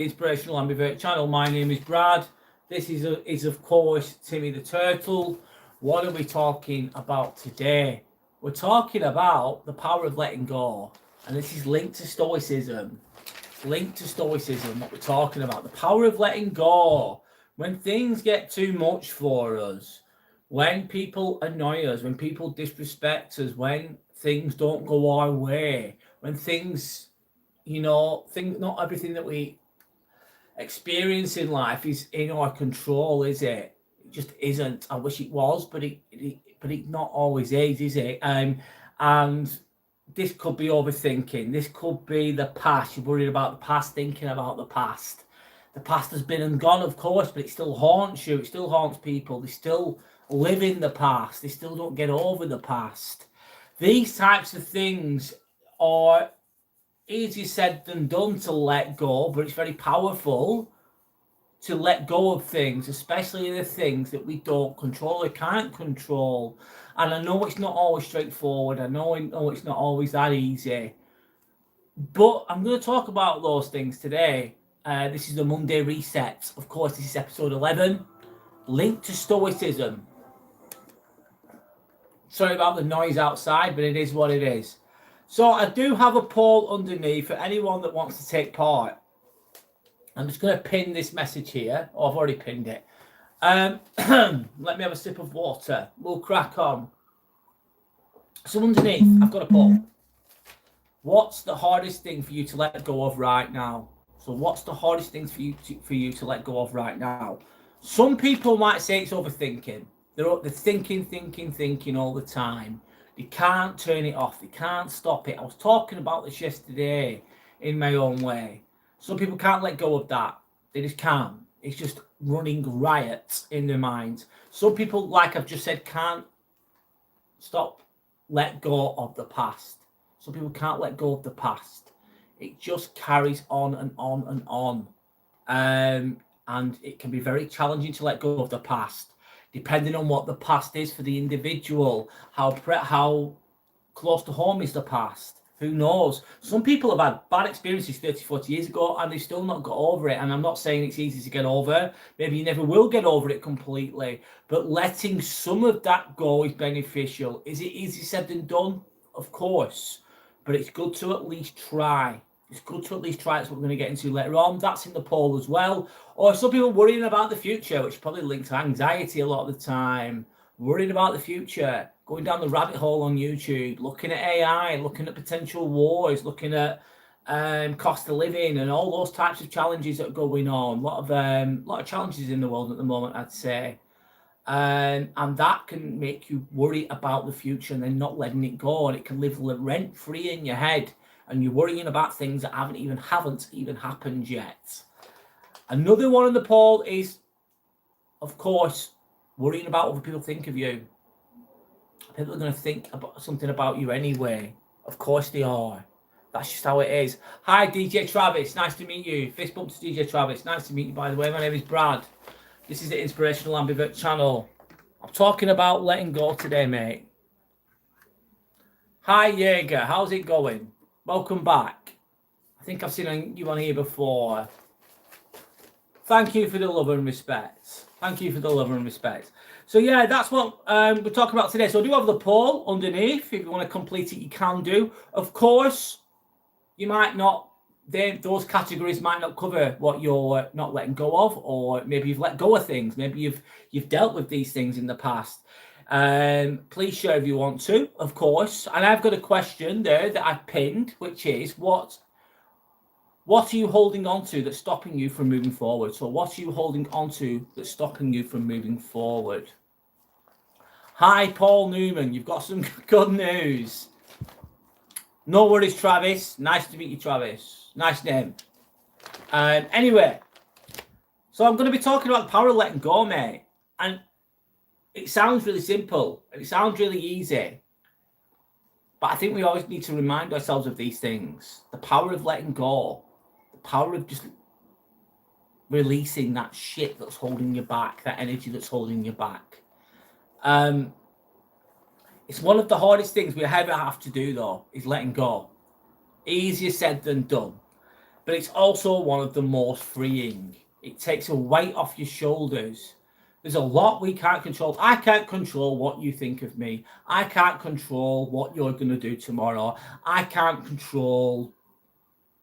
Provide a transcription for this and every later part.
Inspirational Ambivert channel. My name is Brad. This is of course Timmy the Turtle. What are we talking about today? We're talking about the power of letting go, and this is linked to Stoicism. What we're talking about, the power of letting go. When things get too much for us, when people annoy us, when people disrespect us, when things don't go our way, when things, not everything that we experience in life is in our control, is it? It just isn't. I wish it was, but it not always is it? And this could be overthinking. This could be the past. You're worried about the past, thinking about the past. The past has been and gone, of course, but it still haunts you. It still haunts people. They still live in the past. They still don't get over the past. These types of things are easier said than done to let go, but it's very powerful to let go of things, especially the things that we don't control or can't control. And I know it's not always straightforward. I know it's not always that easy. But I'm going to talk about those things today. This is the Monday Reset. Of course, this is episode 11, linked to Stoicism. Sorry about the noise outside, but it is what it is. So I do have a poll underneath for anyone that wants to take part. I'm just going to pin this message here. Oh, I've already pinned it. Let me have a sip of water. We'll crack on. So underneath, I've got a poll. What's the hardest thing for you to let go of right now? So what's the hardest thing for you to let go of right now? Some people might say it's overthinking. They're thinking all the time. They can't turn it off. They can't stop it. I was talking about this yesterday in my own way. Some people can't let go of that. They just can't. It's just running riot in their minds. Some people, like I've just said, can't let go of the past. Some people can't let go of the past. It just carries on and on and on. And it can be very challenging to let go of the past, depending on what the past is for the individual. How close to home is the past? Who knows? Some people have had bad experiences 30, 40 years ago and they've still not got over it. And I'm not saying it's easy to get over. Maybe you never will get over it completely. But letting some of that go is beneficial. Is it easier said than done? Of course. But it's good to at least try. It's good to at least try. That's what we're going to get into later on. That's in the poll as well. Or some people worrying about the future, which probably links to anxiety a lot of the time. Worrying about the future, going down the rabbit hole on YouTube, looking at AI, looking at potential wars, looking at cost of living and all those types of challenges that are going on. A lot of challenges in the world at the moment, I'd say. And that can make you worry about the future and then not letting it go. And it can live rent-free in your head. And you're worrying about things that haven't even happened yet. Another one in the poll is, of course, worrying about what other people think of you. People are going to think about something about you anyway. Of course they are. That's just how it is. Hi, DJ Travis. Nice to meet you. Fist bump to DJ Travis. Nice to meet you, by the way. My name is Brad. This is the Inspirational Ambivert channel. I'm talking about letting go today, mate. Hi, Jaeger. How's it going? Welcome back. I think I've seen you on here before. Thank you for the love and respect. So yeah, that's what we're talking about today. So I do have the poll underneath. If you want to complete it, you can do. Of course, you might not. Those categories might not cover what you're not letting go of, or maybe you've let go of things. Maybe you've dealt with these things in the past. Please share if you want to, of course. And I've got a question there that I've pinned, which is what are you holding on to that's stopping you from moving forward? So what are you holding on to that's stopping you from moving forward? Hi, Paul Newman. You've got some good news. No worries, Travis. Nice to meet you, Travis. Nice name. Anyway, so I'm going to be talking about the power of letting go, mate. And it sounds really simple. And it sounds really easy. But I think we always need to remind ourselves of these things. The power of letting go. The power of just releasing that shit that's holding you back. That energy that's holding you back. It's one of the hardest things we ever have to do, though, is letting go. Easier said than done. but it's also one of the most freeing. It takes a weight off your shoulders. There's a lot we can't control. I can't control what you think of me. I can't control what you're going to do tomorrow. I can't control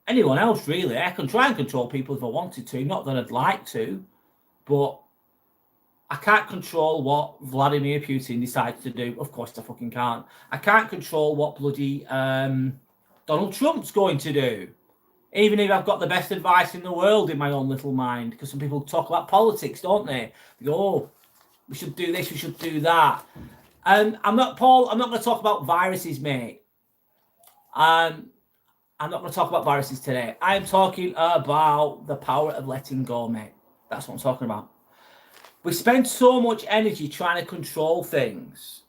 anyone else, really. I can try and control people if I wanted to. Not that I'd like to, but I can't control what Vladimir Putin decides to do. Of course, I fucking can't. I can't control what bloody Donald Trump's going to do. Even if I've got the best advice in the world in my own little mind, because some people talk about politics, don't they? They go, oh, we should do this, we should do that. And I'm not going to talk about viruses, mate. I'm not going to talk about viruses today. I'm talking about the power of letting go, mate. That's what I'm talking about. We spend so much energy trying to control things,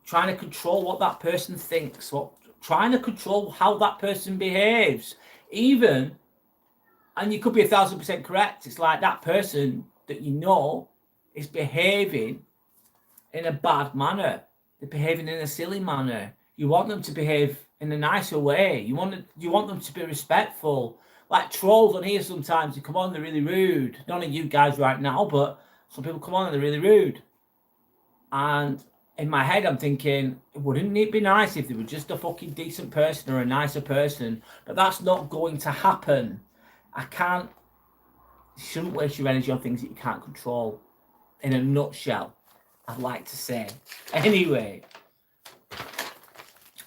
trying to control what that person thinks, trying to control how that person behaves. Even, and you could be 1,000% correct, it's like that person that you know is behaving in a bad manner. They're behaving in a silly manner. You want them to behave in a nicer way. You want them to be respectful. Like trolls on here sometimes, they come on, they're really rude. None of you guys right now, but some people come on and they're really rude. And in my head, I'm thinking, wouldn't it be nice if they were just a fucking decent person or a nicer person? But that's not going to happen. You shouldn't waste your energy on things that you can't control. In a nutshell, I'd like to say. Anyway,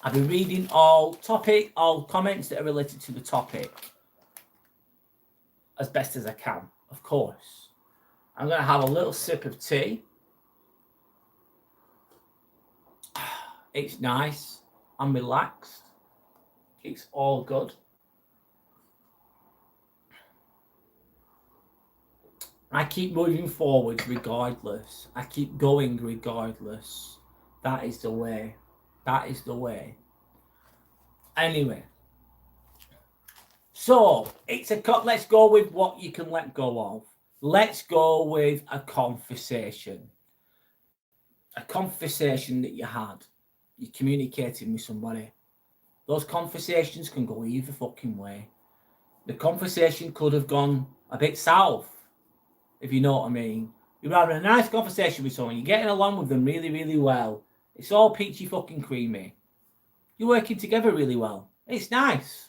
I've been reading all comments that are related to the topic as best as I can, of course. I'm going to have a little sip of tea. It's nice. I'm relaxed. It's all good. I keep moving forward regardless. I keep going regardless. That is the way. That is the way. Anyway. So, let's go with what you can let go of. Let's go with a conversation. A conversation that you had. You're communicating with somebody. Those conversations can go either fucking way. The conversation could have gone a bit south, if you know what I mean. You're having a nice conversation with someone. You're getting along with them really, really well. It's all peachy fucking creamy. You're working together really well. It's nice.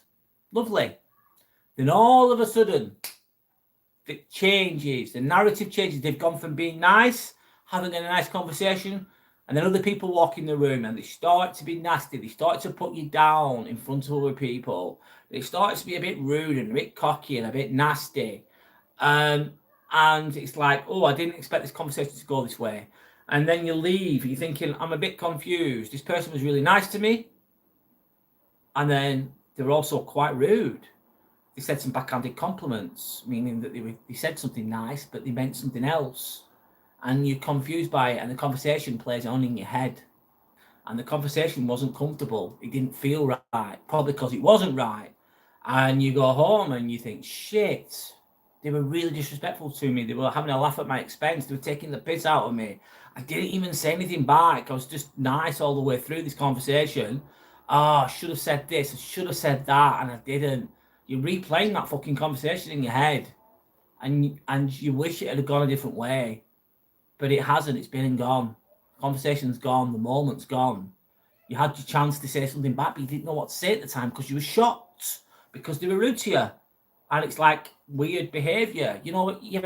Lovely. Then all of a sudden, it changes. The narrative changes. They've gone from being nice, having a nice conversation, and then other people walk in the room and they start to be nasty. They start to put you down in front of other people. They start to be a bit rude and a bit cocky and a bit nasty. And it's like, oh, I didn't expect this conversation to go this way. And then you leave. You're thinking, I'm a bit confused. This person was really nice to me. And then they're also quite rude. They said some backhanded compliments, meaning that they said something nice, but they meant something else. And you're confused by it, and the conversation plays on in your head. And the conversation wasn't comfortable. It didn't feel right, probably because it wasn't right. And you go home and you think, shit, they were really disrespectful to me. They were having a laugh at my expense. They were taking the piss out of me. I didn't even say anything back. I was just nice all the way through this conversation. I should have said this. I should have said that, and I didn't. You're replaying that fucking conversation in your head. And you wish it had gone a different way. But it hasn't. It's been and gone. The conversation's gone. The moment's gone. You had your chance to say something back, but you didn't know what to say at the time because you were shocked because they were rude to you. And it's like weird behaviour. You know, do you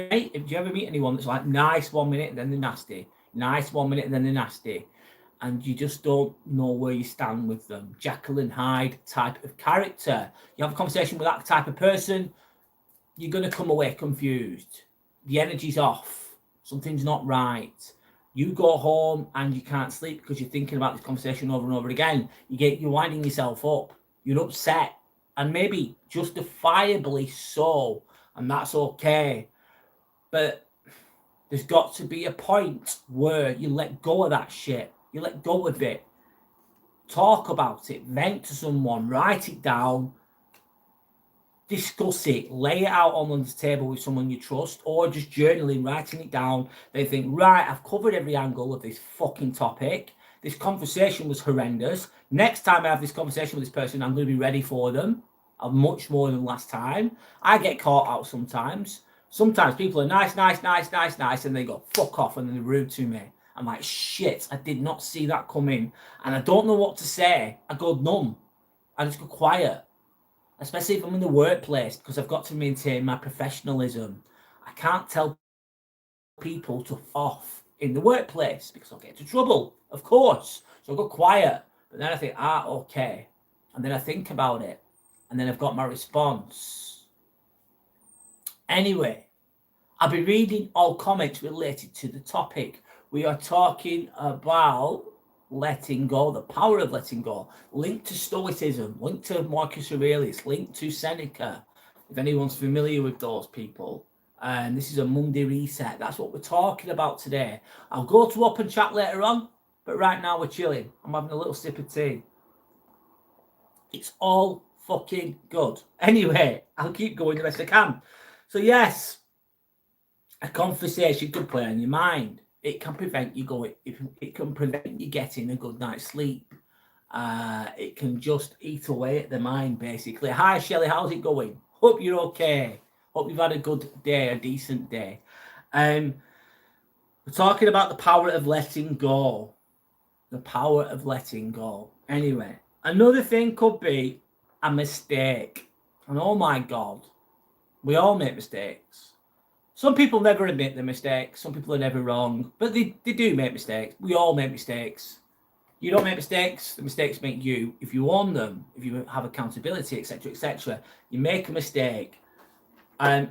ever meet anyone that's like nice 1 minute and then they're nasty? Nice 1 minute and then they're nasty. And you just don't know where you stand with them. Jekyll and Hyde type of character. You have a conversation with that type of person, you're going to come away confused. The energy's off. Something's not right. You go home and you can't sleep because you're thinking about this conversation over and over again. You're winding yourself up. You're upset. And maybe justifiably so. And that's okay. But there's got to be a point where you let go of that shit. You let go of it. Talk about it. Vent to someone. Write it down. Discuss it. Lay it out on the table with someone you trust, or just journaling, writing it down. They think, right, I've covered every angle of this fucking topic. This conversation was horrendous. Next time I have this conversation with this person, I'm going to be ready for them. much more than last time. I get caught out sometimes. Sometimes people are nice, and they go, fuck off, and then they're rude to me. I'm like, shit, I did not see that coming. And I don't know what to say. I go numb. I just go quiet. Especially if I'm in the workplace, because I've got to maintain my professionalism. I can't tell people to f off in the workplace because I'll get into trouble, of course. So I go quiet. But then I think, okay. And then I think about it. And then I've got my response. Anyway, I'll be reading all comments related to the topic. We are talking about letting go, the power of letting go, linked to Stoicism, linked to Marcus Aurelius, linked to Seneca, if anyone's familiar with those people. And this is a Monday reset. That's what we're talking about today. I'll go to open chat later on, but right now we're chilling. I'm having a little sip of tea. It's all fucking good. Anyway, I'll keep going the best I can. So yes, a conversation could play on your mind. It can prevent you going. It can prevent you getting a good night's sleep. It can just eat away at the mind, basically. Hi, Shelley. How's it going? Hope you're okay. Hope you've had a good day, a decent day. We're talking about the power of letting go. The power of letting go. Anyway, another thing could be a mistake. And oh my God, we all make mistakes. Some people never admit their mistakes. Some people are never wrong. But they do make mistakes. We all make mistakes. You don't make mistakes. The mistakes make you. If you own them, if you have accountability, etc., you make a mistake. I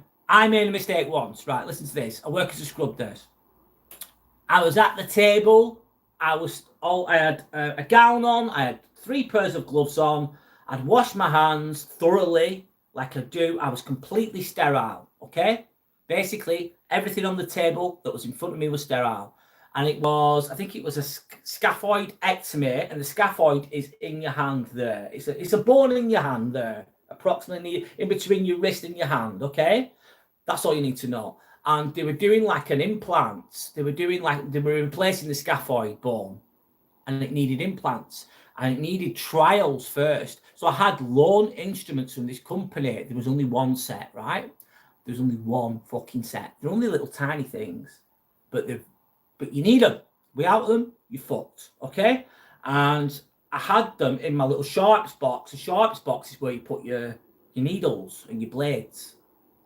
made a mistake once. Right, listen to this. I work as a scrub nurse. I was at the table. I had a gown on. I had 3 pairs of gloves on. I'd washed my hands thoroughly, like I do. I was completely sterile. Okay. Basically, everything on the table that was in front of me was sterile. And I think it was a scaphoidectomy, and the scaphoid is in your hand there. It's a bone in your hand there, approximately in between your wrist and your hand, okay? That's all you need to know. And they were doing like an implant. They were replacing the scaphoid bone, and it needed implants. And it needed trials first. So I had loan instruments from this company. There was only one set, right? There's only one fucking set. They're only little tiny things, but you need them. Without them, you're fucked. Okay? And I had them in my little sharps box. A sharps box is where you put your needles and your blades,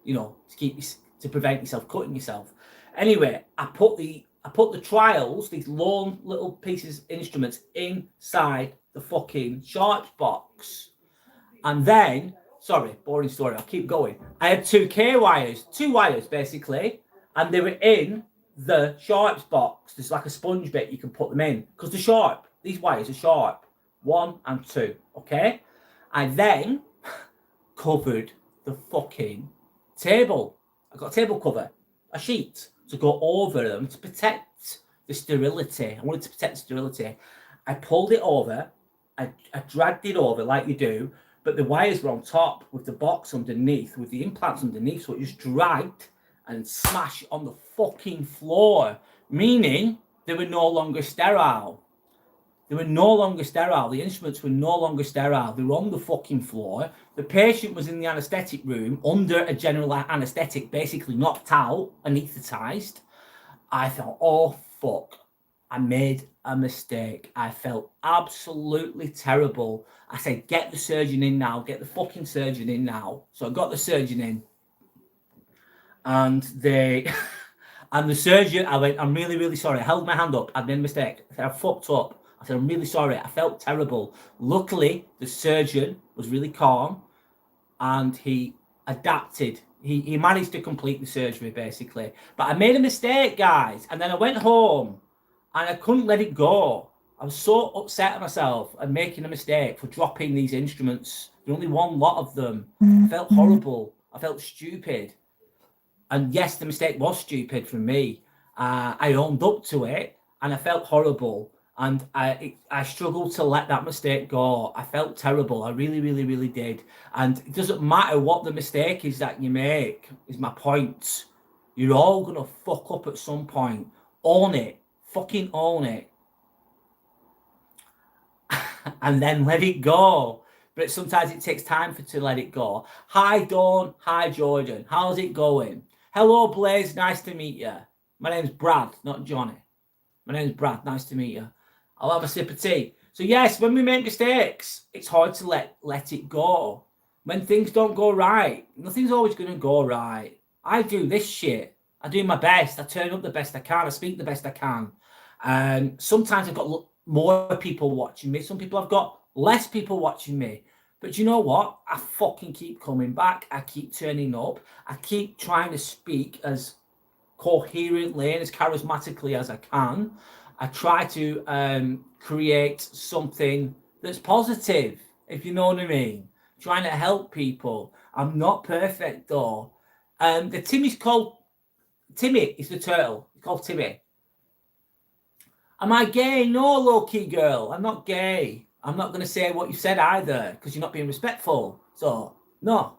to prevent yourself cutting yourself. Anyway, I put the trials, these long little pieces instruments, inside the fucking sharps box, and then. Sorry, boring story. I'll keep going. I had 2 wires basically, and they were in the sharps box. There's like a sponge bit you can put them in because they're sharp. These wires are sharp. 1 and 2. Okay. I then covered the fucking table. I got a table cover, a sheet to go over them to protect the sterility. I wanted to protect the sterility. I pulled it over. I dragged it over like you do. But the wires were on top with the box underneath, with the implants underneath. So it just dragged and smashed on the fucking floor, meaning they were no longer sterile. They were no longer sterile. The instruments were no longer sterile. They were on the fucking floor. The patient was in the anaesthetic room under a general anaesthetic, basically knocked out, anaesthetized. I thought, oh, fuck. I made a mistake. I felt absolutely terrible. I said, get the surgeon in now. Get the fucking surgeon in now. So I got the surgeon in. And the surgeon, I went, I'm really, really sorry. I held my hand up. I made a mistake. I said, I fucked up. I said, I'm really sorry. I felt terrible. Luckily, the surgeon was really calm and he adapted. He managed to complete the surgery, basically. But I made a mistake, guys. And then I went home. And I couldn't let it go. I was so upset at myself and making a mistake for dropping these instruments. There only one lot of them. I felt horrible. I felt stupid. And yes, the mistake was stupid from me. I owned up to it and I felt horrible. And I struggled to let that mistake go. I felt terrible. I really, really, really did. And it doesn't matter what the mistake is that you make, is my point. You're all going to fuck up at some point. Own it. Fucking own it. And then let it go. but sometimes it takes time to let it go. Hi, Dawn. Hi, Jordan. How's it going? Hello, Blaze. Nice to meet you. My name's Brad, not Johnny. My name's Brad. Nice to meet you. I'll have a sip of tea. So yes, when we make mistakes, it's hard to let it go. When things don't go right, nothing's always going to go right. I do this shit. I do my best. I turn up the best I can. I speak the best I can. Sometimes I've got more people watching me. Some people I've got less people watching me. But you know what? I fucking keep coming back. I keep turning up. I keep trying to speak as coherently and as charismatically as I can. I try to create something that's positive, if you know what I mean. Trying to help people. I'm not perfect though. The Timmy's called Timmy is the turtle. It's called Timmy. Am I gay? No, low-key girl. I'm not gay. I'm not going to say what you said either because you're not being respectful. So, no.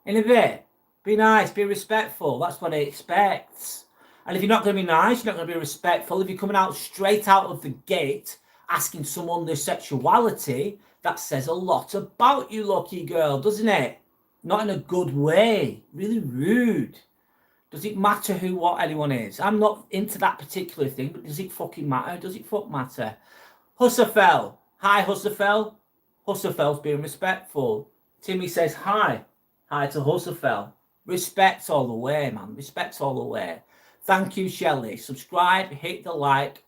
In a bit. Be nice. Be respectful. That's what I expect. And if you're not going to be nice, you're not going to be respectful. If you're coming out straight out of the gate asking someone their sexuality, that says a lot about you, lucky girl, doesn't it? Not in a good way. Really rude. Does it matter who, what anyone is? I'm not into that particular thing, but does it fucking matter? Does it fuck matter? Husserfell. Hi, Husserfell. Husserfell's being respectful. Timmy says hi. Hi to Husserfell. Respect all the way, man. Respect all the way. Thank you, Shelley. Subscribe, hit the like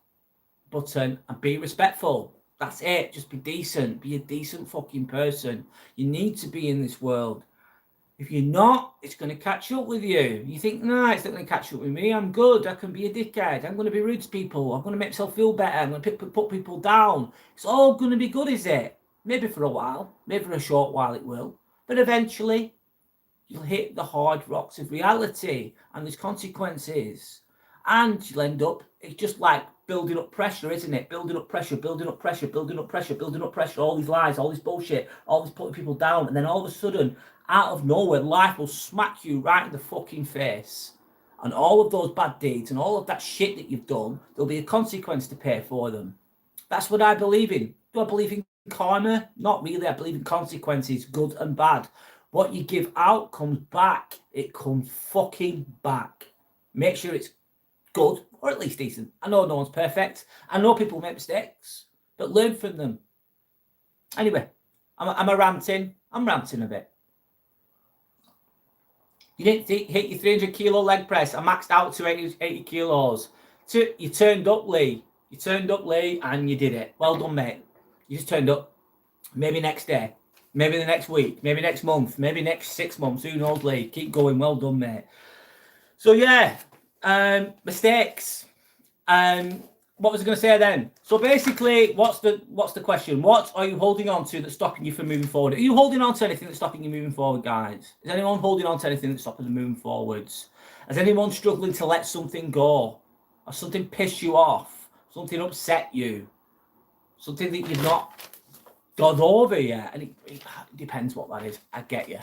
button, and be respectful. That's it. Just be decent. Be a decent fucking person. You need to be in this world. If you're not, it's going to catch up with you. You think, nah, it's not going to catch up with me. I'm good. I can be a dickhead. I'm going to be rude to people. I'm going to make myself feel better. I'm going to put people down. It's all going to be good, is it? Maybe for a while. Maybe for a short while it will. But eventually, you'll hit the hard rocks of reality. And there's consequences. And you'll end up, it's just like building up pressure, isn't it? Building up pressure, building up pressure, building up pressure, building up pressure. All these lies, all this bullshit, all this putting people down. And then all of a sudden, out of nowhere, life will smack you right in the fucking face. And all of those bad deeds and all of that shit that you've done, there'll be a consequence to pay for them. That's what I believe in. Do I believe in karma? Not really. I believe in consequences, good and bad. What you give out comes back. It comes fucking back. Make sure it's good, or at least decent. I know no one's perfect. I know people make mistakes, but learn from them. Anyway, I'm ranting. I'm ranting a bit. You didn't hit your 300 kilo leg press. I maxed out to 80 kilos. You turned up, Lee. You turned up, Lee, and you did it. Well done, mate. You just turned up. Maybe next day. Maybe the next week. Maybe next month. Maybe next 6 months. Who knows, Lee? Keep going. Well done, mate. So, yeah. Mistakes. What was I going to say then? So basically, what's the question? What are you holding on to that's stopping you from moving forward? Are you holding on to anything that's stopping you moving forward, guys? Is anyone holding on to anything that's stopping them moving forwards? Is anyone struggling to let something go? Or something piss you off? Something upset you? Something that you've not got over yet? And it depends what that is. I get you.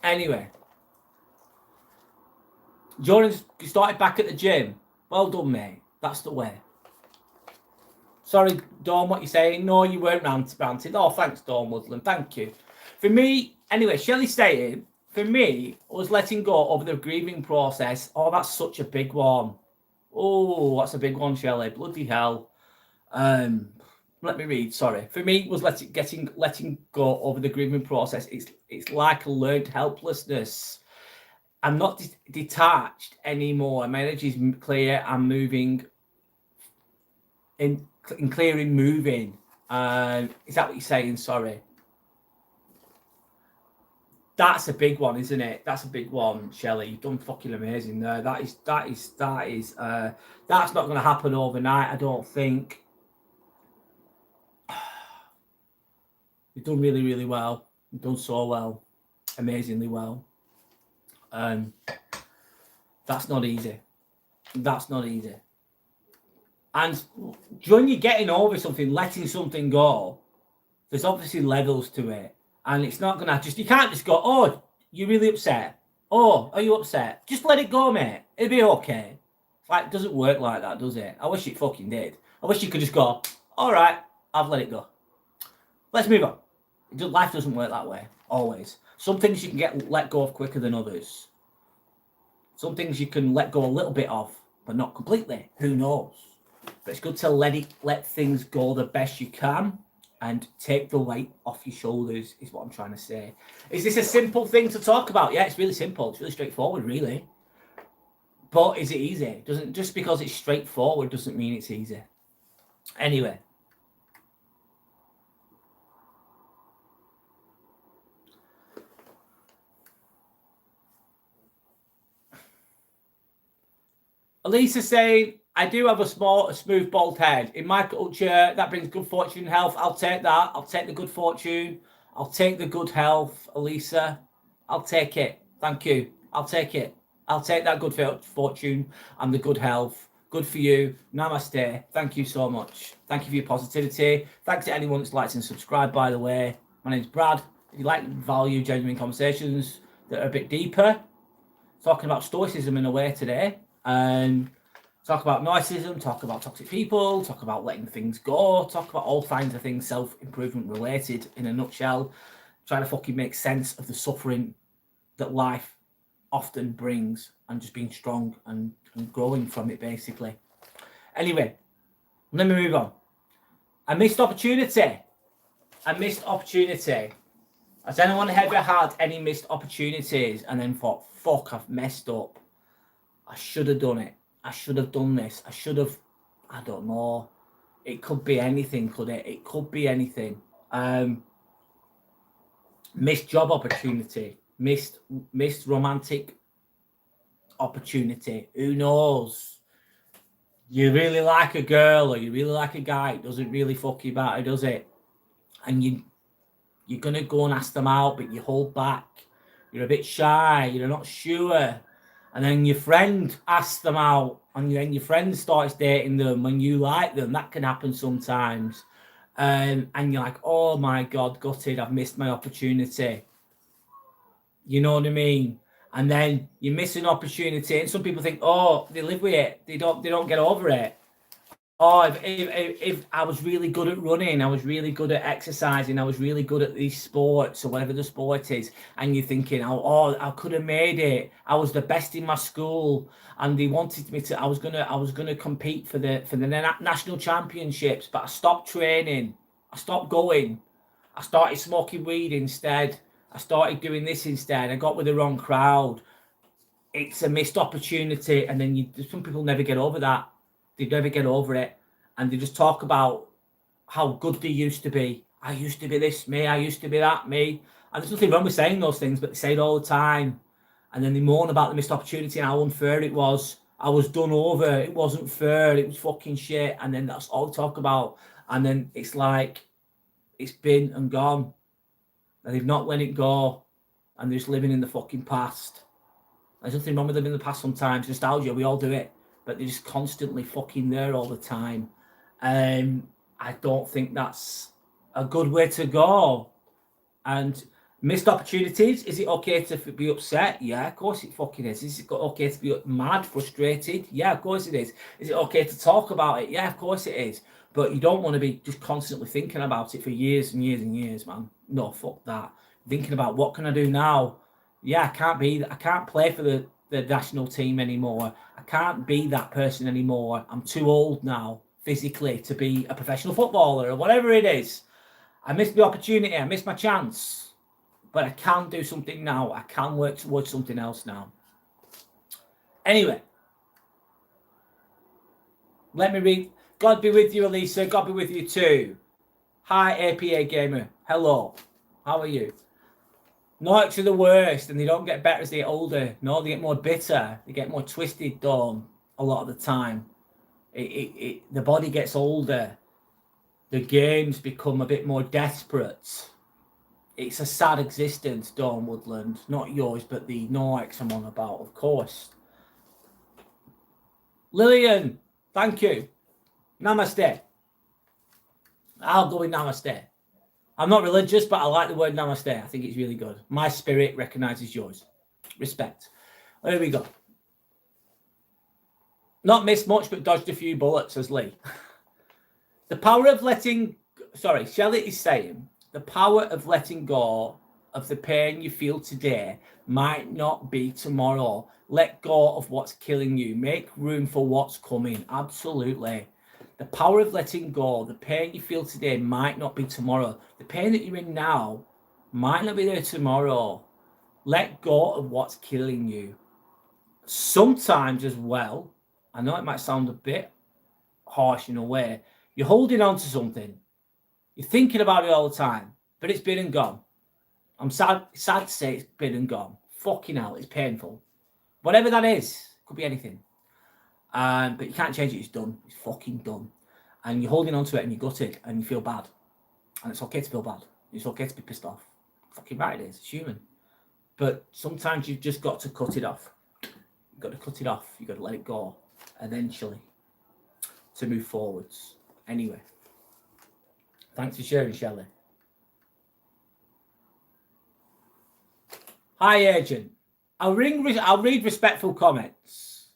Anyway. Jordan's started back at the gym. Well done, mate. That's the way. Sorry, Dawn, what you're saying? No, you weren't ranting. Oh, thanks, Dawn Woodland. Thank you. For me, anyway, Shelley saying, for me, I was letting go of the grieving process. Oh, that's such a big one. Oh, that's a big one, Shelley. Bloody hell. Let me read. Sorry. For me, it was letting go of the grieving process. It's like a learned helplessness. I'm not detached anymore. My energy is clear. I'm moving in clearing, moving. Is that what you're saying? Sorry. That's a big one, isn't it? That's a big one, Shelley. You've done fucking amazing there. That's not going to happen overnight, I don't think. You've done really, really well. You've done so well. Amazingly well. That's not easy. That's not easy. And when you're getting over something, letting something go, there's obviously levels to it. And it's not going to you can't just go, oh, you're really upset. Oh, are you upset? Just let it go, mate. It'll be okay. Like, it doesn't work like that, does it? I wish it fucking did. I wish you could just go, all right, I've let it go. Let's move on. Life doesn't work that way, always. Some things you can get let go of quicker than others. Some things you can let go a little bit of, but not completely. Who knows? But it's good to let things go the best you can and take the weight off your shoulders, is what I'm trying to say. Is this a simple thing to talk about? Yeah, it's really simple. It's really straightforward, really. But is it easy? Doesn't just because it's straightforward doesn't mean it's easy. Anyway. Elisa saying, I do have a smooth, bald head. In my culture, that brings good fortune and health. I'll take that. I'll take the good fortune. I'll take the good health, Elisa. I'll take it. Thank you. I'll take it. I'll take that good fortune and the good health. Good for you. Namaste. Thank you so much. Thank you for your positivity. Thanks to anyone that's liked and subscribed, by the way. My name's Brad. If you like value genuine conversations that are a bit deeper, talking about stoicism in a way today, and talk about narcissism, talk about toxic people, talk about letting things go, talk about all kinds of things self-improvement related in a nutshell, trying to fucking make sense of the suffering that life often brings and just being strong and growing from it, basically. Anyway, let me move on. A missed opportunity. Has anyone ever had any missed opportunities and then thought, fuck, I've messed up. I should have done it. I should have done this. I should have, I don't know. It could be anything, could it? It could be anything. Missed job opportunity. Missed romantic opportunity. Who knows? You really like a girl or you really like a guy. It doesn't really fuck you matter, does it? And you're going to go and ask them out, but you hold back. You're a bit shy. You're not sure. And then your friend asks them out, and then your friend starts dating them when you like them. That can happen sometimes. And you're like, oh my God, gutted, I've missed my opportunity. You know what I mean? And then you miss an opportunity, and some people think, oh, they live with it. They don't get over it. Oh, if I was really good at running, I was really good at exercising, I was really good at these sports or whatever the sport is, and you're thinking, oh, I could have made it. I was the best in my school, and they wanted me to. I was gonna compete for the national championships, but I stopped training. I stopped going. I started smoking weed instead. I started doing this instead. I got with the wrong crowd. It's a missed opportunity, and then some people never get over that. They never get over it, and they just talk about how good they used to be. I used to be this, me. I used to be that, me. And there's nothing wrong with saying those things, but they say it all the time. And then they moan about the missed opportunity and how unfair it was. I was done over. It wasn't fair. It was fucking shit. And then that's all they talk about. And then it's like it's been and gone. And they've not let it go. And they're just living in the fucking past. There's nothing wrong with living in the past sometimes. Nostalgia, we all do it. But they're just constantly fucking there all the time. I don't think that's a good way to go. And missed opportunities, is it okay to be upset? Yeah, of course it fucking is. Is it okay to be mad, frustrated? Yeah, of course it is. Is it okay to talk about it? Yeah, of course it is. But you don't want to be just constantly thinking about it for years and years and years, man. No, fuck that. Thinking about what can I do now? Yeah, I can't play for the national team anymore. I can't be that person anymore. I'm too old now physically to be a professional footballer or whatever it is. I missed the opportunity. I missed my chance. But I can do something now. I can work towards something else now. Anyway. Let me read. God be with you, Elisa. God be with you too. Hi, APA Gamer. Hello. How are you? Nordics are the worst, and they don't get better as they get older. No, they get more bitter. They get more twisted, Dawn, a lot of the time. The body gets older. The games become a bit more desperate. It's a sad existence, Dawn Woodland. Not yours, but the Nordics I'm on about, of course. Lillian, thank you. Namaste. I'll go with namaste. I'm not religious, but I like the word namaste. I think it's really good. My spirit recognizes yours. Respect. There we go. Not missed much, but dodged a few bullets, says Lee. The power of letting... Sorry, Shelley is saying, the power of letting go of the pain you feel today might not be tomorrow. Let go of what's killing you. Make room for what's coming. Absolutely. The power of letting go, the pain you feel today might not be tomorrow. The pain that you're in now might not be there tomorrow. Let go of what's killing you. Sometimes as well, I know it might sound a bit harsh in a way, you're holding on to something. You're thinking about it all the time, but it's been and gone. I'm sad to say it's been and gone. Fucking hell, it's painful. Whatever that is, could be anything. But you can't change it, it's done. It's fucking done. And you're holding on to it and you're gutted and you feel bad. And it's okay to feel bad. It's okay to be pissed off. Fucking right it is, it's human. But sometimes you've just got to cut it off. You've got to cut it off. You've got to let it go eventually to move forwards. Anyway. Thanks for sharing, Shelley. Hi, Agent. I'll read respectful comments.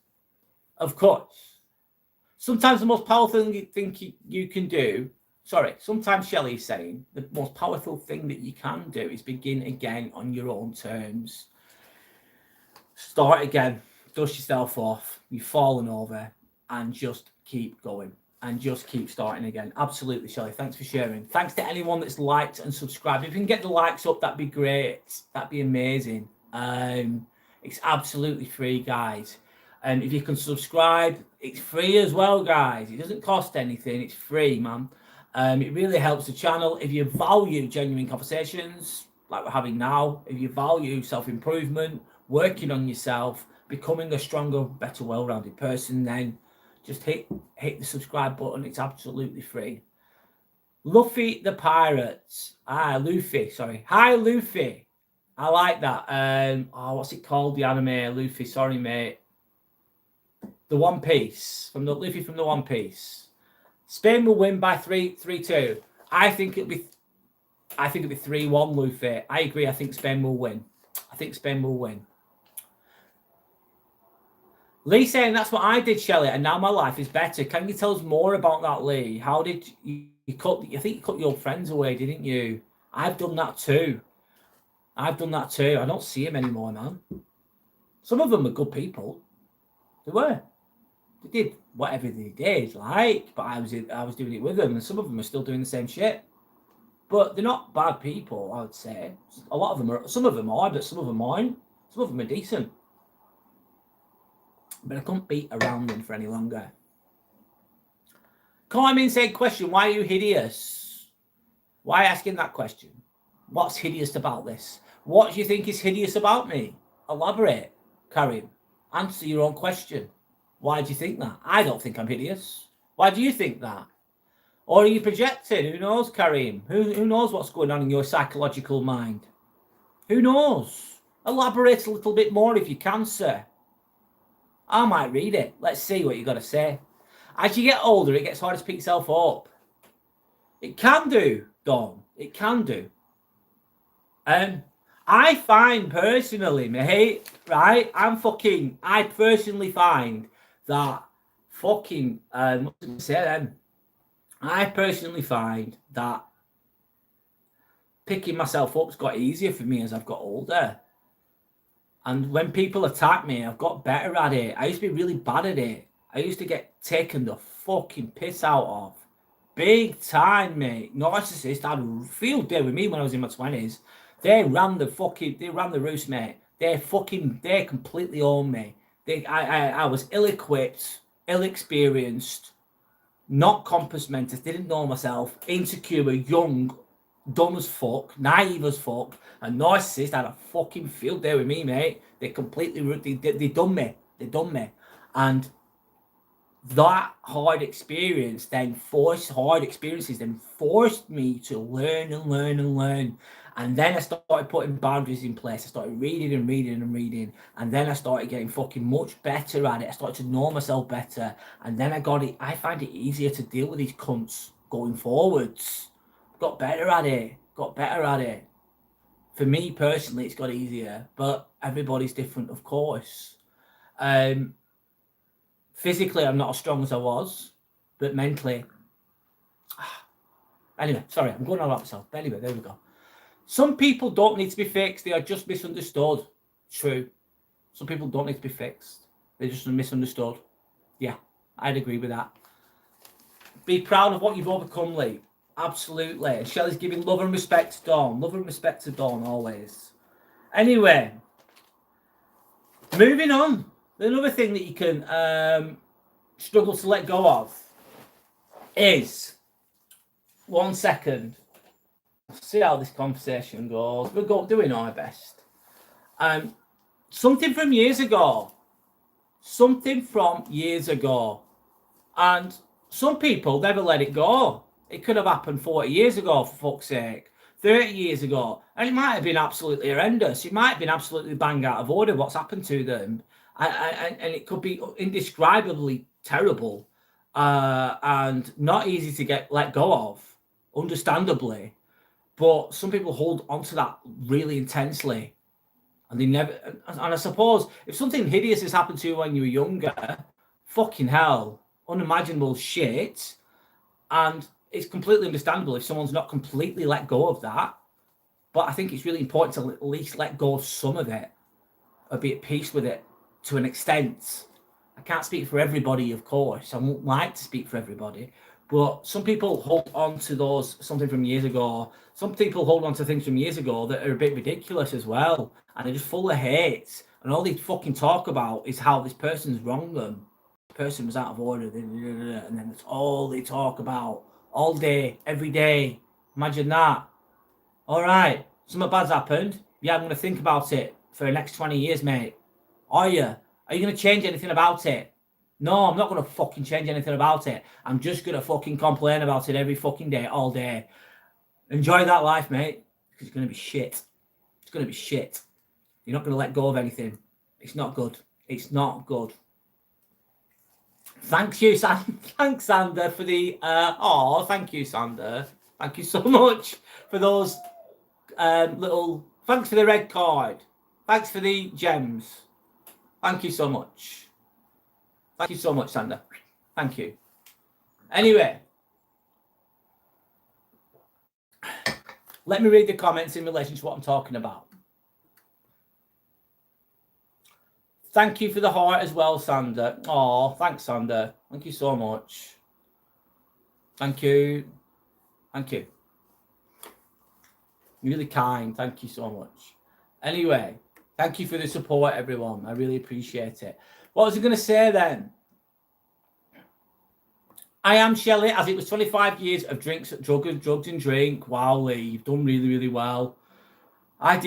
Of course. Sometimes the most powerful thing you can do... Sorry, sometimes Shelley is saying the most powerful thing that you can do is begin again on your own terms. Start again. Dust yourself off. You've fallen over. And just keep going. And just keep starting again. Absolutely, Shelley. Thanks for sharing. Thanks to anyone that's liked and subscribed. If you can get the likes up, that'd be great. That'd be amazing. It's absolutely free, guys. And if you can subscribe, it's free as well, guys. It doesn't cost anything. It's free, man. It really helps the channel. If you value genuine conversations, like we're having now, if you value self-improvement, working on yourself, becoming a stronger, better, well-rounded person, then just hit the subscribe button. It's absolutely free. Luffy the Pirates. Luffy, sorry. Hi, Luffy. I like that. What's it called? The anime, Luffy. Sorry, mate. The One Piece. Luffy from the One Piece. Spain will win by 3-2. I think it'll be 3-1, Luffy. I agree. I think Spain will win. Lee saying that's what I did, Shelley, and now my life is better. Can you tell us more about that, Lee? How did you cut? I think you cut your friends away, didn't you? I've done that too. I don't see him anymore, man. Some of them are good people. They were. They did whatever they did, but I was doing it with them, and some of them are still doing the same shit. But they're not bad people, I would say. A lot of them are. Some of them are, but some of them aren't. Some of them are decent. But I couldn't beat around them for any longer. Carmen said, question, why are you hideous? Why asking that question? What's hideous about this? What do you think is hideous about me? Elaborate, Karim. Answer your own question. Why do you think that? I don't think I'm hideous. Why do you think that? Or are you projecting? Who knows, Karim? Who knows what's going on in your psychological mind? Who knows? Elaborate a little bit more if you can, sir. I might read it. Let's see what you got to say. As you get older, it gets harder to pick yourself up. It can do, Dawn. It can do. I find personally, mate, right? I personally find that fucking, what was I going to say then? I personally find that picking myself up's got easier for me as I've got older. And when people attack me, I've got better at it. I used to be really bad at it. I used to get taken the fucking piss out of. Big time, mate. Narcissist had a field day with me when I was in my 20s. They ran the roost, mate. They completely owned me. I was ill-equipped, ill-experienced, not compass mentis, didn't know myself, insecure, young, dumb as fuck, naive as fuck, and narcissist had a fucking field day with me, mate. They completely, they done me. And that hard experiences then forced me to learn. And then I started putting boundaries in place. I started reading. And then I started getting fucking much better at it. I started to know myself better. And then I find it easier to deal with these cunts going forwards. Got better at it. For me personally, it's got easier. But everybody's different, of course. For Physically, I'm not as strong as I was, but mentally. Anyway, sorry, I'm going on about myself. But anyway, there we go. Some people don't need to be fixed. They are just misunderstood. True. Some people don't need to be fixed. They're just misunderstood. Yeah, I'd agree with that. Be proud of what you've overcome, Lee. Absolutely. And Shelley's giving love and respect to Dawn. Love and respect to Dawn, always. Anyway, moving on. Another thing that you can struggle to let go of is, 1 second, see how this conversation goes. We're doing our best. Something from years ago. And some people never let it go. It could have happened 40 years ago, for fuck's sake. 30 years ago. And it might have been absolutely horrendous. It might have been absolutely bang out of order what's happened to them. And it could be indescribably terrible and not easy to get let go of, understandably. But some people hold onto that really intensely. And they never, and I suppose if something hideous has happened to you when you were younger, fucking hell, unimaginable shit. And it's completely understandable if someone's not completely let go of that. But I think it's really important to at least let go of some of it or be at peace with it to an extent. I can't speak for everybody, of course. I won't like to speak for everybody. But some people hold on to something from years ago. Some people hold on to things from years ago that are a bit ridiculous as well. And they're just full of hate. And all they fucking talk about is how this person's wronged them. The person was out of order. And then that's all they talk about. All day, every day. Imagine that. All right. Something bad's happened. Yeah, I'm going to think about it for the next 20 years, mate. Are you? Are you going to change anything about it? No, I'm not going to fucking change anything about it. I'm just going to fucking complain about it every fucking day, all day. Enjoy that life, mate. Because it's going to be shit. It's going to be shit. You're not going to let go of anything. It's not good. It's not good. Thank you, thanks, Sander, for the... thank you, Sander. Thank you so much for those little... Thanks for the red card. Thanks for the gems. Thank you so much. Thank you so much, Sander. Thank you. Anyway, let me read the comments in relation to what I'm talking about. Thank you for the heart as well, Sander. Oh, thanks, Sander. Thank you so much. Thank you. Thank you. You're really kind. Thank you so much. Anyway, thank you for the support, everyone. I really appreciate it. What was I going to say then? I am Shelley, as it was 25 years of drugs and drink. Wow, Lee, you've done really, really well. How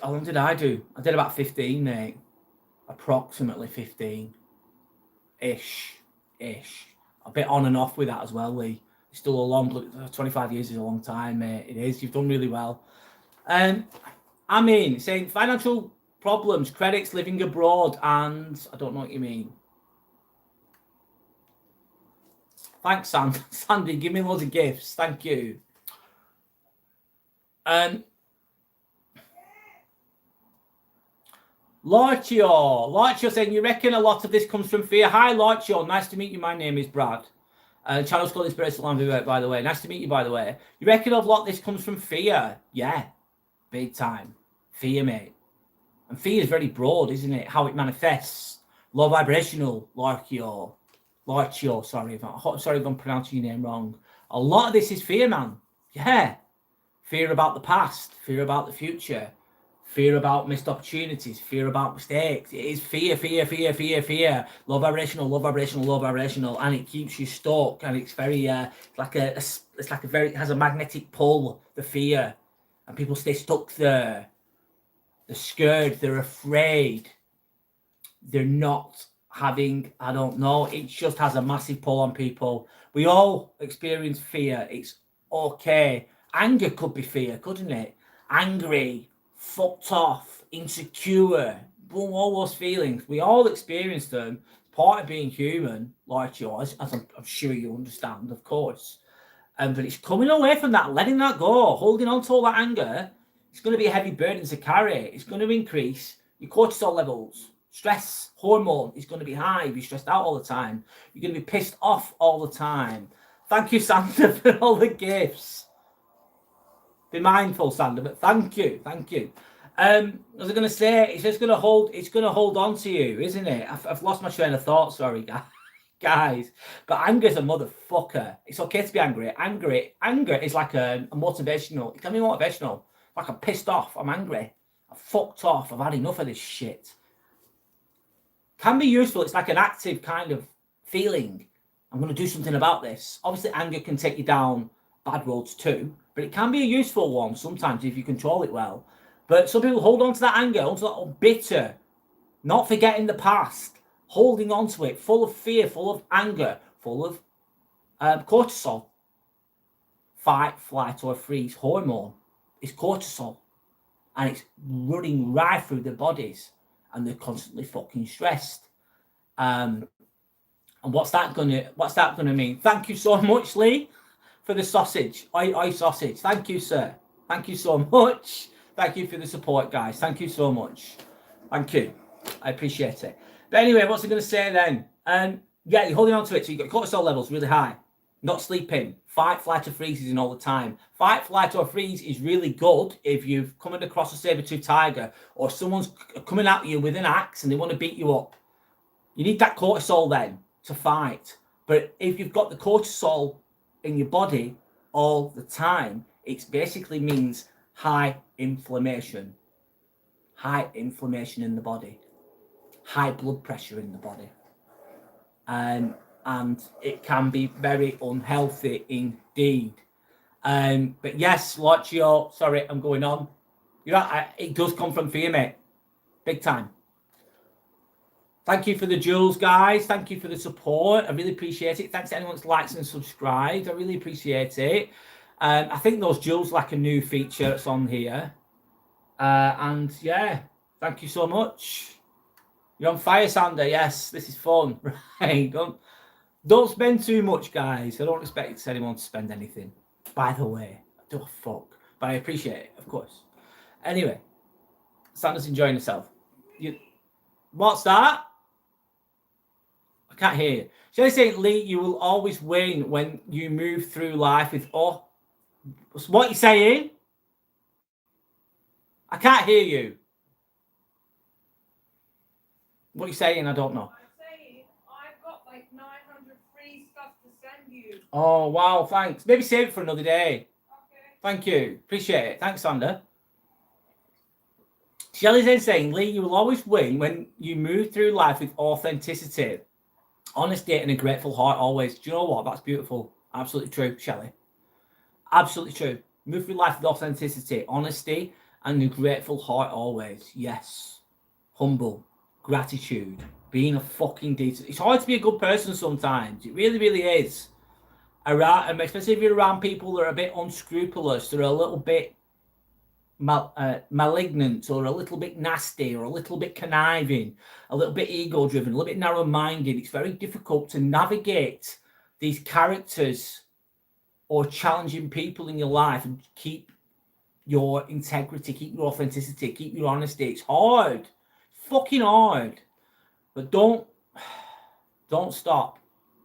long did I do? I did about 15, mate. Approximately 15-ish. A bit on and off with that as well, Lee. It's still a long, 25 years is a long time, mate. It is. You've done really well. Saying financial problems, credits, living abroad, and I don't know what you mean. Thanks, Sandy. Give me loads of gifts. Thank you. Lorchio saying, you reckon a lot of this comes from fear? Hi, Lorchio. Nice to meet you. My name is Brad. Channel's called Inspirational Land, by the way. Nice to meet you, by the way. You reckon a lot of this comes from fear? Yeah, big time. Fear, mate. And fear is very broad, isn't it? How it manifests. Low vibrational, Lorchio, sorry if I'm pronouncing your name wrong. A lot of this is fear, man. Yeah. Fear about the past, fear about the future, fear about missed opportunities, fear about mistakes. It is fear. Low vibrational, and it keeps you stuck. And it's very it has a magnetic pull. The fear, and people stay stuck there. They're scared. They're afraid. They're not having. I don't know. It just has a massive pull on people. We all experience fear. It's okay. Anger could be fear, couldn't it? Angry, fucked off, insecure, all those feelings. We all experience them. Part of being human, like yours, as I'm sure you understand, of course. But it's coming away from that, letting that go, holding on to all that anger. It's going to be a heavy burden to carry. It's going to increase your cortisol levels. Stress hormone is going to be high if you're stressed out all the time. You're going to be pissed off all the time. Thank you, Sandra, for all the gifts. Be mindful, Sandra, but thank you. As I was going to say, it's going to hold on to you, isn't it? I've lost my train of thought. Sorry, guys. But anger is a motherfucker. It's okay to be angry. Anger is like a motivational. It can be motivational. Like I'm pissed off. I'm angry. I'm fucked off. I've had enough of this shit. Can be useful. It's like an active kind of feeling. I'm going to do something about this. Obviously, anger can take you down bad roads too, but it can be a useful one sometimes if you control it well. But some people hold on to that anger, onto that bitter, not forgetting the past, holding on to it, full of fear, full of anger, full of cortisol. Fight, flight, or freeze hormone is cortisol, and it's running right through their bodies, and they're constantly fucking stressed. And what's that gonna mean? Thank you so much, Lee, for the sausage. Oi sausage. Thank you, sir. Thank you so much. Thank you for the support, guys. Thank you so much. Thank you. I appreciate it. But anyway, what's I going to say then? Yeah, you're holding on to it. So you've got cortisol levels really high. Not sleeping. Fight, flight, or freeze is in all the time. Fight, flight, or freeze is really good if you've come across a saber-toothed tiger or someone's coming at you with an axe and they want to beat you up. You need that cortisol then to fight. But if you've got the cortisol in your body all the time, it basically means high inflammation in the body, high blood pressure in the body, and it can be very unhealthy indeed. But yes, Locchio, sorry, I'm going on. It does come from fear, mate, big time. Thank you for the jewels, guys. Thank you for the support. I really appreciate it. Thanks to anyone that's liked and subscribed. I really appreciate it. I think those jewels like a new feature that's on here. And yeah, thank you so much. You're on fire, Sander. Yes, this is fun. Right. Don't spend too much, guys. I don't expect anyone to spend anything. By the way, I do a fuck. But I appreciate it, of course. Anyway, Sander's enjoying himself. What's that? I can't hear you. Shall I say, Lee, you will always win when you move through life with what are you saying? I can't hear you. What are you saying? I don't know. I'm saying I've got like 900 free stuff to send you. Oh, wow. Thanks. Maybe save it for another day. Okay. Thank you. Appreciate it. Thanks, Sander. Shelley's then saying, Lee, you will always win when you move through life with authenticity, honesty, and a grateful heart always. Do you know what? That's beautiful. Absolutely true, Shelley. Absolutely true. Move through life with authenticity, honesty, and a grateful heart always. Yes. Humble. Gratitude. Being a fucking decent. It's hard to be a good person sometimes. It really, really is. Especially if you're around people that are a bit unscrupulous, they're a little bit malignant or a little bit nasty or a little bit conniving, a little bit ego-driven, a little bit narrow-minded. It's very difficult to navigate these characters or challenging people in your life and keep your integrity, keep your authenticity, keep your honesty. It's hard. Fucking hard. But don't stop.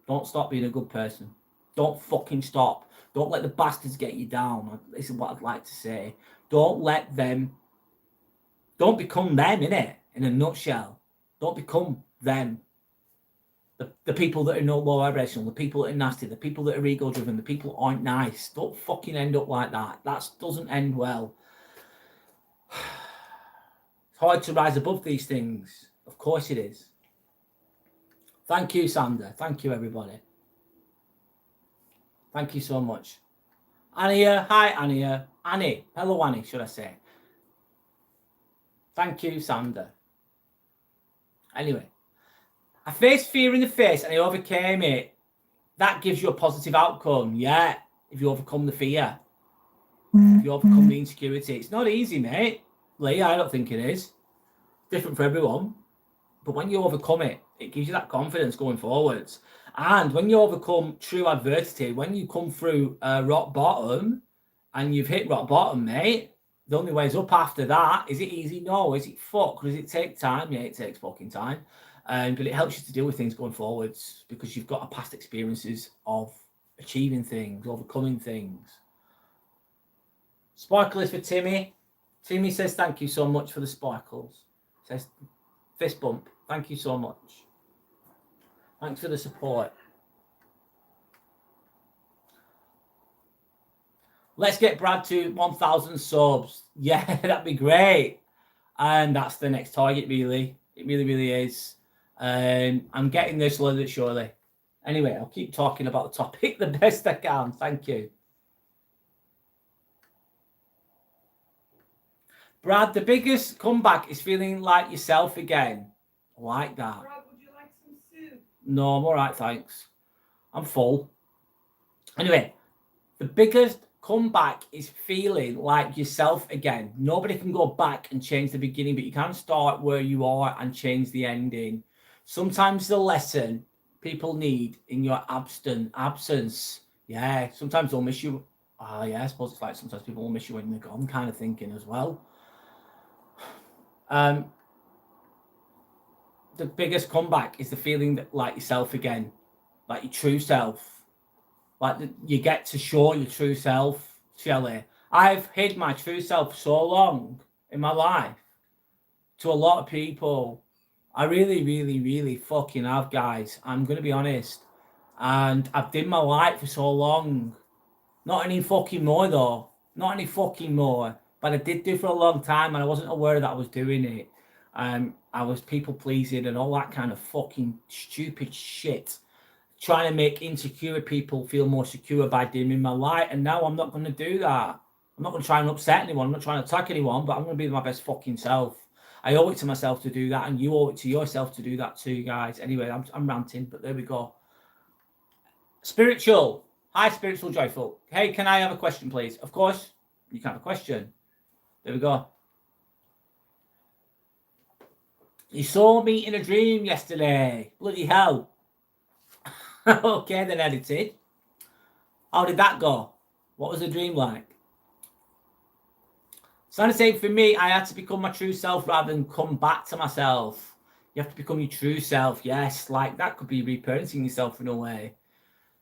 Don't stop being a good person. Don't fucking stop. Don't let the bastards get you down. This is what I'd like to say. Don't become them, innit? In a nutshell. Don't become them. The people that are no low vibrational, the people that are nasty, the people that are ego-driven, the people that aren't nice. Don't fucking end up like that. That doesn't end well. It's hard to rise above these things. Of course it is. Thank you, Sander. Thank you, everybody. Thank you so much. Ania, hi, Ania. Annie, hello, Annie, should I say. Thank you, Sander. Anyway, I faced fear in the face and I overcame it. That gives you a positive outcome. Yeah, if you overcome the fear. If you overcome the insecurity. It's not easy, mate. Lee, I don't think it is. Different for everyone. But when you overcome it, it gives you that confidence going forwards. And when you overcome true adversity, when you come through rock bottom and you've hit rock bottom, mate, The only way is up after that. Is it easy? No. Is it fuck? Does it take time? Yeah, it takes fucking time. But it helps you to deal with things going forwards because you've got a past experiences of achieving things, overcoming things. Sparkle is for Timmy. Timmy says thank you so much for the sparkles. Says fist bump. Thank you so much. Thanks for the support. Let's get Brad to 1,000 subs. Yeah, that'd be great. And that's the next target, really. It really, really is. I'm getting there slowly but surely. Anyway, I'll keep talking about the topic the best I can. Thank you. Brad, the biggest comeback is feeling like yourself again. I like that. Brad, would you like some soup? No, I'm all right, thanks. I'm full. Anyway, the biggest comeback is feeling like yourself again. Nobody can go back and change the beginning, but you can start where you are and change the ending. Sometimes the lesson people need in your absence. Yeah, sometimes they'll miss you. Yeah, I suppose it's like sometimes people will miss you when they're gone, kind of thinking as well. The biggest comeback is the feeling that like yourself again, like your true self. Like you get to show your true self, Shelley. I've hid my true self so long in my life to a lot of people. I really, really, really fucking have, guys. I'm going to be honest. And I've did my life for so long. Not any fucking more, though. Not any fucking more. But I did do for a long time, and I wasn't aware that I was doing it. I was people pleasing and all that kind of fucking stupid shit. Trying to make insecure people feel more secure by dimming my light. And now I'm not going to do that. I'm not going to try and upset anyone. I'm not trying to attack anyone, but I'm going to be my best fucking self. I owe it to myself to do that, and you owe it to yourself to do that too, guys. Anyway, I'm ranting, but there we go. Spiritual. Hi, Spiritual Joyful. Hey, can I have a question, please? Of course, you can have a question. There we go. You saw me in a dream yesterday. Bloody hell. Okay, then edited. How did that go? What was the dream like? So I'm saying for me, I had to become my true self rather than come back to myself. You have to become your true self. Yes, like that could be reparenting yourself in a way.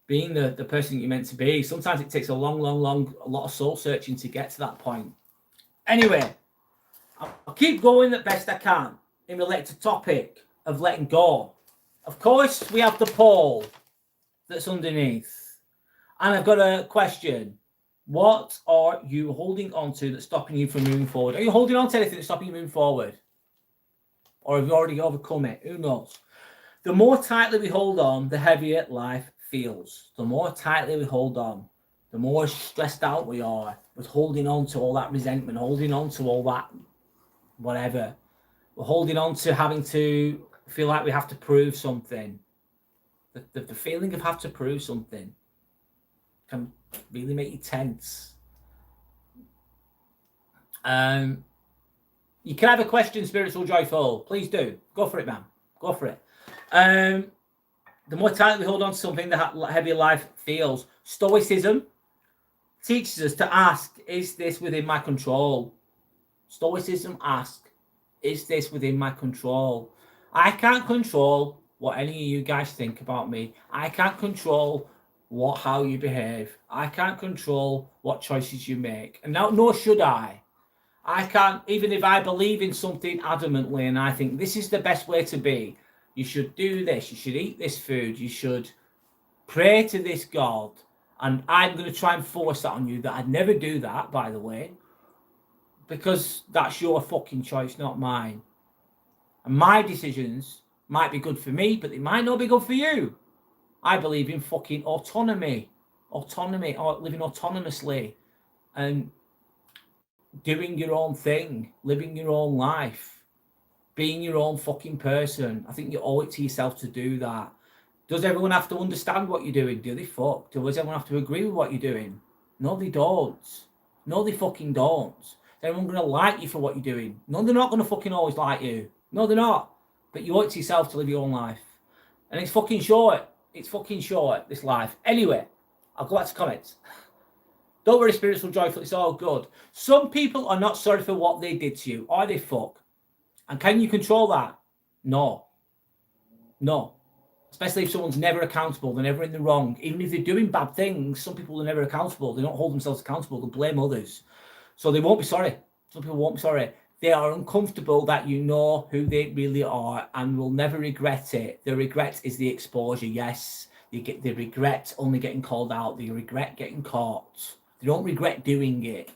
Being the person you're meant to be. Sometimes it takes a long, a lot of soul searching to get to that point. Anyway, I'll keep going the best I can in relation to topic of letting go. Of course, we have the poll that's underneath. And I've got a question. What are you holding on to that's stopping you from moving forward? Are you holding on to anything that's stopping you moving forward? Or have you already overcome it? Who knows? The more tightly we hold on, the heavier life feels. The more tightly we hold on, the more stressed out we are with holding on to all that resentment, holding on to all that whatever. We're holding on to having to feel like we have to prove something. The feeling of have to prove something can really make you tense. You can have a question, Spiritual Joyful. Please do. Go for it, man. Go for it. The more tightly we hold on to something, the heavier life feels. Stoicism teaches us to ask, is this within my control? Stoicism asks, is this within my control? I can't control what any of you guys think about me. I can't control how you behave. I can't control what choices you make. And now, nor should I. I can't, even if I believe in something adamantly and I think this is the best way to be, you should do this, you should eat this food, you should pray to this God, and I'm going to try and force that on you, that I'd never do that, by the way, because that's your fucking choice, not mine. And my decisions might be good for me, but they might not be good for you. I believe in fucking autonomy, or living autonomously, and doing your own thing, living your own life, being your own fucking person. I think you owe it to yourself to do that. Does everyone have to understand what you're doing? Do they fuck? Does everyone have to agree with what you're doing? No, they don't. No, they fucking don't. Is everyone going to like you for what you're doing? No, they're not going to fucking always like you. No, they're not. But you owe it to yourself to live your own life. And it's fucking short. It's fucking short, this life. Anyway, I'll go back to comments. Don't worry, spiritual joyful, it's all good. Some people are not sorry for what they did to you, or they fuck. And can you control that? No. No. Especially if someone's never accountable, they're never in the wrong. Even if they're doing bad things, some people are never accountable. They don't hold themselves accountable, they blame others. So they won't be sorry. Some people won't be sorry. They are uncomfortable that you know who they really are and will never regret it. The regret is the exposure, yes. They regret only getting called out. They regret getting caught. They don't regret doing it.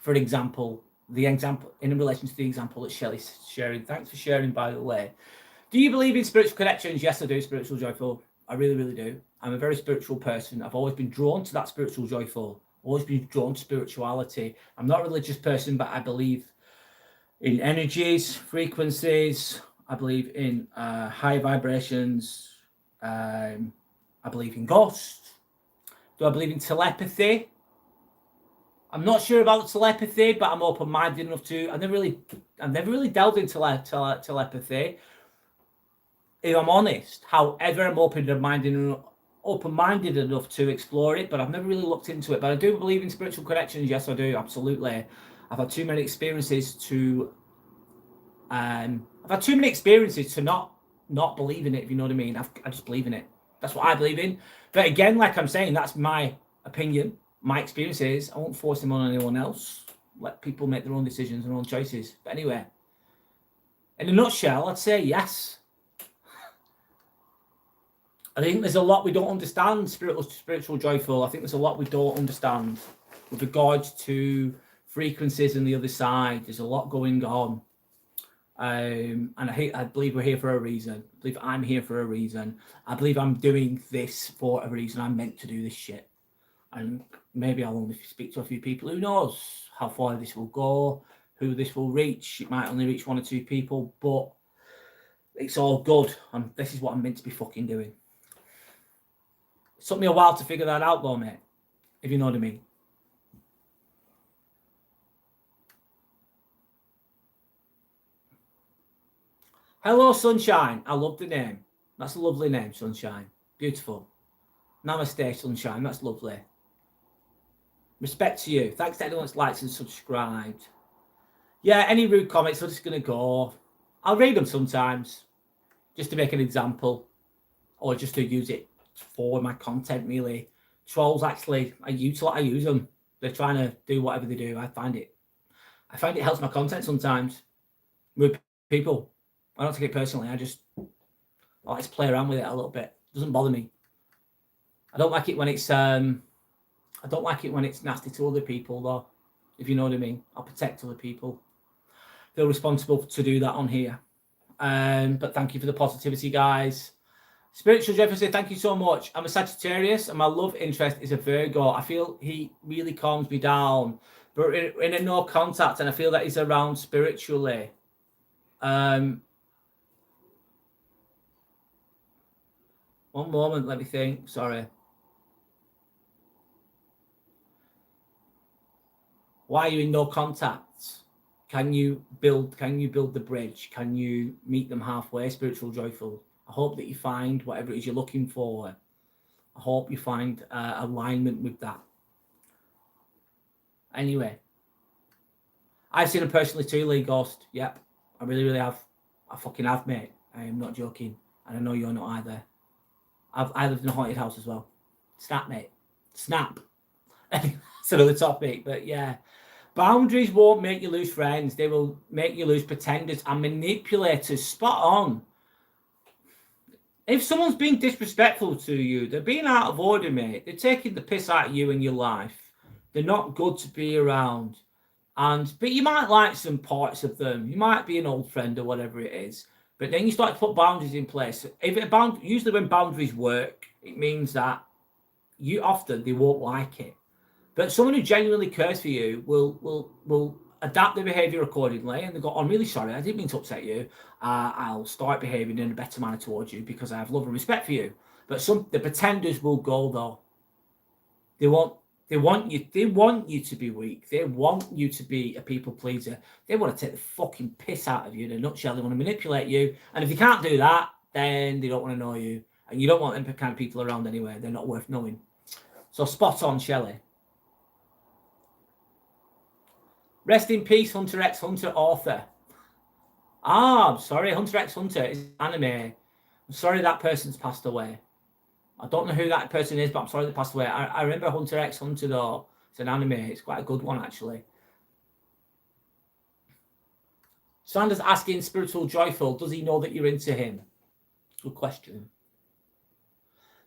For example, in relation to the example that Shelley's sharing. Thanks for sharing, by the way. Do you believe in spiritual connections? Yes, I do, spiritual joyful. I really, really do. I'm a very spiritual person. I've always been drawn to that spiritual joyful. Always been drawn to spirituality. I'm not a religious person, but I believe in energies, frequencies. I believe in high vibrations. I believe in ghosts. Do I believe in telepathy? I'm not sure about the telepathy, but I'm open-minded enough to. I've never really delved into telepathy, if I'm honest. However, I'm open-minded enough to explore it, but I've never really looked into it. But I do believe in spiritual connections. Yes, I do, absolutely. I've had too many experiences to not believe in it, if you know what I mean. I just believe in it. That's what I believe in. But again, like I'm saying, that's my opinion, my experiences. I won't force them on anyone else. Let people make their own decisions and own choices. But anyway, in a nutshell, I'd say yes. I think there's a lot we don't understand, spiritual joyful. I think there's a lot we don't understand with regards to frequencies and the other side. There's a lot going on. And I believe we're here for a reason. I believe I'm here for a reason. I believe I'm doing this for a reason. I'm meant to do this shit. And maybe I'll only speak to a few people. Who knows how far this will go, who this will reach. It might only reach 1 or 2 people, but it's all good. And this is what I'm meant to be fucking doing. It took me a while to figure that out though, mate. If you know what I mean. Hello, Sunshine. I love the name. That's a lovely name, Sunshine. Beautiful. Namaste, Sunshine. That's lovely. Respect to you. Thanks to anyone that's liked and subscribed. Yeah, any rude comments, I'm just going to go. I'll read them sometimes, just to make an example, or just to use it for my content, really. Trolls, actually, I use them. They're trying to do whatever they do. I find it helps my content sometimes with people. I don't take it personally. I like to play around with it a little bit. It doesn't bother me. I don't like it when it's nasty to other people, though. If you know what I mean. I'll protect other people. Feel responsible to do that on here. But thank you for the positivity, guys. Spiritual Jefferson, thank you so much. I'm a Sagittarius and my love interest is a Virgo. I feel he really calms me down, but in a no contact, and I feel that he's around spiritually. One moment, let me think. Sorry. Why are you in no contact? Can you build the bridge? Can you meet them halfway? Spiritual joyful. I hope that you find whatever it is you're looking for. I hope you find alignment with that. Anyway, I've seen him personally too, Lee Ghost. Yep, I really, really have. I fucking have, mate. I am not joking. And I know you're not either. I lived in a haunted house as well. Snap, mate. Snap. That's another topic, but yeah. Boundaries won't make you lose friends. They will make you lose pretenders and manipulators. Spot on. If someone's being disrespectful to you, they're being out of order, mate. They're taking the piss out of you and your life. They're not good to be around. But you might like some parts of them. You might be an old friend or whatever it is. But then you start to put boundaries in place. Usually when boundaries work, it means that they won't like it. But someone who genuinely cares for you will adapt their behaviour accordingly, and they go, "I'm really sorry, I didn't mean to upset you. I'll start behaving in a better manner towards you because I have love and respect for you." But the pretenders will go though. They want you to be weak. They want you to be a people pleaser. They want to take the fucking piss out of you in a nutshell. They want to manipulate you, and if you can't do that, then they don't want to know you, and you don't want them kind of people around anyway. They're not worth knowing. So spot on, Shelley. Rest in peace, Hunter x Hunter author. Ah, I'm sorry, Hunter x Hunter is anime. I'm sorry that person's passed away. I don't know who that person is, but I'm sorry they passed away. I remember Hunter x Hunter though. It's an anime. It's quite a good one actually. Sanders asking spiritual joyful, does he know that you're into him? Good question.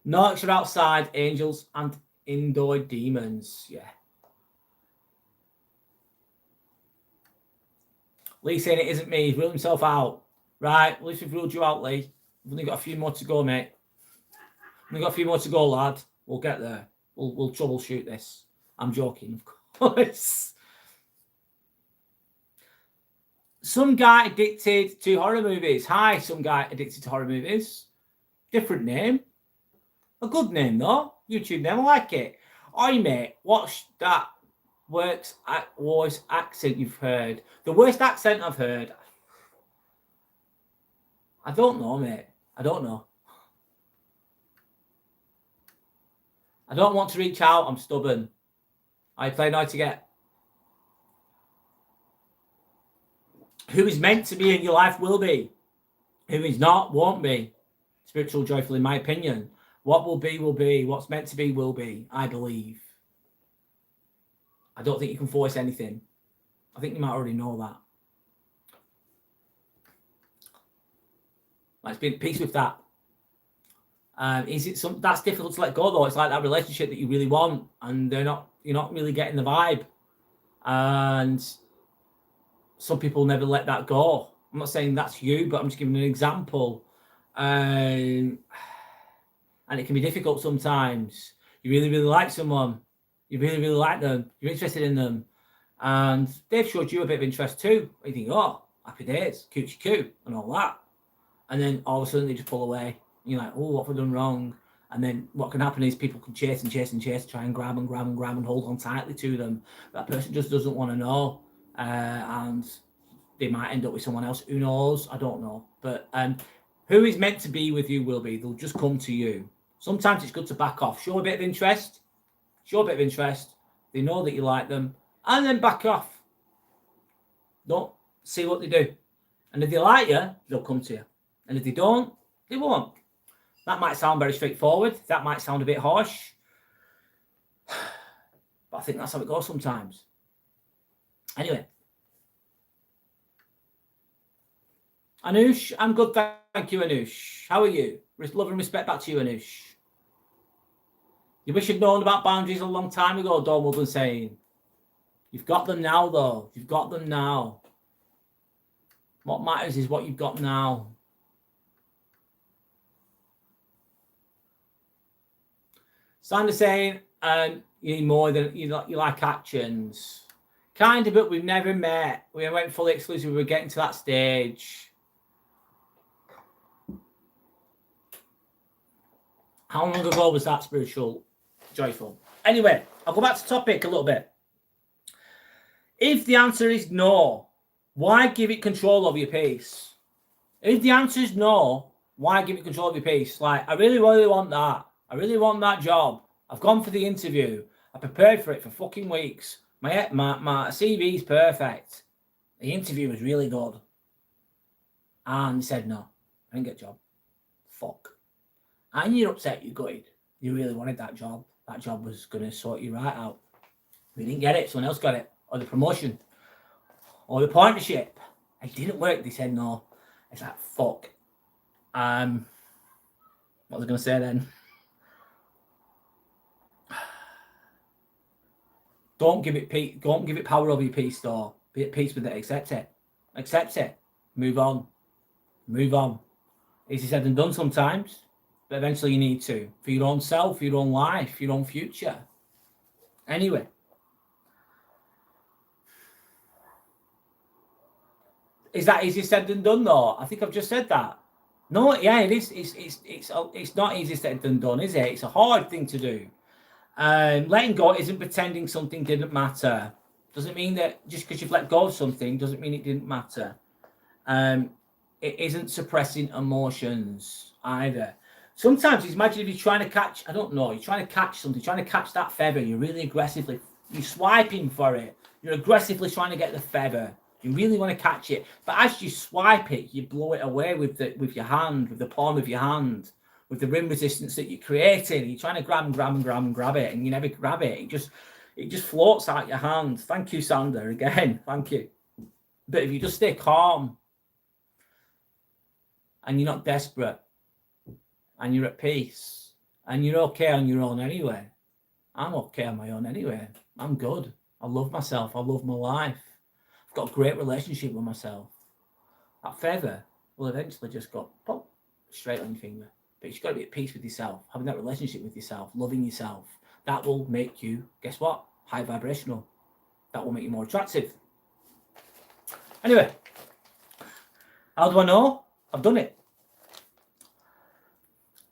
Narcs are outside, angels and indoor demons. Yeah. Lee saying it isn't me. He's ruled himself out. Right. At least we've ruled you out, Lee. We've only got a few more to go, mate. We've got a few more to go, lad. We'll get there. We'll troubleshoot this. I'm joking, of course. Some guy addicted to horror movies. Hi, some guy addicted to horror movies. Different name. A good name, though. YouTube name. I like it. Oi, mate. What's that worst accent you've heard? The worst accent I've heard? I don't know, mate. I don't know. I don't want to reach out. I'm stubborn. I play now to get. Who is meant to be in your life will be. Who is not won't be. Spiritual joyful, in my opinion. What will be, will be. What's meant to be, will be. I believe. I don't think you can force anything. I think you might already know that. Let's be at peace with that. Is it some that's difficult to let go though? It's like that relationship that you really want, and you're not really getting the vibe. And some people never let that go. I'm not saying that's you, but I'm just giving an example. And it can be difficult sometimes. You really, really like someone. You really, really like them. You're interested in them. And they've showed you a bit of interest too. You think, oh, happy days, coochie coo, and all that. And then all of a sudden they just pull away. You're like, oh, what have I done wrong? And then what can happen is people can chase and chase and chase, try and grab and grab and grab and hold on tightly to them. That person just doesn't want to know. And they might end up with someone else. Who knows? I don't know. But who is meant to be with you will be. They'll just come to you. Sometimes it's good to back off. Show a bit of interest. Show a bit of interest. They know that you like them. And then back off. Don't see what they do. And if they like you, they'll come to you. And if they don't, they won't. That might sound very straightforward. That might sound a bit harsh. But I think that's how it goes sometimes. Anyway. Anush, I'm good, thank you, Anush. How are you? Love and respect back to you, Anush. You wish you'd known about boundaries a long time ago, Dawn Woodland saying. You've got them now, though. You've got them now. What matters is what you've got now. Sanders saying, you need more than you like actions. Kind of, but we've never met. We went fully exclusive. We were getting to that stage. How long ago was that, spiritual joyful? Anyway, I'll go back to topic a little bit. If the answer is no, why give it control of your peace? If the answer is no, why give it control of your peace? Like, I really, really want that. I really want that job. I've gone for the interview. I prepared for it for fucking weeks. My CV is perfect. The interview was really good. And they said no. I didn't get a job. Fuck. And you're upset you got it. You really wanted that job. That job was going to sort you right out. We didn't get it. Someone else got it. Or the promotion. Or the partnership. It didn't work. They said no. It's like, fuck. What was I going to say then? Don't give it power over your peace, though. Be at peace with it. Accept it. Accept it. Move on. Move on. Easy said and done sometimes. But eventually you need to. For your own self, for your own life, your own future. Anyway. Is that easier said than done, though? I think I've just said that. No, yeah, it is. It's not easier said than done, is it? It's a hard thing to do. Letting go isn't pretending something didn't matter. Doesn't mean that just because you've let go of something doesn't mean it didn't matter. It isn't suppressing emotions either. Sometimes imagine if you're trying to catch, I don't know, you're trying to catch something, trying to catch that feather, you're really aggressively, you're swiping for it, You're aggressively trying to get the feather. You really want to catch it. But as you swipe it, you blow it away with your hand, with the palm of your hand, with the rim resistance that you're creating. You're trying to grab it, and you never grab it. It just floats out your hand. Thank you, Sander, again. Thank you. But if you just stay calm and you're not desperate and you're at peace and you're okay on your own anyway. I'm okay on my own anyway. I'm good. I love myself. I love my life. I've got a great relationship with myself. That feather will eventually just go pop straight on your finger. But you've got to be at peace with yourself, having that relationship with yourself, loving yourself. That will make you, guess what? High vibrational. That will make you more attractive. Anyway, how do I know? I've done it.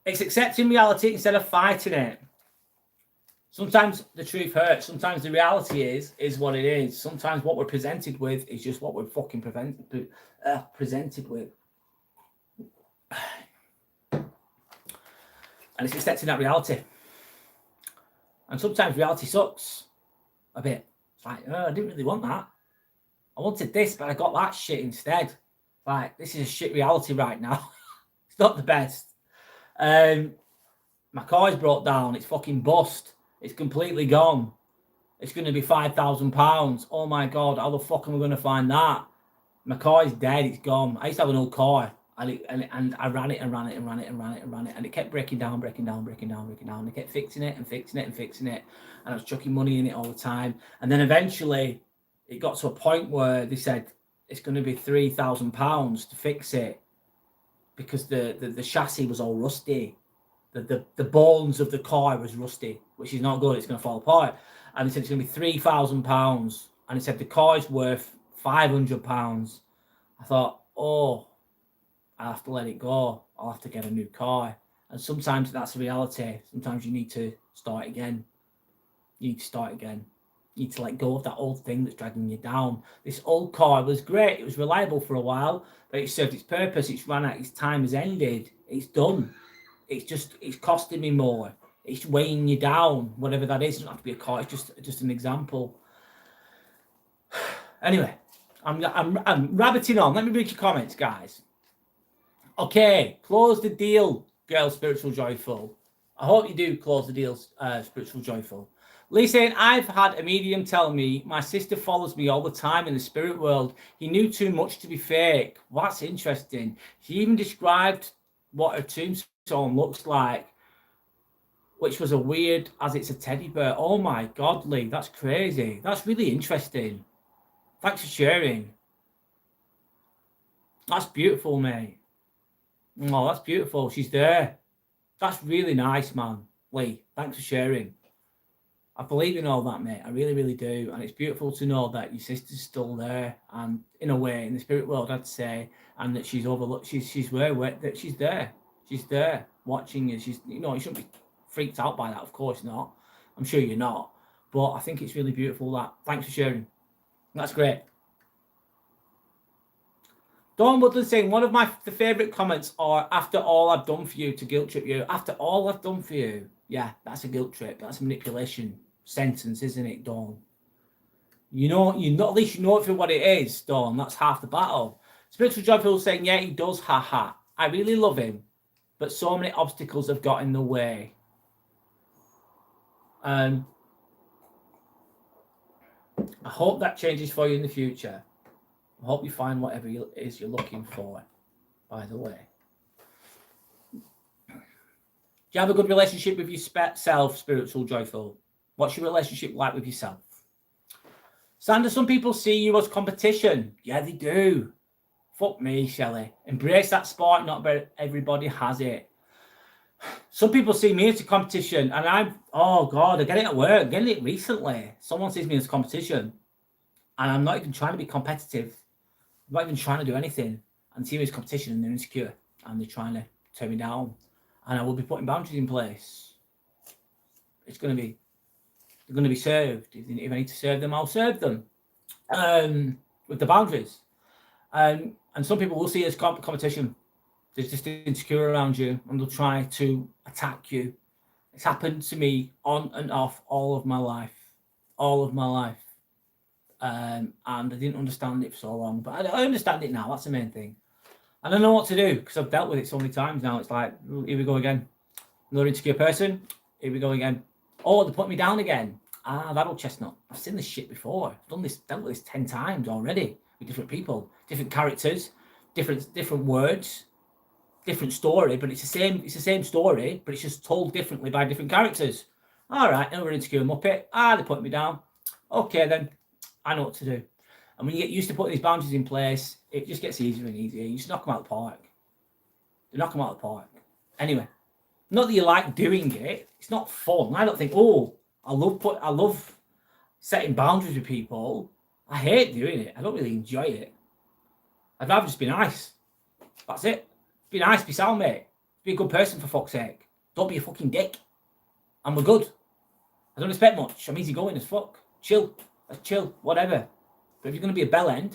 It's accepting reality instead of fighting it. Sometimes the truth hurts. Sometimes the reality is what it is. Sometimes what we're presented with is just what we're fucking presented with. And it's accepting that reality. And sometimes reality sucks a bit. It's like, oh, I didn't really want that. I wanted this, but I got that shit instead. Like, this is a shit reality right now. It's not the best. My car's broke down. It's fucking bust. It's completely gone. It's going to be £5,000. Oh my God, how the fuck am I going to find that? My car is dead. It's gone. I used to have an old car, and I ran it, and it kept breaking down. I kept fixing it, and I was chucking money in it all the time. And then eventually, it got to a point where they said it's going to be £3,000 to fix it because the chassis was all rusty. The bones of the car was rusty, which is not good. It's going to fall apart. And he said it's going to be £3,000. And he said the car is worth £500. I thought, oh, I have to let it go. I'll have to get a new car. And sometimes that's a reality. Sometimes you need to start again. You need to start again. You need to let go of that old thing that's dragging you down. This old car was great. It was reliable for a while, but it served its purpose. It's run out. Its time has ended. It's done. It's costing me more. It's weighing you down, whatever that is. It doesn't have to be a car. It's just an example. Anyway, I'm rabbiting on. Let me read your comments, guys. Okay, close the deal, girl. Spiritual joyful. I hope you do close the deal, spiritual joyful. Lee saying, I've had a medium tell me my sister follows me all the time in the spirit world. He knew too much to be fake. Well, that's interesting. She even described what her tombstone looks like, which was a weird, as it's a teddy bear. Oh my God, Lee, that's crazy. That's really interesting. Thanks for sharing. That's beautiful, mate. Oh, that's beautiful. She's there. That's really nice, man. Lee, thanks for sharing. I believe in all that, mate. I really, really do. And it's beautiful to know that your sister's still there, and in a way, in the spirit world, I'd say, and that she's overlooked. She's where that she's there. She's there watching you. She's, you shouldn't be freaked out by that. Of course not. I'm sure you're not. But I think it's really beautiful. That. Thanks for sharing. That's great. Dawn Woodland saying, one of the favourite comments are, after all I've done for you, to guilt trip you. After all I've done for you. Yeah, that's a guilt trip. That's a manipulation sentence, isn't it, Dawn? At least you know it for what it is, Dawn. That's half the battle. Spiritual Joyful saying, yeah, he does, haha. I really love him, but so many obstacles have got in the way. I hope that changes for you in the future. I hope you find whatever it is you're looking for, by the way. Do you have a good relationship with yourself, Spiritual Joyful? What's your relationship like with yourself? Sandra, some people see you as competition. Yeah, they do. Fuck me, Shelley. Embrace that sport. Not everybody has it. Some people see me as a competition, and oh God, I get it at work. I'm getting it recently. Someone sees me as competition, and I'm not even trying to be competitive. I'm not even trying to do anything. And see me as competition, and they're insecure, and they're trying to tear me down. And I will be putting boundaries in place. They're going to be served. If I need to serve them, I'll serve them with the boundaries. And some people will see it as competition. They're just insecure around you, and they'll try to attack you. It's happened to me on and off all of my life. and I didn't understand it for so long. But I understand it now. That's the main thing. And I know what to do because I've dealt with it so many times now. It's like, here we go again. Another insecure person. Here we go again. Oh, they put me down again. That old chestnut. I've seen this shit before. I've done this, dealt with this 10 times already with different people, different characters, different words, different story. But it's the same story, but it's just told differently by different characters. All right, another insecure muppet. They put me down. Okay, then I know what to do. And when you get used to putting these boundaries in place, it just gets easier and easier. You just knock them out of the park. You knock them out of the park. Anyway, not that you like doing it. It's not fun. I don't think, I love setting boundaries with people. I hate doing it. I don't really enjoy it. I'd rather just be nice. That's it. Be nice, be sound, mate. Be a good person for fuck's sake. Don't be a fucking dick. And we're good. I don't expect much. I'm easygoing as fuck. Chill. Let's chill. Whatever. But if you're going to be a bellend,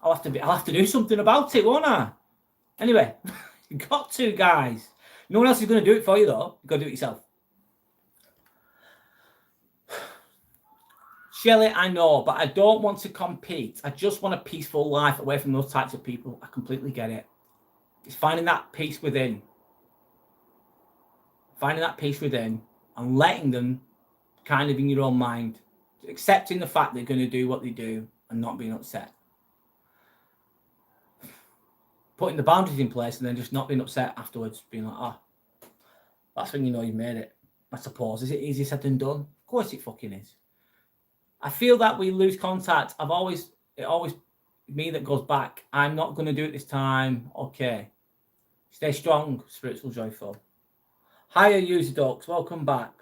I'll have to do something about it, won't I? Anyway, you got to, guys. No one else is going to do it for you, though. You've got to do it yourself. Shelley, I know, but I don't want to compete. I just want a peaceful life away from those types of people. I completely get it. It's finding that peace within. Finding that peace within and letting them kind of in your own mind. Accepting the fact they're going to do what they do and not being upset. Putting the boundaries in place and then just not being upset afterwards. Being like, that's when you know you've made it. I suppose. Is it easier said than done? Of course it fucking is. I feel that we lose contact. It always me that goes back. I'm not going to do it this time. Okay. Stay strong, spiritual joyful. Hiya, user ducks. Welcome back.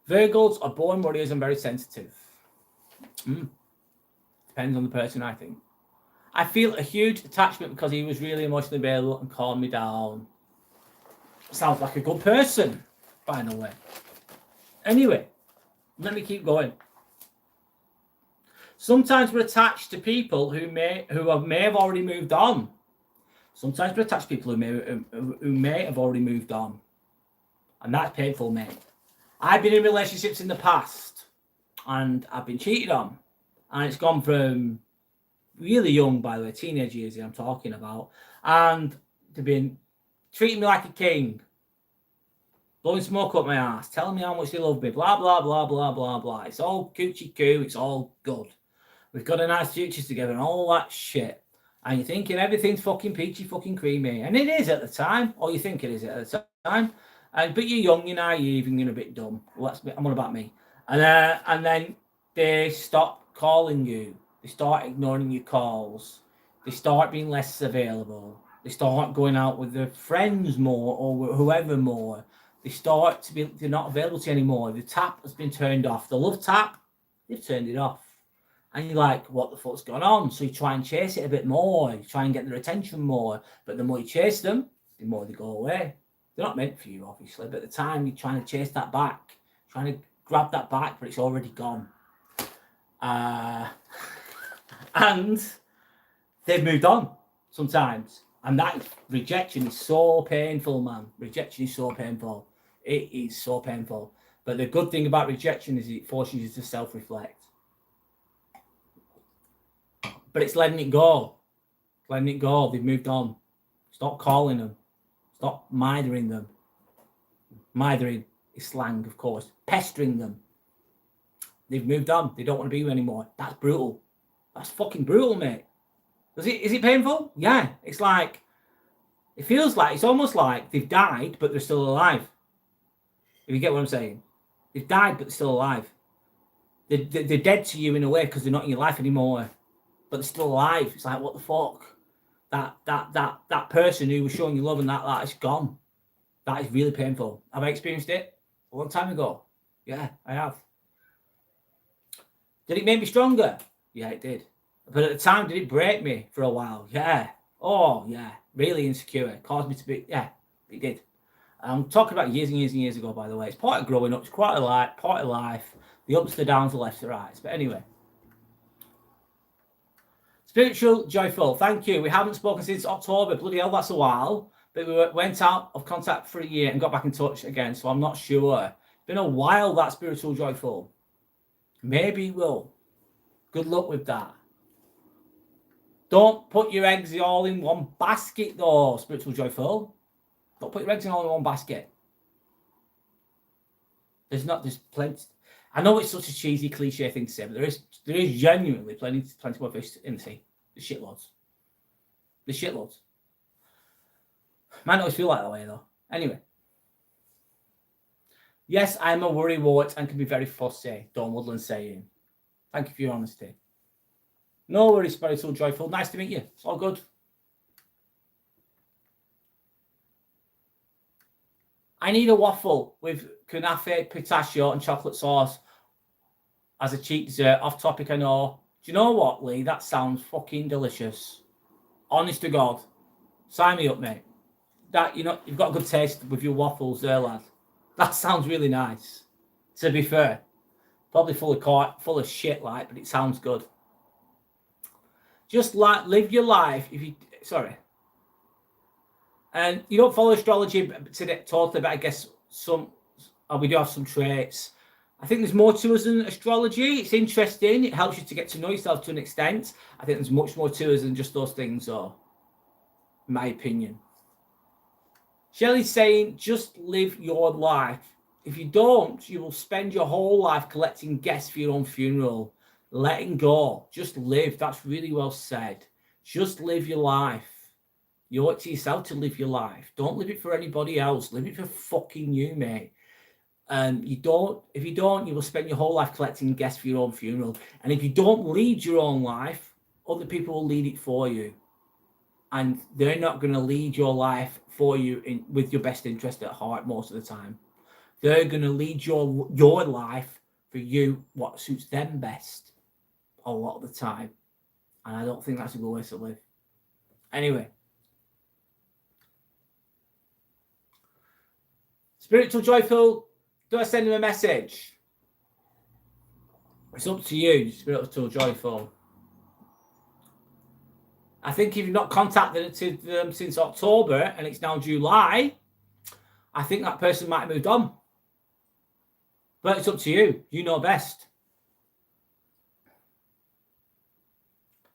Virgos are born warriors and very sensitive. Depends on the person, I think. I feel a huge attachment because he was really emotionally available and calmed me down. Sounds like a good person, by the way. Anyway, let me keep going. Sometimes we're attached to people who may have already moved on. Sometimes we're attached to people who may have already moved on. And that's painful, mate. I've been in relationships in the past and I've been cheated on. And it's gone from really young, by the way, teenage years I'm talking about. And they've been treating me like a king. Blowing smoke up my ass, telling me how much they love me, blah, blah, blah, blah, blah, blah. It's all coochie coo, it's all good. We've got a nice future together and all that shit. And you're thinking everything's fucking peachy fucking creamy. And it is at the time, or you think it is at the time. But you're young, you're naive, and you're a bit dumb. Well, I'm on about me. And then they stop calling you. They start ignoring your calls. They start being less available. They start going out with their friends more or whoever more. They start to be, they're not available to you anymore. The tap has been turned off. The love tap, they've turned it off. And you're like, what the fuck's going on? So you try and chase it a bit more. You try and get their attention more. But the more you chase them, the more they go away. They're not meant for you, obviously. But at the time, you're trying to chase that back. Trying to grab that back, but it's already gone. And they've moved on sometimes. And that rejection is so painful, man. Rejection is so painful. It is so painful. But the good thing about rejection is it forces you to self-reflect. But it's letting it go. Letting it go. They've moved on. Stop calling them. Stop mithering them. Mithering is slang, of course. Pestering them. They've moved on. They don't want to be you anymore. That's brutal. That's fucking brutal, mate. Is it painful? Yeah. It's like, it feels like, it's almost like they've died, but they're still alive. If you get what I'm saying. They've died, but they're still alive. They're dead to you in a way because they're not in your life anymore. But they're still alive. It's like, what the fuck? That person who was showing you love and that is gone. That is really painful. Have I experienced it? A long time ago. Yeah, I have. Did it make me stronger? Yeah, it did. But at the time, did it break me for a while? Yeah. Oh, yeah. Really insecure. It caused me to be, yeah, it did. I'm talking about years and years and years ago, by the way. It's part of growing up. It's quite a lot, part of life. The ups, the downs, the lefts, the rights. But anyway. Spiritual, joyful. Thank you. We haven't spoken since October. Bloody hell, that's a while. But we went out of contact for a year and got back in touch again. So I'm not sure. It's been a while, that spiritual, joyful. Maybe it will. Good luck with that. Don't put your eggs all in one basket, though, Spiritual Joyful. Don't put your eggs all in one basket. There's plenty. I know it's such a cheesy cliche thing to say, but there is genuinely plenty more fish in the sea. There's shitloads. There's shitloads. Might not always feel like that way though. Anyway. Yes, I'm a worrywart and can be very fussy, Dawn Woodland saying. Thank you for your honesty. No worries, Spiritual Joyful. Nice to meet you. It's all good. I need a waffle with kunafe, pistachio, and chocolate sauce as a cheap dessert. Off topic, I know. Do you know what, Lee? That sounds fucking delicious. Honest to God. Sign me up, mate. That, you know, you've got a good taste with your waffles there, lad. That sounds really nice. To be fair. Probably full of shit, like, but it sounds good. Just like live your life. And you don't follow astrology today, totally, but I guess we do have some traits. I think there's more to us than astrology. It's interesting. It helps you to get to know yourself to an extent. I think there's much more to us than just those things, though, in my opinion. Shelley's saying, just live your life. If you don't, you will spend your whole life collecting guests for your own funeral. Letting go. Just live. That's really well said. Just live your life. You owe it to yourself to live your life. Don't live it for anybody else. Live it for fucking you, mate. If you don't, you will spend your whole life collecting guests for your own funeral. And if you don't lead your own life, other people will lead it for you. And they're not going to lead your life for you with your best interest at heart most of the time. They're going to lead your life for you, what suits them best a lot of the time. And I don't think that's a good way to live. Anyway. Spiritual Joyful, do I send him a message? It's up to you, Spiritual Joyful. I think if you've not contacted them since October and it's now July, I think that person might have moved on. But it's up to you. You know best.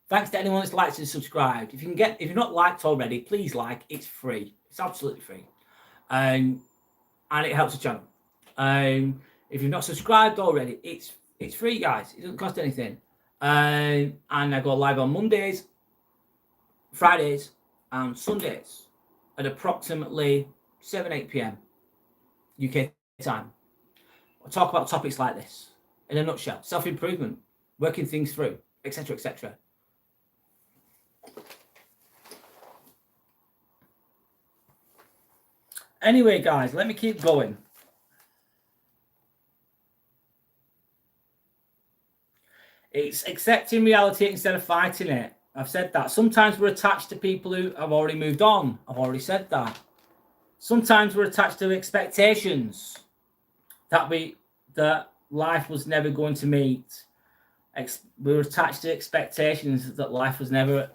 Thanks to anyone that's liked and subscribed. If you're not liked already, please like. It's free. It's absolutely free. And it helps the channel. If you've not subscribed already, it's free, guys. It doesn't cost anything. And I go live on Mondays, Fridays, and Sundays at approximately 7-8 p.m. UK time. I'll talk about topics like this in a nutshell: self-improvement, working things through, etc., etc. Anyway, guys, let me keep going. It's accepting reality instead of fighting it. I've said that. Sometimes we're attached to people who have already moved on. I've already said that. Sometimes we're attached to expectations that life was never going to meet. We're attached to expectations that life was never,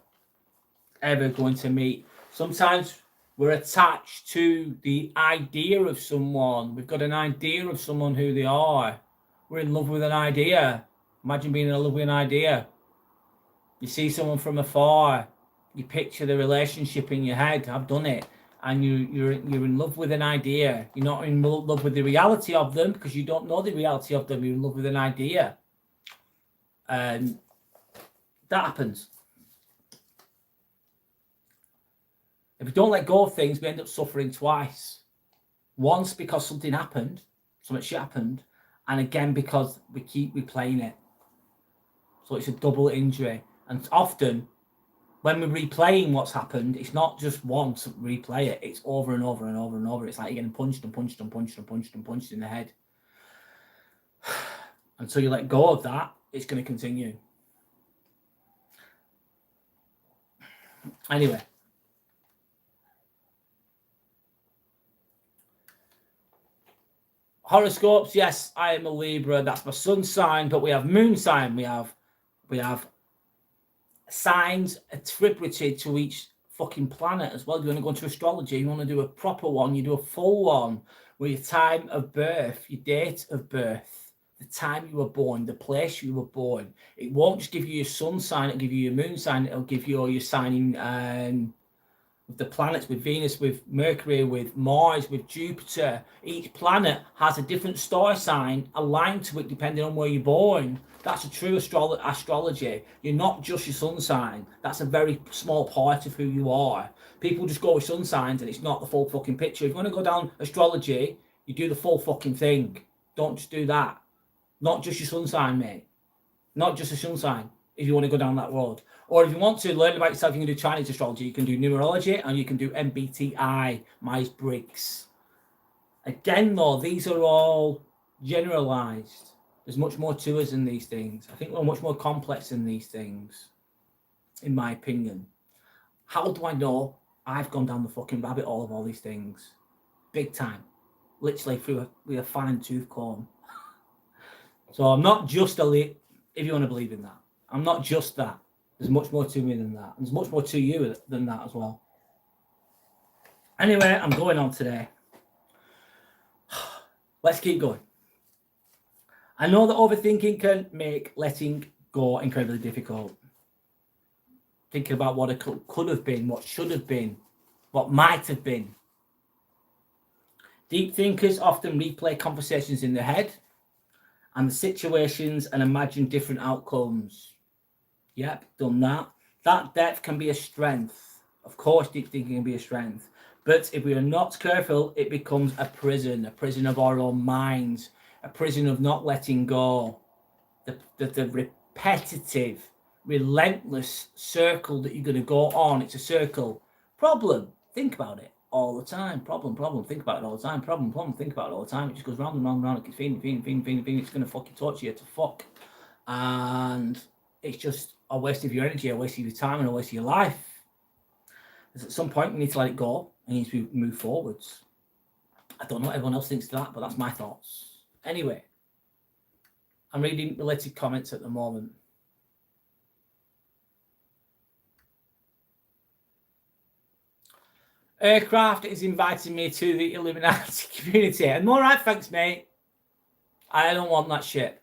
ever going to meet. Sometimes we're attached to the idea of someone. We've got an idea of someone who they are. We're in love with an idea. Imagine being in love with an idea. You see someone from afar. You picture the relationship in your head. I've done it. And you're in love with an idea. You're not in love with the reality of them because you don't know the reality of them. You're in love with an idea. That happens. If we don't let go of things, we end up suffering twice. Once because something happened, something shit happened, and again because we keep replaying it. So it's a double injury. And often, when we're replaying what's happened, it's not just once replay it. It's over and over and over and over. It's like you're getting punched and punched and punched and punched and punched in the head. Until you let go of that, it's going to continue. Anyway. Horoscopes, yes, I am a Libra. That's my sun sign, but we have moon sign. We have signs attributed to each fucking planet as well. You want to go into astrology, you want to do a proper one, you do a full one with your time of birth, your date of birth, the time you were born, the place you were born. It won't just give you your sun sign, it'll give you your moon sign, it'll give you all your signing with the planets, with Venus, with Mercury, with Mars, with Jupiter. Each planet has a different star sign aligned to it depending on where you're born. That's a true astrology. You're not just your sun sign. That's a very small part of who you are. People just go with sun signs and it's not the full fucking picture. If you want to go down astrology, you do the full fucking thing. Don't just do that. Not just your sun sign, mate. Not just a sun sign, if you want to go down that road. Or if you want to learn about yourself, you can do Chinese astrology, you can do numerology, and you can do MBTI, Myers-Briggs. Again, though, these are all generalized. There's much more to us than these things. I think we're much more complex than these things, in my opinion. How do I know? I've gone down the fucking rabbit hole of all these things. Big time. Literally with a fine-tooth comb. So I'm not just if you want to believe in that. I'm not just that. There's much more to me than that. There's much more to you than that as well. Anyway, I'm going on today. Let's keep going. I know that overthinking can make letting go incredibly difficult. Thinking about what it could have been, what should have been, what might have been. Deep thinkers often replay conversations in their head and the situations and imagine different outcomes. Yep, done that. That depth can be a strength. Of course, deep thinking can be a strength. But if we are not careful, it becomes a prison of our own minds, a prison of not letting go. The repetitive, relentless circle that you're going to go on. It's a circle. Problem. Think about it all the time. Problem. Think about it all the time. Problem. Think about it all the time. It just goes round and round and round. It keeps feeding. It's going to fucking torture you to fuck. And it's just a waste of your energy, a waste of your time, and a waste of your life. Because at some point, you need to let it go and you need to move forwards. I don't know what everyone else thinks of that, but that's my thoughts. Anyway, I'm reading related comments at the moment. Aircraft is inviting me to the Illuminati community. I'm all right, thanks, mate. I don't want that shit.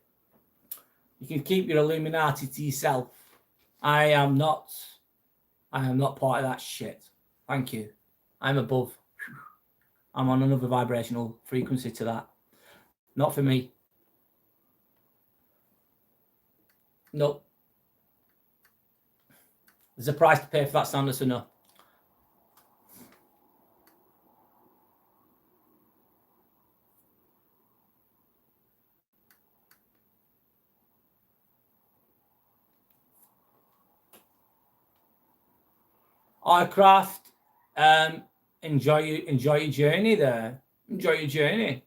You can keep your Illuminati to yourself. I am not part of that shit. Thank you. I'm above. I'm on another vibrational frequency to that. Not for me. Nope. There's a price to pay for that, Sanders, or no? Aircraft, enjoy your journey there. Enjoy your journey.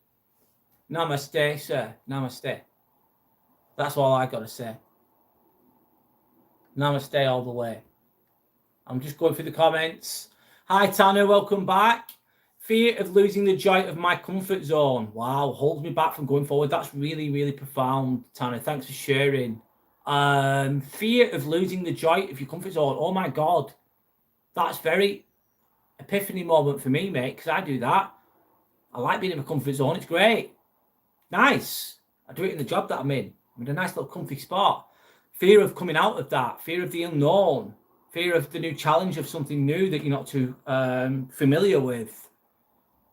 Namaste, sir. Namaste. That's all I gotta say. Namaste all the way. I'm just going through the comments. Hi, Tanner. Welcome back. Fear of losing the joy of my comfort zone. Wow, holds me back from going forward. That's really, really profound, Tanner. Thanks for sharing. Fear of losing the joy of your comfort zone. Oh my God. That's very epiphany moment for me, mate, because I do that. I like being in my comfort zone. It's great. Nice. I do it in the job that I'm in. I'm in a nice little comfy spot. Fear of coming out of that. Fear of the unknown. Fear of the new challenge of something new that you're not too familiar with.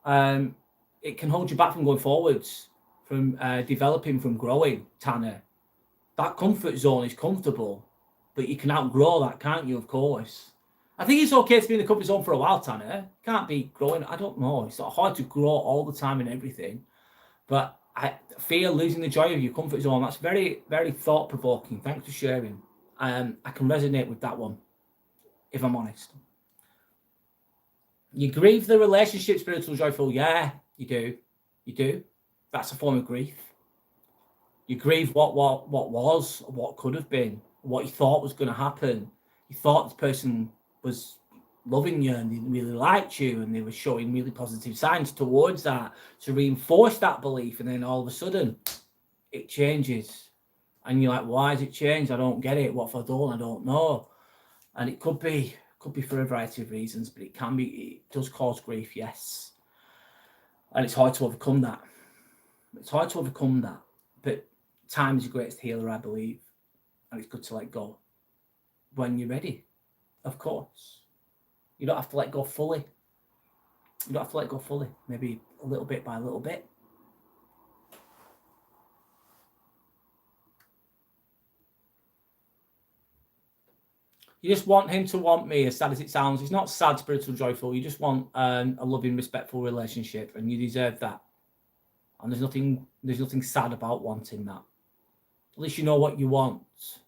It can hold you back from going forwards, from developing, from growing, Tanner. That comfort zone is comfortable, but you can outgrow that, can't you, of course? I think it's okay to be in the comfort zone for a while, Tanner. Can't be growing. I don't know. It's not hard to grow all the time and everything. But I fear losing the joy of your comfort zone. That's very, very thought-provoking. Thanks for sharing. I can resonate with that one, if I'm honest. You grieve the relationship, spiritual, joyful. Yeah, you do. You do. That's a form of grief. You grieve what was, what could have been, what you thought was going to happen. You thought this person was loving you and they really liked you and they were showing really positive signs towards that to reinforce that belief, and then all of a sudden it changes and you're like, why has it changed? I don't get it. What have I done? I don't know. And it could be for a variety of reasons, but it does cause grief, yes. And it's hard to overcome that. But time is the greatest healer, I believe. And it's good to let go when you're ready, of course. You don't have to let go fully. You don't have to let go fully. Maybe a little bit by a little bit. You just want him to want me, as sad as it sounds. It's not sad, spiritual, joyful. You just want a loving, respectful relationship, and you deserve that. And there's nothing sad about wanting that. At least you know what you want.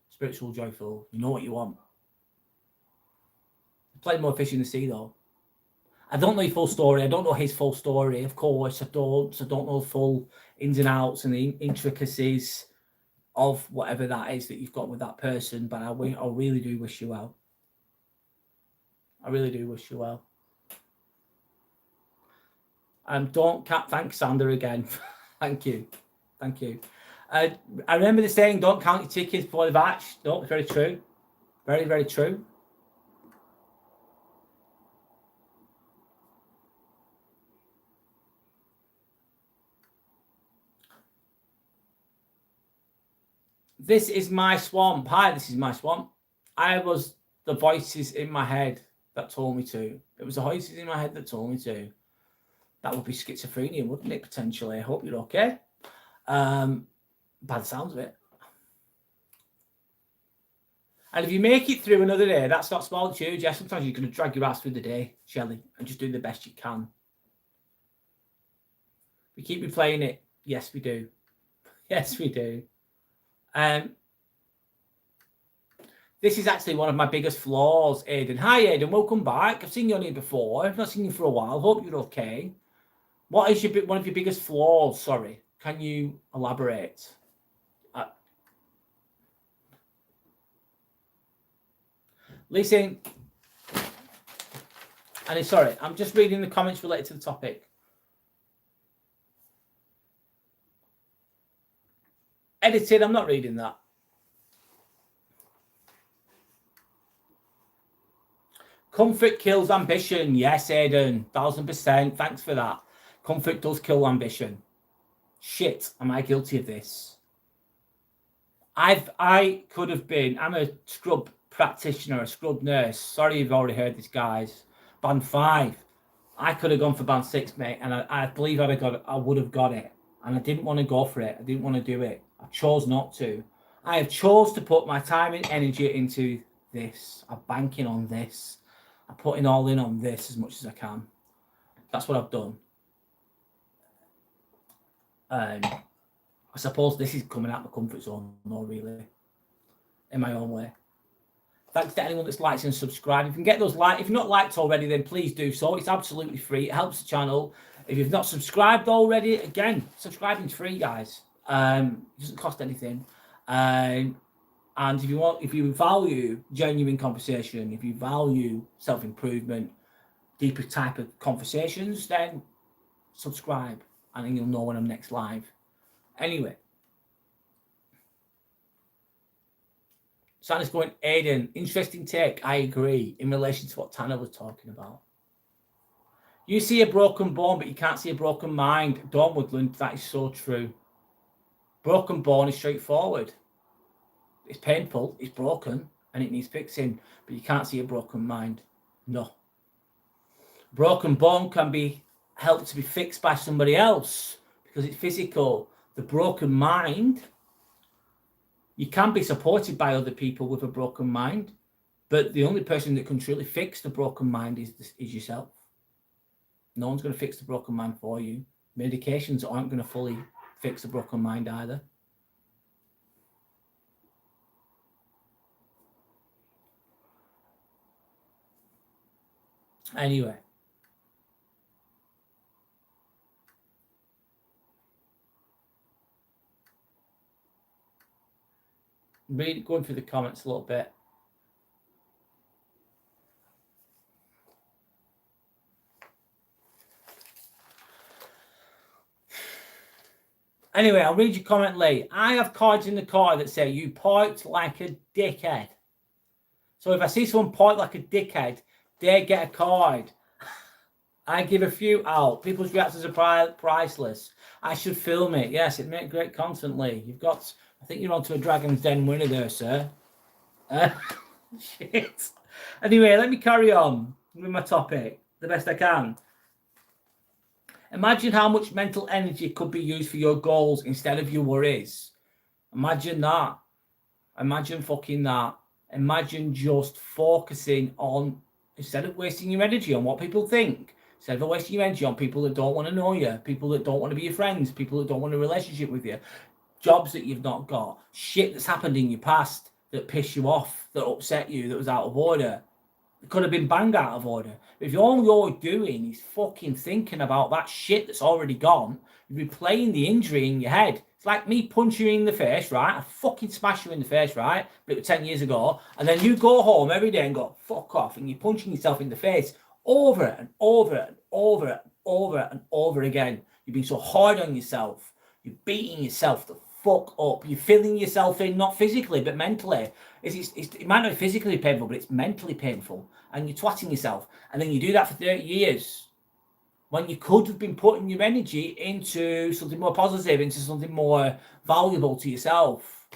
Spiritual, joyful. You know what you want. Playing more fish in the sea, though. I don't know your full story. I don't know his full story, of course. I don't know the full ins and outs and the intricacies of whatever that is that you've got with that person. But I really do wish you well. I really do wish you well. Thanks, Sander, again. Thank you. I remember the saying, don't count your tickets before they've hatched. No, it's very true. Very, very true. This is my swamp. Hi, this is my swamp. I was the voices in my head that told me to. It was the voices in my head that told me to. That would be schizophrenia, wouldn't it, potentially? I hope you're okay. By the sounds of it. And if you make it through another day, that's not small, it's huge. Yeah, sometimes you're going to drag your ass through the day, Shelley, and just do the best you can. We keep replaying it. Yes, we do. Yes, we do. This is actually one of my biggest flaws, Aidan. Hi, Aidan. Welcome back. I've seen you on here before. I've not seen you for a while. Hope you're okay. What is one of your biggest flaws? Sorry. Can you elaborate? Listen. And sorry, I'm just reading the comments related to the topic. Edited. I'm not reading that. Comfort kills ambition. Yes, Aidan. 1000%. Thanks for that. Comfort does kill ambition. Shit, am I guilty of this? I could have been. I'm a scrub practitioner, a scrub nurse. Sorry, you've already heard this, guys. Band 5. I could have gone for band 6, mate, and I believe I would have got it. And I didn't want to go for it. I didn't want to do it. I chose not to. I have chose to put my time and energy into this. I'm banking on this. I'm putting all in on this as much as I can. That's what I've done. I suppose this is coming out of my comfort zone, no, really, in my own way. Thanks to anyone that's liked and subscribed. If you can get those likes, if you're not liked already, then please do so. It's absolutely free. It helps the channel. If you've not subscribed already, again, subscribing's free, guys. It doesn't cost anything. And if you value genuine conversation, if you value self-improvement, deeper type of conversations, then subscribe, and then you'll know when I'm next live. Anyway, Santa's going, Aidan, interesting take. I agree in relation to what Tanner was talking about. You see a broken bone, but you can't see a broken mind. Dawn Woodland, that is so true. Broken bone is straightforward. It's painful, it's broken, and it needs fixing, but you can't see a broken mind. No. Broken bone can be helped to be fixed by somebody else because it's physical. The broken mind, you can be supported by other people with a broken mind, but the only person that can truly fix the broken mind is yourself. No one's going to fix the broken mind for you. Medications aren't going to fully fix the broken mind either. Anyway. Going through the comments a little bit. Anyway, I'll read your comment late. I have cards in the car that say you point like a dickhead. So if I see someone point like a dickhead, they get a card. I give a few out. People's reactions are priceless. I should film it. Yes, it makes great content, Lee. You've got I think you're onto a Dragon's Den winner there, sir. Shit. Anyway, let me carry on with my topic the best I can. Imagine how much mental energy could be used for your goals instead of your worries. Imagine that. Imagine fucking that. Imagine just focusing on, instead of wasting your energy on what people think, instead of wasting your energy on people that don't want to know you, people that don't want to be your friends, people that don't want a relationship with you, jobs that you've not got, shit that's happened in your past that pissed you off, that upset you, that was out of order. It could have been bang out of order. If all you're doing is fucking thinking about that shit that's already gone, you're replaying the injury in your head. It's like me punching you in the face, right? I fucking smash you in the face, right? But it was 10 years ago. And then you go home every day and go, fuck off. And you're punching yourself in the face over and over and over and over and over again. You've been so hard on yourself. You're beating yourself the fuck up. You're filling yourself in, not physically, but mentally. It might not be physically painful, but it's mentally painful. And you're twatting yourself. And then you do that for 30 years. When you could have been putting your energy into something more positive, into something more valuable to yourself.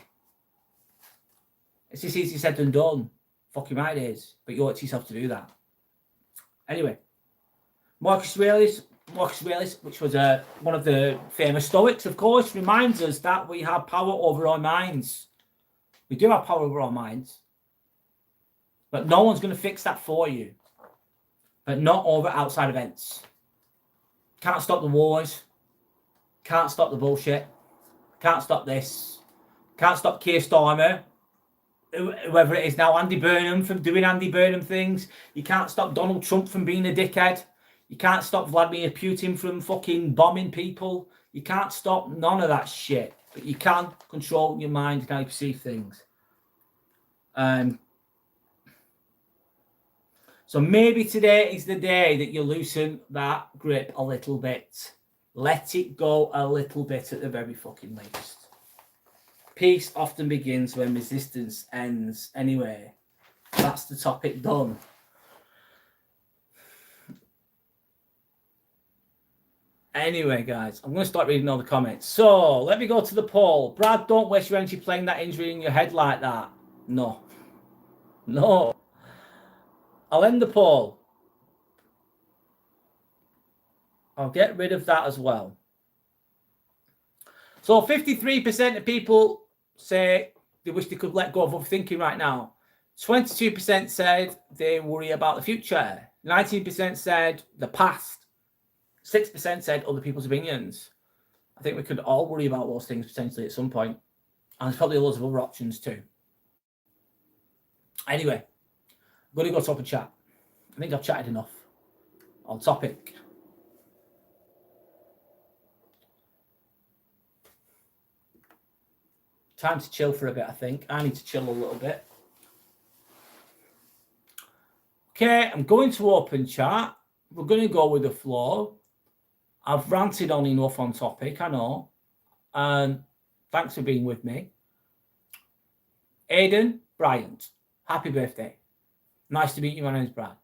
It's just easier said than done. Fucking right it is. But you owe it to yourself to do that. Anyway. Marcus Aurelius, which was one of the famous Stoics, of course, reminds us that we have power over our minds. We do have power over our minds. But no one's going to fix that for you. But not over outside events. Can't stop the wars. Can't stop the bullshit. Can't stop this. Can't stop Keir Starmer. Whoever it is now, Andy Burnham from doing Andy Burnham things. You can't stop Donald Trump from being a dickhead. You can't stop Vladimir Putin from fucking bombing people. You can't stop none of that shit. But you can control your mind and how you perceive things. So maybe today is the day that you loosen that grip a little bit. Let it go a little bit at the very fucking least. Peace often begins when resistance ends. Anyway, that's the topic done. Anyway, guys, I'm going to start reading all the comments. So, let me go to the poll. Brad, don't waste your energy playing that injury in your head like that. No. I'll end the poll. I'll get rid of that as well. So 53% of people say they wish they could let go of overthinking right now. 22% said they worry about the future. 19% said the past. 6% said other people's opinions. I think we could all worry about those things potentially at some point. And there's probably loads of other options too. Anyway, I'm going to go to open chat. I think I've chatted enough on topic. Time to chill for a bit, I think. I need to chill a little bit. Okay, I'm going to open chat. We're going to go with the flow. I've ranted on enough on topic, I know. And thanks for being with me. Aidan Bryant, happy birthday. Nice to meet you. My name's Brad.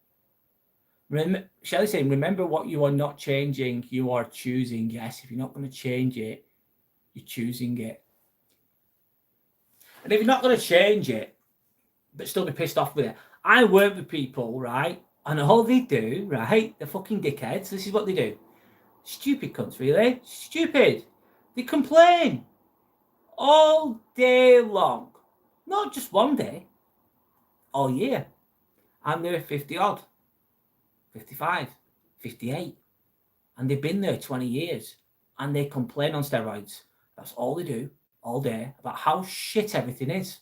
Shelley saying, remember what you are not changing, you are choosing. Yes, if you're not going to change it, you're choosing it. And if you're not going to change it, but still be pissed off with it. I work with people, right? And all they do, right? They're fucking dickheads. This is what they do. Stupid cunts, really. Stupid. They complain all day long. Not just one day. All year. And they're 50 odd. 55. 58. And they've been there 20 years. And they complain on steroids. That's all they do all day about how shit everything is.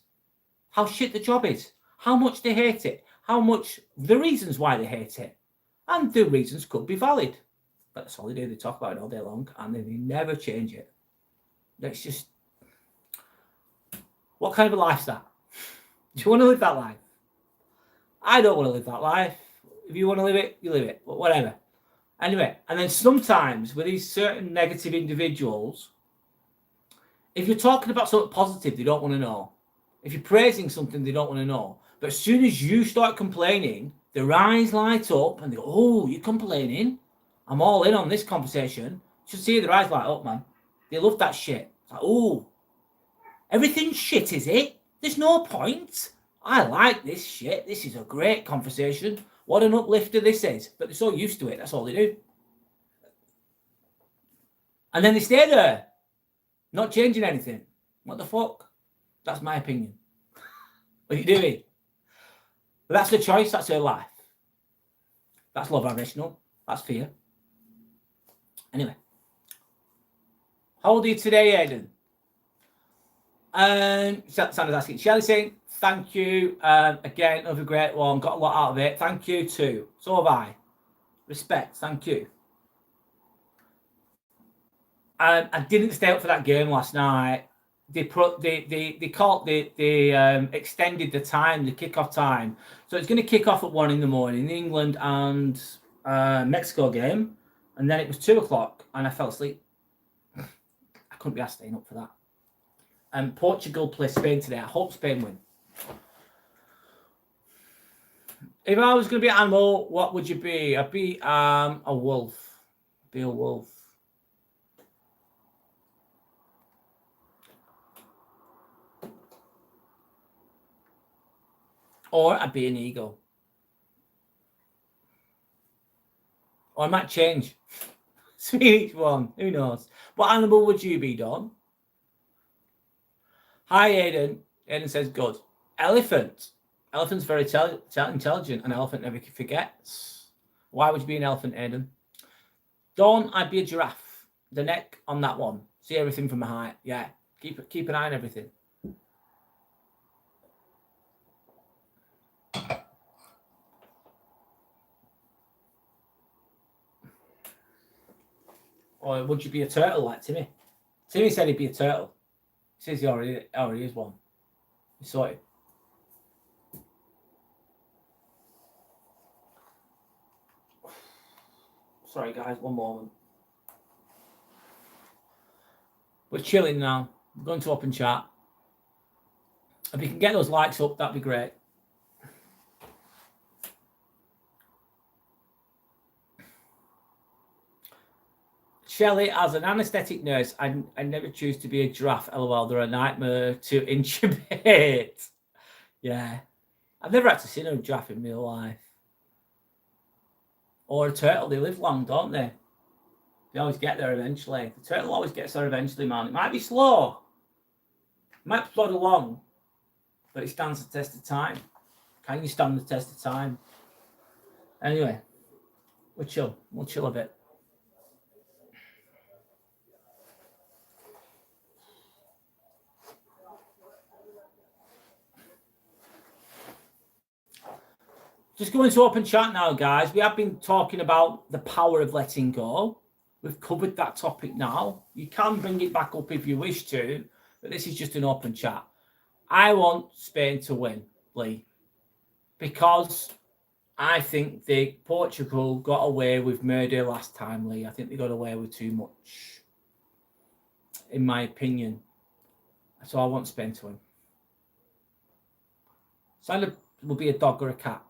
How shit the job is. How much they hate it. How much the reasons why they hate it. And the reasons could be valid. But that's all they do. They talk about it all day long and they never change it. That's just... What kind of a life's that? Do you want to live that life? I don't want to live that life. If you want to live it, you live it. But whatever. Anyway, and then sometimes with these certain negative individuals, if you're talking about something positive, they don't want to know. If you're praising something, they don't want to know. But as soon as you start complaining, their eyes light up and they go, oh, you're complaining? I'm all in on this conversation. You should see their eyes light up, man. They love that shit. It's like, oh. Everything's shit, is it? There's no point. I like this shit. This is a great conversation. What an uplifter this is. But they're so used to it. That's all they do. And then they stay there, not changing anything. What the fuck? That's my opinion. What are you doing? But that's the choice. That's her life. That's love irrational. That's fear. Anyway. How old are you today, Aidan? Sanders asking. Shelley saying, thank you. Again, another great one. Got a lot out of it. Thank you too. So have I. Respect. Thank you. I didn't stay up for that game last night. They extended the time, the kickoff time. So it's going to kick off at 1 a.m, the England and Mexico game. And then it was 2 o'clock and I fell asleep. I couldn't be asked staying up for that. And Portugal play Spain today. I hope Spain win. If I was going to be an animal, what would you be? I'd be a wolf. Be a wolf. Or I'd be an eagle. Or I might change. Sweet each one. Who knows? What animal would you be, Don? Hi, Aidan. Aidan says good. Elephant. Elephant's very intelligent. An elephant never forgets. Why would you be an elephant, Aidan? Dawn, I'd be a giraffe. The neck on that one. See everything from a height. Yeah. Keep an eye on everything. Or would you be a turtle like Timmy? Timmy said he'd be a turtle. He says he already is one. He saw it. Sorry, guys, one moment. We're chilling now. We're going to open chat. If you can get those likes up, that'd be great. Shelley, as an anaesthetic nurse, I never choose to be a giraffe. LOL, they're a nightmare to intubate. Yeah. I've never had to see a giraffe in real life. Or a turtle. They live long, don't they? They always get there eventually. The turtle always gets there eventually, man. It might be slow. It might plod along. But it stands the test of time. Can you stand the test of time? Anyway. We'll chill. We'll chill a bit. Just going to open chat now, guys. We have been talking about the power of letting go. We've covered that topic now. You can bring it back up if you wish to, but this is just an open chat. I want Spain to win, Lee, because I think Portugal got away with murder last time, Lee. I think they got away with too much, in my opinion. So I want Spain to win. Sandra will be a dog or a cat.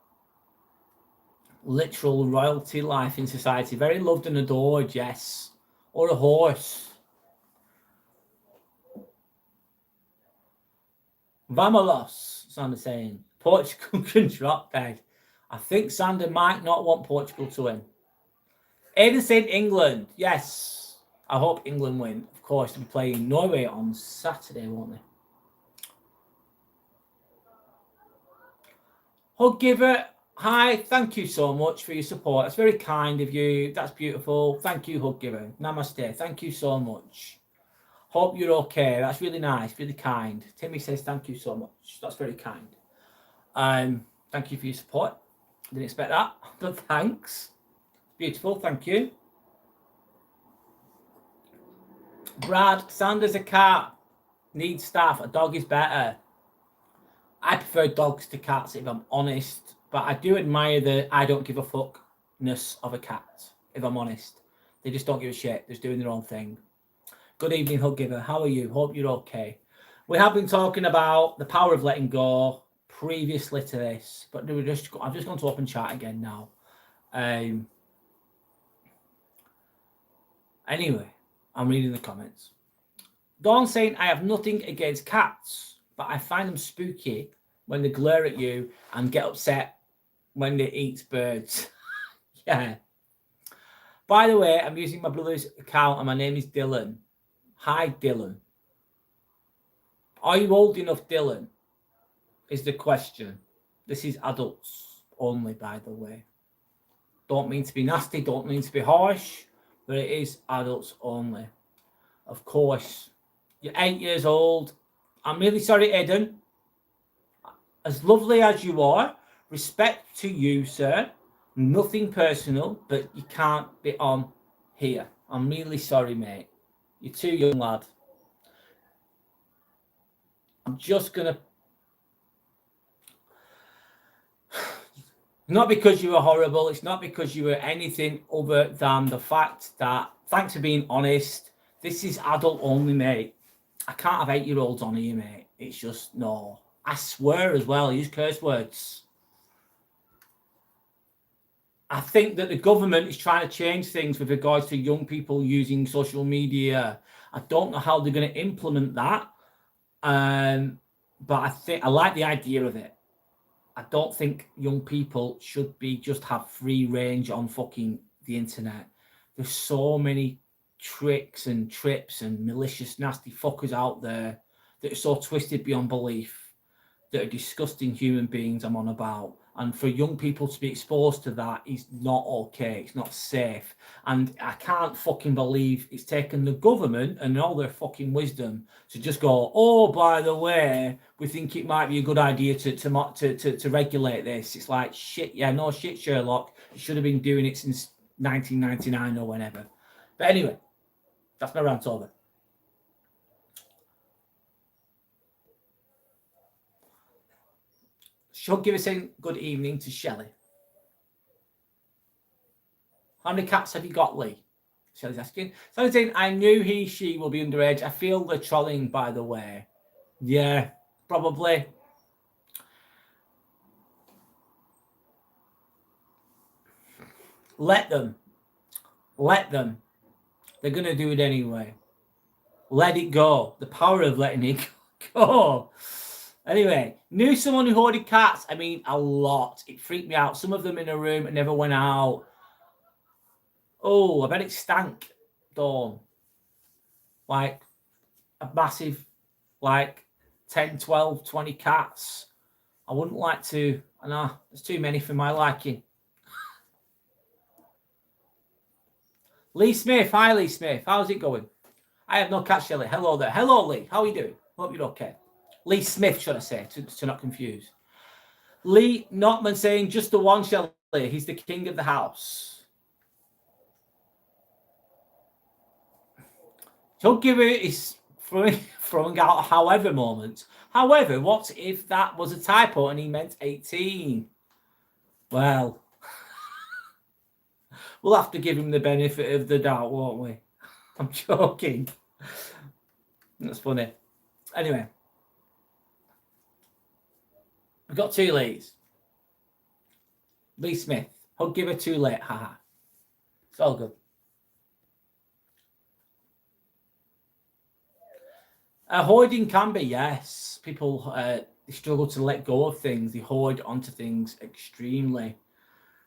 Literal royalty life in society. Very loved and adored, yes. Or a horse. Vamonos, Sander saying. Portugal can drop dead. I think Sander might not want Portugal to win. Aidan saying England. Yes. I hope England win. Of course, they'll be playing Norway on Saturday, won't they? Hug giver. Hi, thank you so much for your support. That's very kind of you. That's beautiful. Thank you, hug giver. Namaste. Thank you so much. Hope you're okay. That's really nice, really kind. Timmy says thank you so much. That's very kind. Thank you for your support. Didn't expect that, but thanks. Beautiful, thank you. Brad, Sanders a cat. Needs staff. A dog is better. I prefer dogs to cats, if I'm honest. But I do admire the I don't give a fuckness of a cat, if I'm honest. They just don't give a shit. They're just doing their own thing. Good evening, hug giver. How are you? Hope you're okay. We have been talking about the power of letting go previously to this, but I've just gone to open chat again now. Anyway, I'm reading the comments. Dawn saying, I have nothing against cats, but I find them spooky when they glare at you and get upset when they eat birds. Yeah. By the way, I'm using my brother's account and my name is Dylan. Hi, Dylan. Are you old enough, Dylan? Is the question. This is adults only, by the way. Don't mean to be nasty, don't mean to be harsh, but it is adults only. Of course. You're 8 years old. I'm really sorry, Eden. As lovely as you are, respect to you, sir. Nothing personal, but you can't be on here. I'm really sorry, mate. You're too young, lad. I'm just going to... Not because you were horrible. It's not because you were anything other than the fact that, thanks for being honest, this is adult only, mate. I can't have 8-year-olds on here, mate. It's just, no. I swear as well. I use curse words. I think that the government is trying to change things with regards to young people using social media. I don't know how they're going to implement that. But I like the idea of it. I don't think young people should be just have free range on fucking the internet. There's so many tricks and trips and malicious, nasty fuckers out there that are so twisted beyond belief, that are disgusting human beings I'm on about. And for young people to be exposed to that is not okay. It's not safe. And I can't fucking believe it's taken the government and all their fucking wisdom to just go, oh, by the way, we think it might be a good idea to regulate this. It's like, shit, yeah, no shit, Sherlock. You should have been doing it since 1999 or whenever. But anyway, that's my rant over. She'll give us a good evening to Shelley. How many cats have you got, Lee? Shelley's asking. Someone's saying, I knew she will be underage. I feel the trolling, by the way. Yeah, probably. Let them. Let them. They're going to do it anyway. Let it go. The power of letting it go. Anyway, knew someone who hoarded cats. I mean, a lot. It freaked me out. Some of them in a room and never went out. Oh, I bet it stank, Dawn. Like a massive, like 10, 12, 20 cats. I wouldn't like to. I know, there's too many for my liking. Lee Smith. Hi, Lee Smith. How's it going? I have no cat, Shelley. Hello there. Hello, Lee. How are you doing? Hope you're okay. Lee Smith, should I say, to not confuse. Lee Notman saying, just the one, Shelley. He's the king of the house. Don't give it his throwing out however moment. However, what if that was a typo and he meant 18? Well, we'll have to give him the benefit of the doubt, won't we? I'm joking. That's funny. Anyway. We've got two Lees. Lee Smith. Hug giver too late. Haha. It's all good. Hoarding can be, yes. People they struggle to let go of things. They hoard onto things extremely.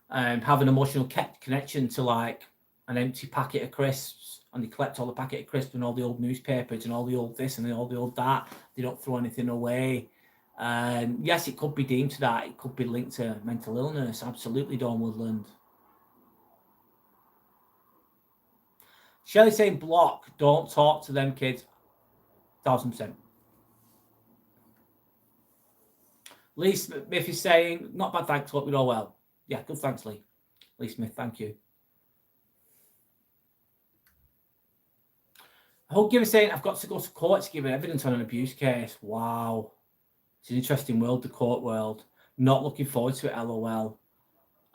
Have an emotional connection to like an empty packet of crisps, and they collect all the packet of crisps and all the old newspapers and all the old this and all the old that. They don't throw anything away. Yes, it could be deemed to that. It could be linked to mental illness. Absolutely, Dawn Woodland. Shelley saying block. Don't talk to them kids. 1000%. Lee Smith is saying, not bad, thanks. Hope you're all well. Yeah, good, thanks, Lee. Lee Smith, thank you. Hug giver saying, I've got to go to court to give evidence on an abuse case. Wow. It's an interesting world, the court world. Not looking forward to it, LOL.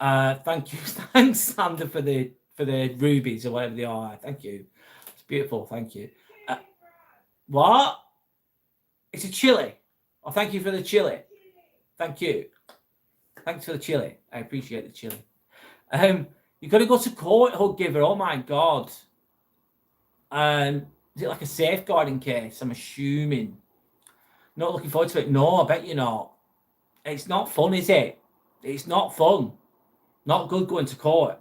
Thank you. Thanks, Sander, for the rubies or whatever they are. Thank you. It's beautiful. Thank you. What? It's a chili. Oh, thank you for the chili. Thank you. Thanks for the chili. I appreciate the chili. You've got to go to court, Hug giver. Oh my God. Is it like a safeguarding case? I'm assuming. Not looking forward to it. No, I bet you're not. It's not fun, is it? It's not fun. Not good going to court.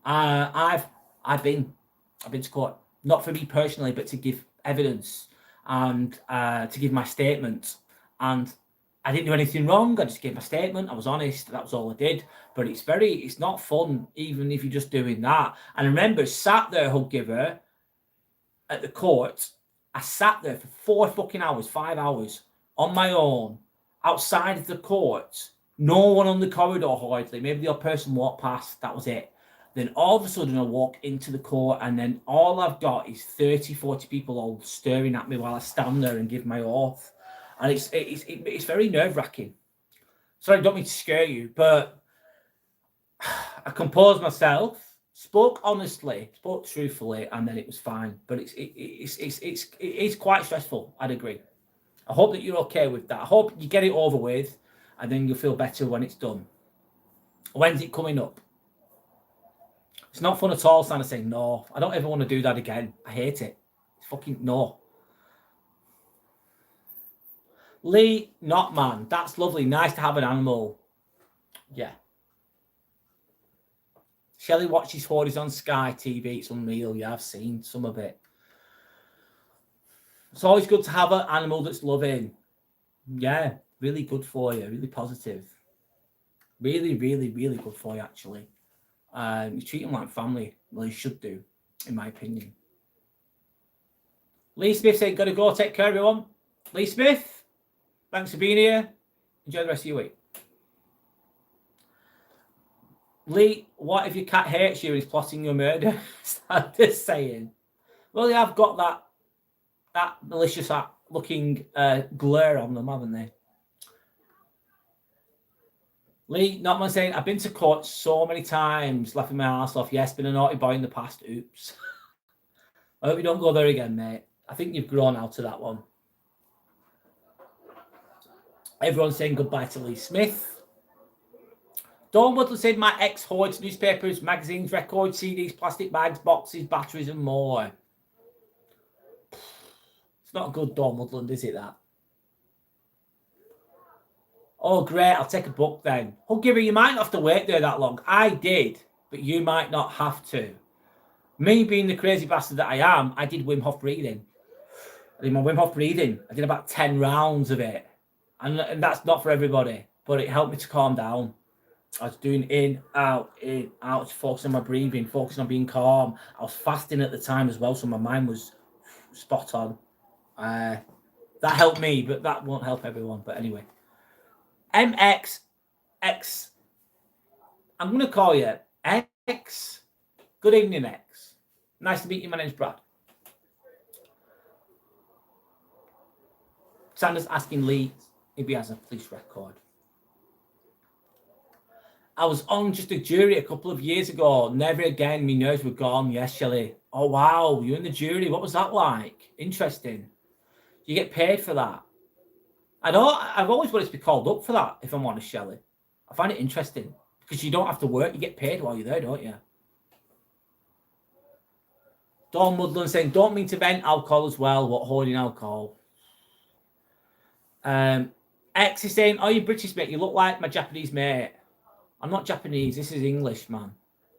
I've been to court, not for me personally, but to give evidence and to give my statement. And I didn't do anything wrong. I just gave my statement. I was honest. That was all I did. But it's not fun, even if you're just doing that. And I remember sat there, hug giver, at the court. I sat there for 4 fucking hours, 5 hours on my own, outside of the court. No one on the corridor hardly. Maybe the odd person walked past. That was it. Then all of a sudden I walk into the court, and then all I've got is 30, 40 people all staring at me while I stand there and give my oath. And it's very nerve-wracking. Sorry, I don't mean to scare you, but I composed myself, spoke honestly, spoke truthfully, and then it was fine. But it's quite stressful, I'd agree. I hope that you're okay with that. I hope you get it over with, and then you'll feel better when it's done. When's it coming up? It's not fun at all, Santa saying no. I don't ever want to do that again. I hate it. It's fucking no. Lee, not man. That's lovely. Nice to have an animal. Yeah. Shelley watches Hoardies on Sky TV. It's unreal. Yeah, I've seen some of it. It's always good to have an animal that's loving. Yeah, really good for you. Really positive. Really, really, really good for you, actually. You treat them like family. Well, you should do, in my opinion. Lee Smith said, gotta go. Take care, everyone. Lee Smith, thanks for being here. Enjoy the rest of your week. Lee, what if your cat hates you and is plotting your murder? I'm just saying. Well, they have got that malicious looking glare on them, haven't they? Lee, not man saying, I've been to court so many times, laughing my ass off. Yes, been a naughty boy in the past. Oops. I hope you don't go there again, mate. I think you've grown out of that one. Everyone's saying goodbye to Lee Smith. Dawn Woodland said, my ex hoards newspapers, magazines, records, CDs, plastic bags, boxes, batteries, and more. It's not good, Dawn Woodland, is it, that? Oh, great. I'll take a book then. Huggiver, you might not have to wait there that long. I did, but you might not have to. Me being the crazy bastard that I am, I did Wim Hof breathing. I did my Wim Hof breathing. I did about 10 rounds of it. And that's not for everybody, but it helped me to calm down. I was doing in, out, focusing on my breathing, focusing on being calm. I was fasting at the time as well, so my mind was spot on. That helped me, but that won't help everyone. But anyway. MXX. I'm going to call you X. Good evening, X. Nice to meet you. My name's Brad. Sanders asking Lee if he has a police record. I was on just a jury a couple of years ago. Never again. My nerves were gone. Yes, Shelley. Oh, wow. You're in the jury. What was that like? Interesting. You get paid for that? I know. I've always wanted to be called up for that, if I'm honest, Shelley. I find it interesting because you don't have to work. You get paid while you're there, don't you? Dawn Woodland saying, don't mean to vent alcohol as well. What hoarding alcohol? X is saying, oh, you British mate. You look like my Japanese mate. I'm not Japanese. This is English, man.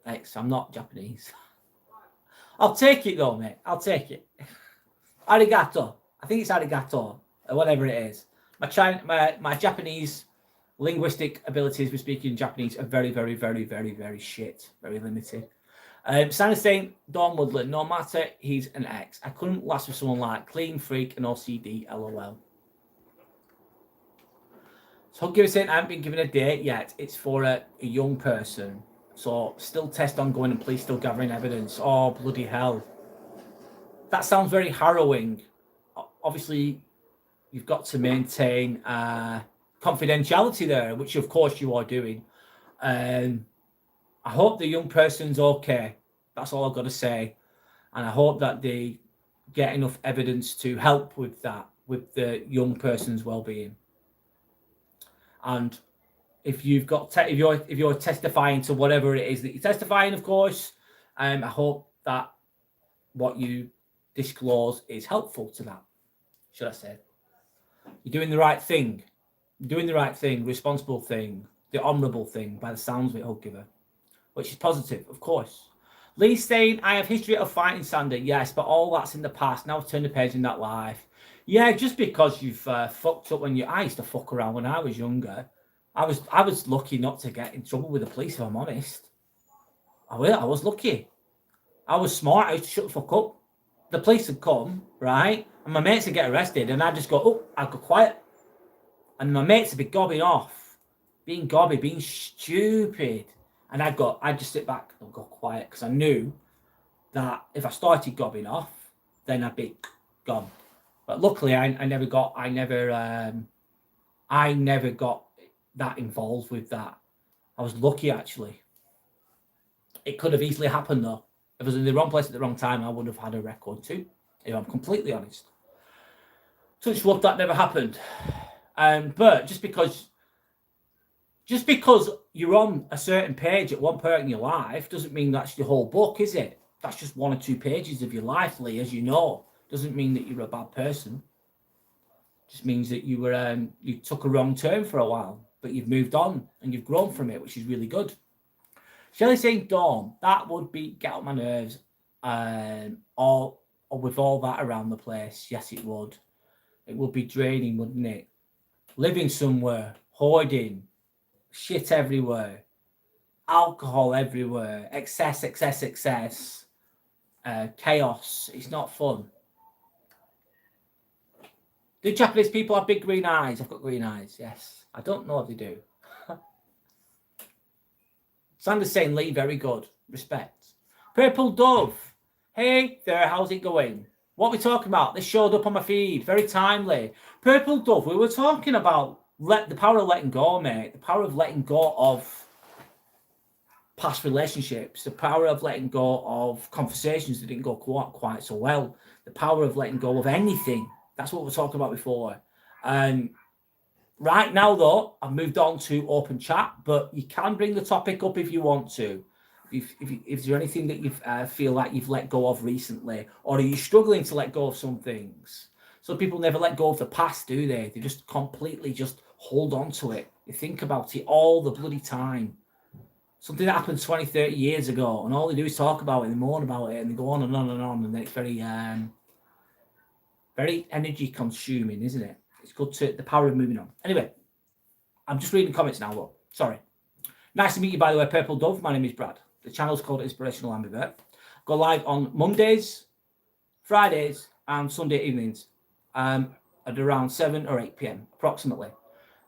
X, I'm not Japanese. I'll take it, though, mate. I'll take it. Arigato. I think it's arigato, or whatever it is. My Japanese linguistic abilities with speaking Japanese are very, very, very, very, very shit. Very limited. Santa's saying, Dawn Woodland, no matter, he's an X. I couldn't last with someone like clean freak and OCD, LOL. So Huggy was saying, I haven't been given a date yet. It's for a young person. So still test ongoing and police still gathering evidence. Oh, bloody hell. That sounds very harrowing. Obviously, you've got to maintain confidentiality there, which of course you are doing. I hope the young person's okay. That's all I've got to say. And I hope that they get enough evidence to help with that, with the young person's well-being. And if you've got if you're testifying to whatever it is that you're testifying, of course, I hope that what you disclose is helpful to that, should I say. You're doing the right thing. You're doing the right thing, responsible thing, the honourable thing, by the sounds of it, Hug Giver, which is positive, of course. Lee saying, I have history of fighting, Sander. Yes, but all that's in the past. Now I've turned the page in that life. Yeah, just because you've fucked up when I used to fuck around when I was younger. I was lucky not to get in trouble with the police, if I'm honest. I was lucky. I was smart. I used to shut the fuck up. The police would come, right? And my mates would get arrested, and I'd just go, oh, I'd go quiet. And my mates would be gobbing off, being gobby, being stupid. And I'd just sit back and go quiet, because I knew that if I started gobbing off, then I'd be gone. But luckily, I never got that involved with that. I was lucky, actually. It could have easily happened, though. If I was in the wrong place at the wrong time, I would have had a record too, if I'm completely honest. Touch wood, that never happened. But just because you're on a certain page at one point in your life doesn't mean that's your whole book, is it? That's just 1 or 2 pages of your life, Lee, as you know. Doesn't mean that you're a bad person. Just means that you took a wrong turn for a while, but you've moved on and you've grown from it, which is really good. Shelley saying, Dawn, that would be get on my nerves, or with all that around the place. Yes, it would. It would be draining, wouldn't it? Living somewhere, hoarding, shit everywhere, alcohol everywhere, excess, chaos. It's not fun. Do Japanese people have big green eyes? I've got green eyes, yes. I don't know if they do. Sander's saying, Lee, very good. Respect. Purple Dove. Hey there, how's it going? What are we talking about? This showed up on my feed. Very timely. Purple Dove, we were talking about the power of letting go, mate. The power of letting go of past relationships. The power of letting go of conversations that didn't go quite so well. The power of letting go of anything. That's what we were talking about before. Right now, though, I've moved on to open chat, but you can bring the topic up if you want to. If there anything that you feel like you've let go of recently, or are you struggling to let go of some things? Some people never let go of the past, do they? They just completely just hold on to it. They think about it all the bloody time. Something that happened 20, 30 years ago, and all they do is talk about it, and they moan about it, and they go on and on and on, and then it's very energy consuming, isn't it? It's good to the power of moving on. Anyway, I'm just reading comments now, though. Sorry. Nice to meet you, by the way, Purple Dove. My name is Brad. The channel's called Inspirational Ambivert. Go live on Mondays, Fridays, and Sunday evenings at around 7 or 8 p.m. approximately.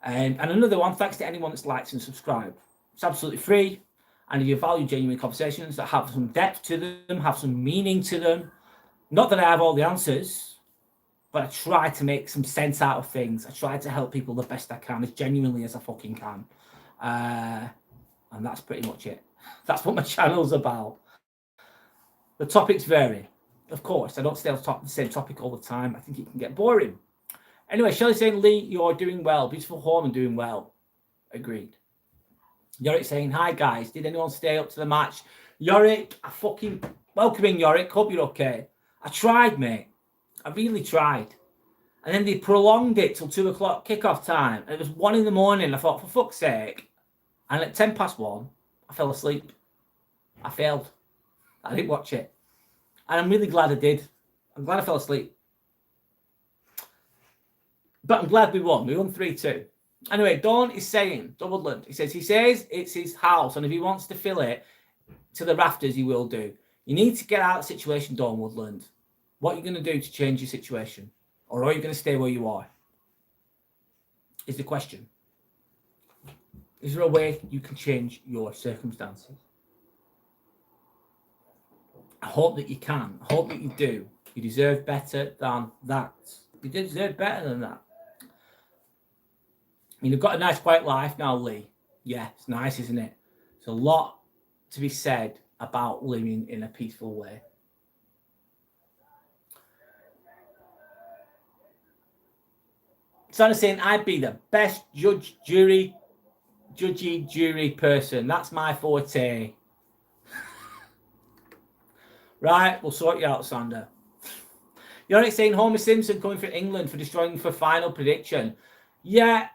And another one, thanks to anyone that's liked and subscribed. It's absolutely free. And if you value genuine conversations that have some depth to them, have some meaning to them, not that I have all the answers, but I try to make some sense out of things. I try to help people the best I can, as genuinely as I fucking can. And that's pretty much it. That's what my channel's about. The topics vary. Of course, I don't stay on the same topic all the time. I think it can get boring. Anyway, Shelley saying, Lee, you're doing well. Beautiful home and doing well. Agreed. Yorick saying, hi, guys. Did anyone stay up to the match? Yorick, I fucking welcome in, Yorick. Hope you're okay. I tried, mate. I really tried. And then they prolonged it till 2 o'clock kickoff time. And it was 1 in the morning. I thought, for fuck's sake. And at 10 past 1, I fell asleep. I failed. I didn't watch it. And I'm really glad I did. I'm glad I fell asleep. But I'm glad we won. We won 3-2. Anyway, Dawn is saying, Woodland, he says it's his house. And if he wants to fill it to the rafters, he will do. You need to get out of the situation, Dawn Woodland. What are you going to do to change your situation? Or are you going to stay where you are? Is the question. Is there a way you can change your circumstances? I hope that you can. I hope that you do. You deserve better than that. You deserve better than that. I mean, you've got a nice quiet life now, Lee. Yeah, it's nice, isn't it? There's a lot to be said about living in a peaceful way. Santa saying I'd be the best judgy jury person. That's my forte. Right, we'll sort you out, Sander. You're not saying Homer Simpson coming for England for destroying for final prediction. Yeah,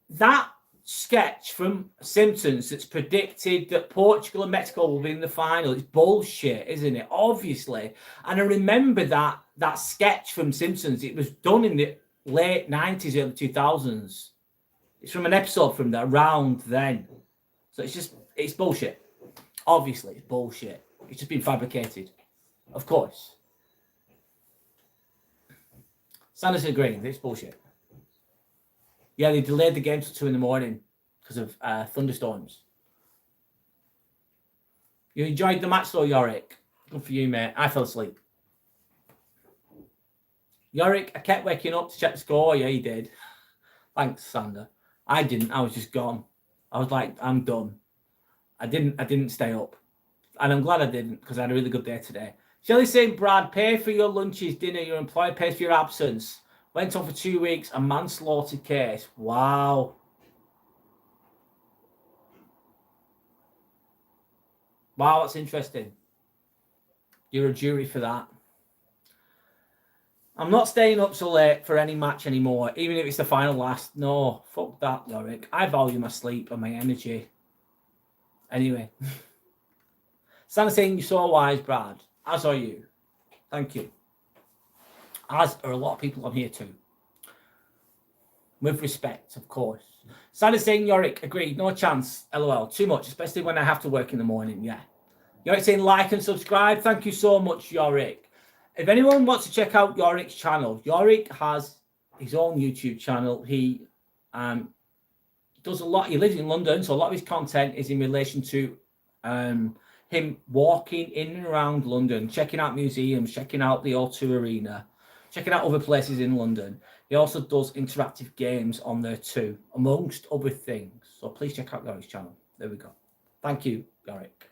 that sketch from Simpsons that's predicted that Portugal and Mexico will be in the final. It's bullshit, isn't it? Obviously. And I remember that sketch from Simpsons. It was done in the late 90s, early 2000s. It's from an episode from that around then. So it's bullshit. Obviously, it's bullshit. It's just been fabricated. Of course. Sanders agreeing, it's bullshit. Yeah, they delayed the game till 2 a.m. because of thunderstorms. You enjoyed the match though, Yorick? Good for you, mate. I fell asleep. Yorick, I kept waking up to check the score. Yeah, you did. Thanks, Sander. I didn't. I was just gone. I was like, I'm done. I didn't stay up. And I'm glad I didn't because I had a really good day today. Shelley saying, Brad, pay for your lunches, dinner, your employer pays for your absence. Went on for 2 weeks, a manslaughter case. Wow. Wow, that's interesting. You're a jury for that. I'm not staying up so late for any match anymore, even if it's the final last. No, fuck that, Yorick. I value my sleep and my energy. Anyway. Santa's saying you're so wise, Brad. As are you. Thank you. As are a lot of people on here too. With respect, of course. Santa's saying Yorick, agreed. No chance. LOL. Too much, especially when I have to work in the morning. Yeah. Yorick saying like and subscribe. Thank you so much, Yorick. If anyone wants to check out Yorick's channel, Yorick has his own YouTube channel. He does a lot. He lives in London, so a lot of his content is in relation to him walking in and around London, checking out museums, checking out the O2 Arena, checking out other places in London. He also does interactive games on there too, amongst other things. So please check out Yorick's channel. There we go. Thank you, Yorick.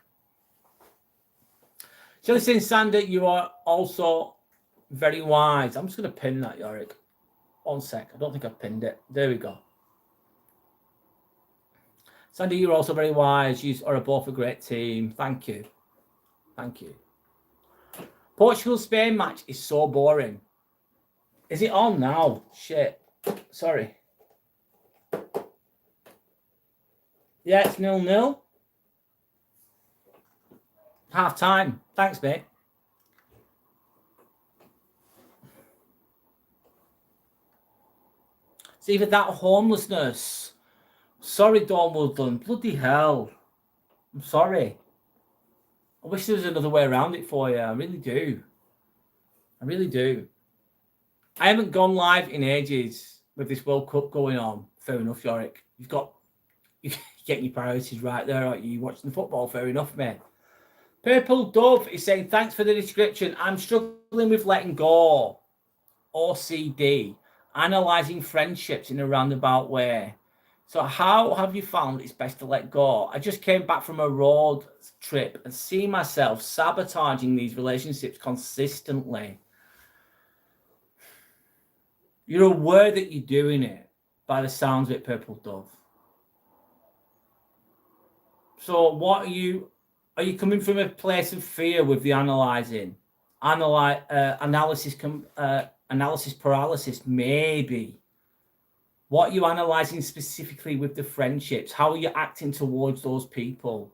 So listen, Sander, you are also very wise. I'm just going to pin that, Yorick. 1 sec. I don't think I've pinned it. There we go. Sander, you're also very wise. You are both a great team. Thank you. Thank you. Portugal-Spain match is so boring. Is it on now? Shit. Sorry. Yeah, it's 0-0. Half time. Thanks, mate. It's either that or homelessness. Sorry, Dawn Woodland. Bloody hell. I'm sorry. I wish there was another way around it for you. I really do. I really do. I haven't gone live in ages with this World Cup going on. Fair enough, Yorick. You're getting your priorities right there, aren't you? You're watching the football. Fair enough, mate. Purple Dove is saying, thanks for the description. I'm struggling with letting go. OCD. Analysing friendships in a roundabout way. So how have you found it's best to let go? I just came back from a road trip and see myself sabotaging these relationships consistently. You're aware that you're doing it by the sounds of it, Purple Dove. So what are you coming from a place of fear with the analysing? Analysis paralysis, maybe. What are you analysing specifically with the friendships? How are you acting towards those people?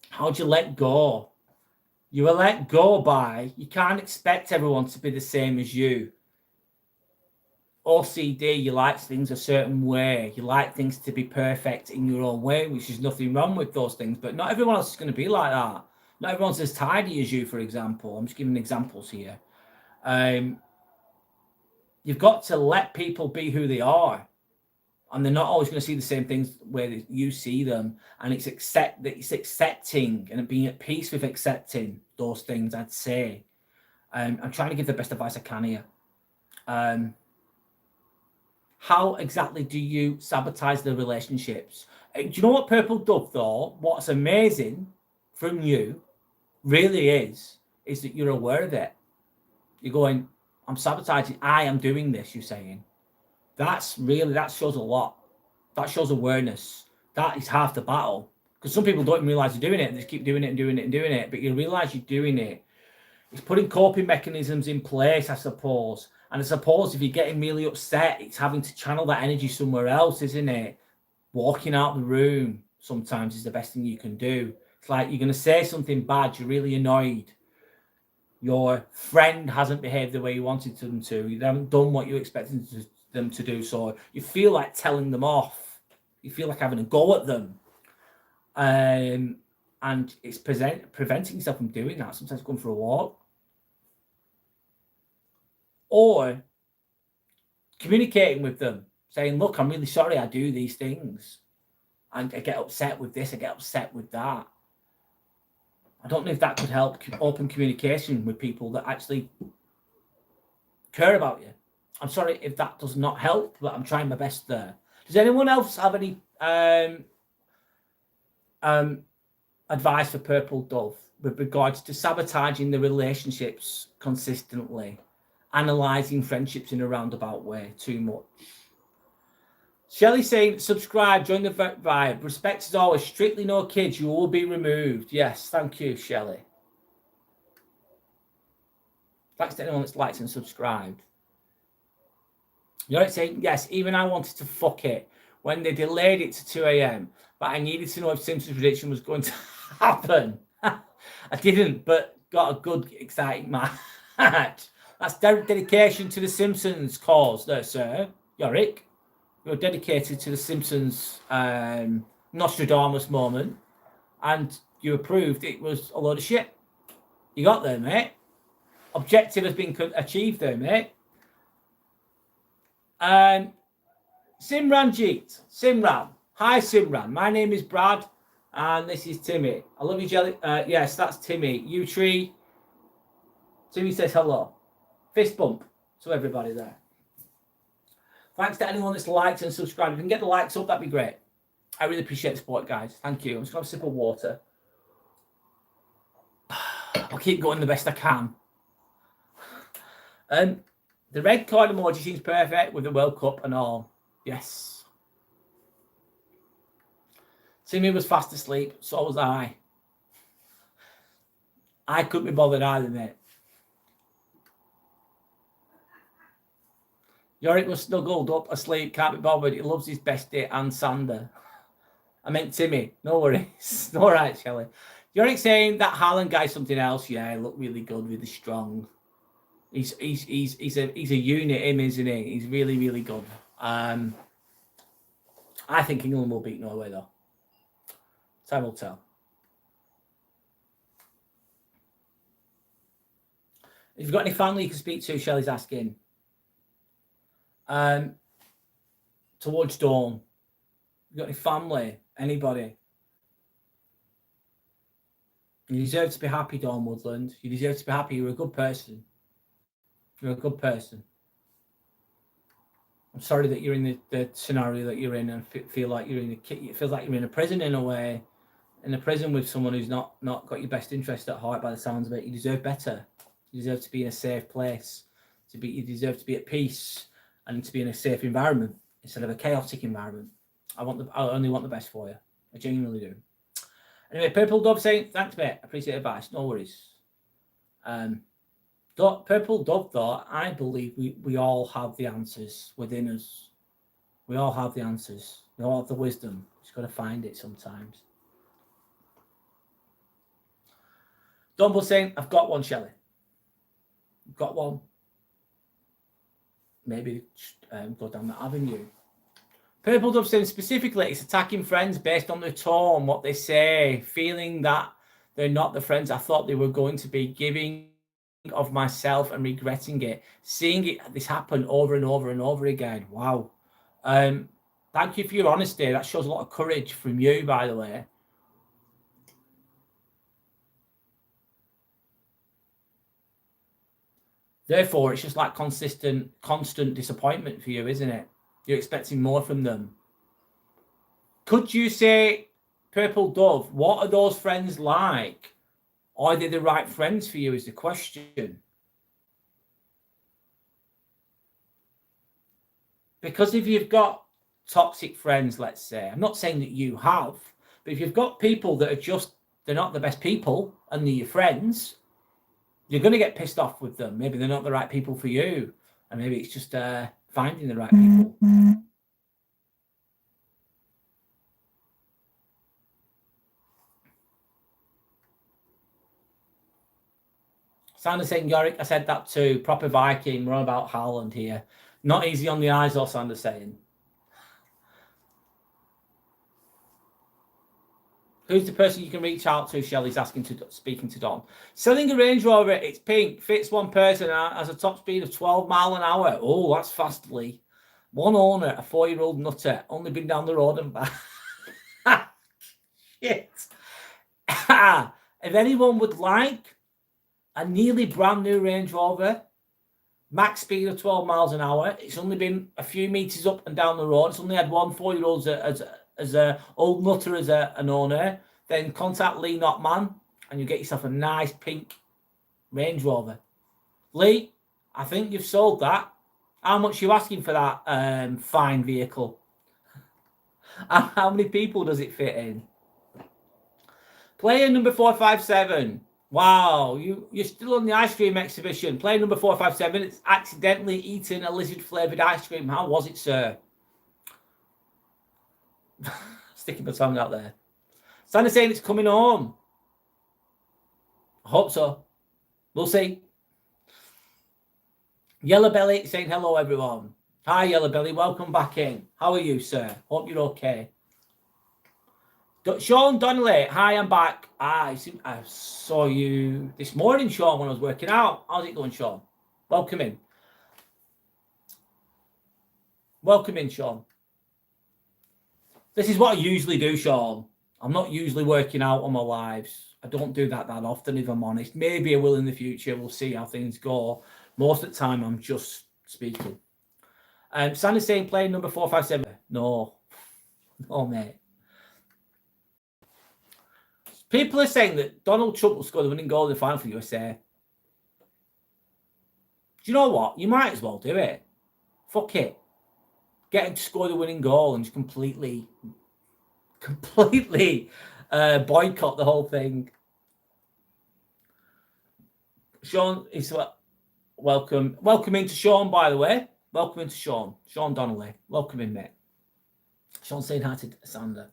How do you let go? You will let go by, you can't expect everyone to be the same as you. OCD, you like things a certain way. You like things to be perfect in your own way, which is nothing wrong with those things. But not everyone else is going to be like that. Not everyone's as tidy as you, for example. I'm just giving examples here. You've got to let people be who they are. And they're not always going to see the same things where you see them. And it's accepting and being at peace with accepting those things, I'd say. I'm trying to give the best advice I can here. How exactly do you sabotage the relationships? Do you know what, Purple Dove, though? What's amazing from you really is that you're aware of it. You're going, I'm sabotaging. I am doing this, you're saying. That shows a lot. That shows awareness. That is half the battle. Because some people don't even realize they're doing it. They just keep doing it and doing it and doing it. But you realize you're doing it. It's putting coping mechanisms in place, I suppose. And I suppose if you're getting really upset, it's having to channel that energy somewhere else, isn't it? Walking out the room sometimes is the best thing you can do. It's like you're going to say something bad, you're really annoyed. Your friend hasn't behaved the way you wanted them to. You haven't done what you expected them to do. So you feel like telling them off. You feel like having a go at them. And it's preventing yourself from doing that. Sometimes going for a walk. Or communicating with them, saying, look, I'm really sorry I do these things. And I get upset with this, I get upset with that. I don't know if that could help open communication with people that actually care about you. I'm sorry if that does not help, but I'm trying my best there. Does anyone else have any advice for Purple Dove with regards to sabotaging the relationships consistently, analysing friendships in a roundabout way too much? Shelley saying, subscribe, join the vibe. Respect as always. Strictly no kids. You will be removed. Yes, thank you, Shelley. Thanks to anyone that's liked and subscribed. You're saying, yes, even I wanted to fuck it when they delayed it to 2 a.m. But I needed to know if Simpsons prediction was going to happen. I didn't, but got a good, exciting match. That's dedication to the Simpsons cause there, sir. Yorick. You're dedicated to the Simpsons Nostradamus moment, and you approved it was a load of shit. You got there, mate. Objective has been achieved there, mate. Simranjeet. Simran. Hi, Simran. My name is Brad, and this is Timmy. I love you, Jelly. Yes, that's Timmy. You tree. Timmy says hello. Fist bump to everybody there. Thanks to anyone that's liked and subscribed. If you can get the likes up, that'd be great. I really appreciate the support, guys. Thank you. I'm just going to have a sip of water. I'll keep going the best I can. The red card emoji seems perfect with the World Cup and all. Yes. Timmy was fast asleep. So was I. I couldn't be bothered either, mate. Yorick was snuggled up asleep, can't be bothered. He loves his bestie and Sander. I meant Timmy. No worries. All right, Shelley. Yorick saying that Haaland guy's something else. Yeah, he looked really good, really strong. He's a unit, him, isn't he? He's really, really good. I think England will beat Norway though. Time will tell. If you've got any family you can speak to, Shelley's asking. Towards Dawn. You got any family? Anybody? You deserve to be happy, Dawn Woodland. You deserve to be happy. You're a good person. You're a good person. I'm sorry that you're in the scenario that you're in and feel like you're it feels like you're in a prison in a way. In a prison with someone who's not got your best interest at heart by the sounds of it. You deserve better. You deserve to be in a safe place. You deserve to be at peace and to be in a safe environment instead of a chaotic environment. I only want the best for you. I genuinely do. Anyway, Purple Dove saying, thanks, mate. Appreciate the advice. No worries. Purple Dove, though, I believe we all have the answers within us. We all have the answers. We all have the wisdom. Just got to find it sometimes. Dumble saying, I've got one, Shelley. I've got one. Maybe go down that avenue. Purple Dove saying specifically it's attacking friends based on their tone, what they say, feeling that they're not the friends I thought they were going to be, giving of myself and regretting it, seeing this happen over and over and over again. Wow. Thank you for your honesty. That shows a lot of courage from you, by the way. Therefore, it's just like constant disappointment for you, isn't it? You're expecting more from them. Could you say, Purple Dove, what are those friends like? Are they the right friends for you is the question. Because if you've got toxic friends, let's say, I'm not saying that you have, but if you've got people that are they're not the best people and they're your friends, You're going to get pissed off with them. Maybe they're not the right people for you. And maybe it's just finding the right people. Sanders saying, Yorick, I said that too. Proper Viking. We're on about Haaland here. Not easy on the eyes, or Sanders saying. Who's the person you can reach out to? Shelley's speaking to Don. Selling a Range Rover, it's pink, fits one person, has a top speed of 12 mile an hour. Oh, that's fast, Lee. One owner, a 4-year-old nutter, only been down the road and back. Shit. If anyone would like a nearly brand new Range Rover, max speed of 12 miles an hour, it's only been a few meters up and down the road, it's only had one 4-year-old as a old nutter as an owner, then contact Lee Notman and you get yourself a nice pink Range Rover. Lee, I think you've sold that. How much are you asking for that fine vehicle? How many people does it fit in? Player number 457. Wow, you're still on the ice cream exhibition. Player number 457, it's accidentally eaten a lizard-flavoured ice cream. How was it, sir? Sticking my tongue out there. Santa's saying it's coming home. I hope so. We'll see. Yellow Belly saying hello, everyone. Hi, Yellow Belly. Welcome back in. How are you, sir? Hope you're okay. Sean Donnelly. Hi, I'm back. I saw you this morning, Sean, when I was working out. How's it going, Sean? Welcome in. Welcome in, Sean. This is what I usually do, Sean. I'm not usually working out on my lives. I don't do that often, if I'm honest. Maybe I will in the future. We'll see how things go. Most of the time, I'm just speaking. Sandy's saying playing number 457. No, mate. People are saying that Donald Trump will score the winning goal in the final for USA. Do you know what? You might as well do it. Fuck it. Get him to score the winning goal and just completely boycott the whole thing. Sean is welcome. Welcome into Sean, by the way. Welcome into Sean. Sean Donnelly. Welcome in, mate. Sean saying hi to Sander.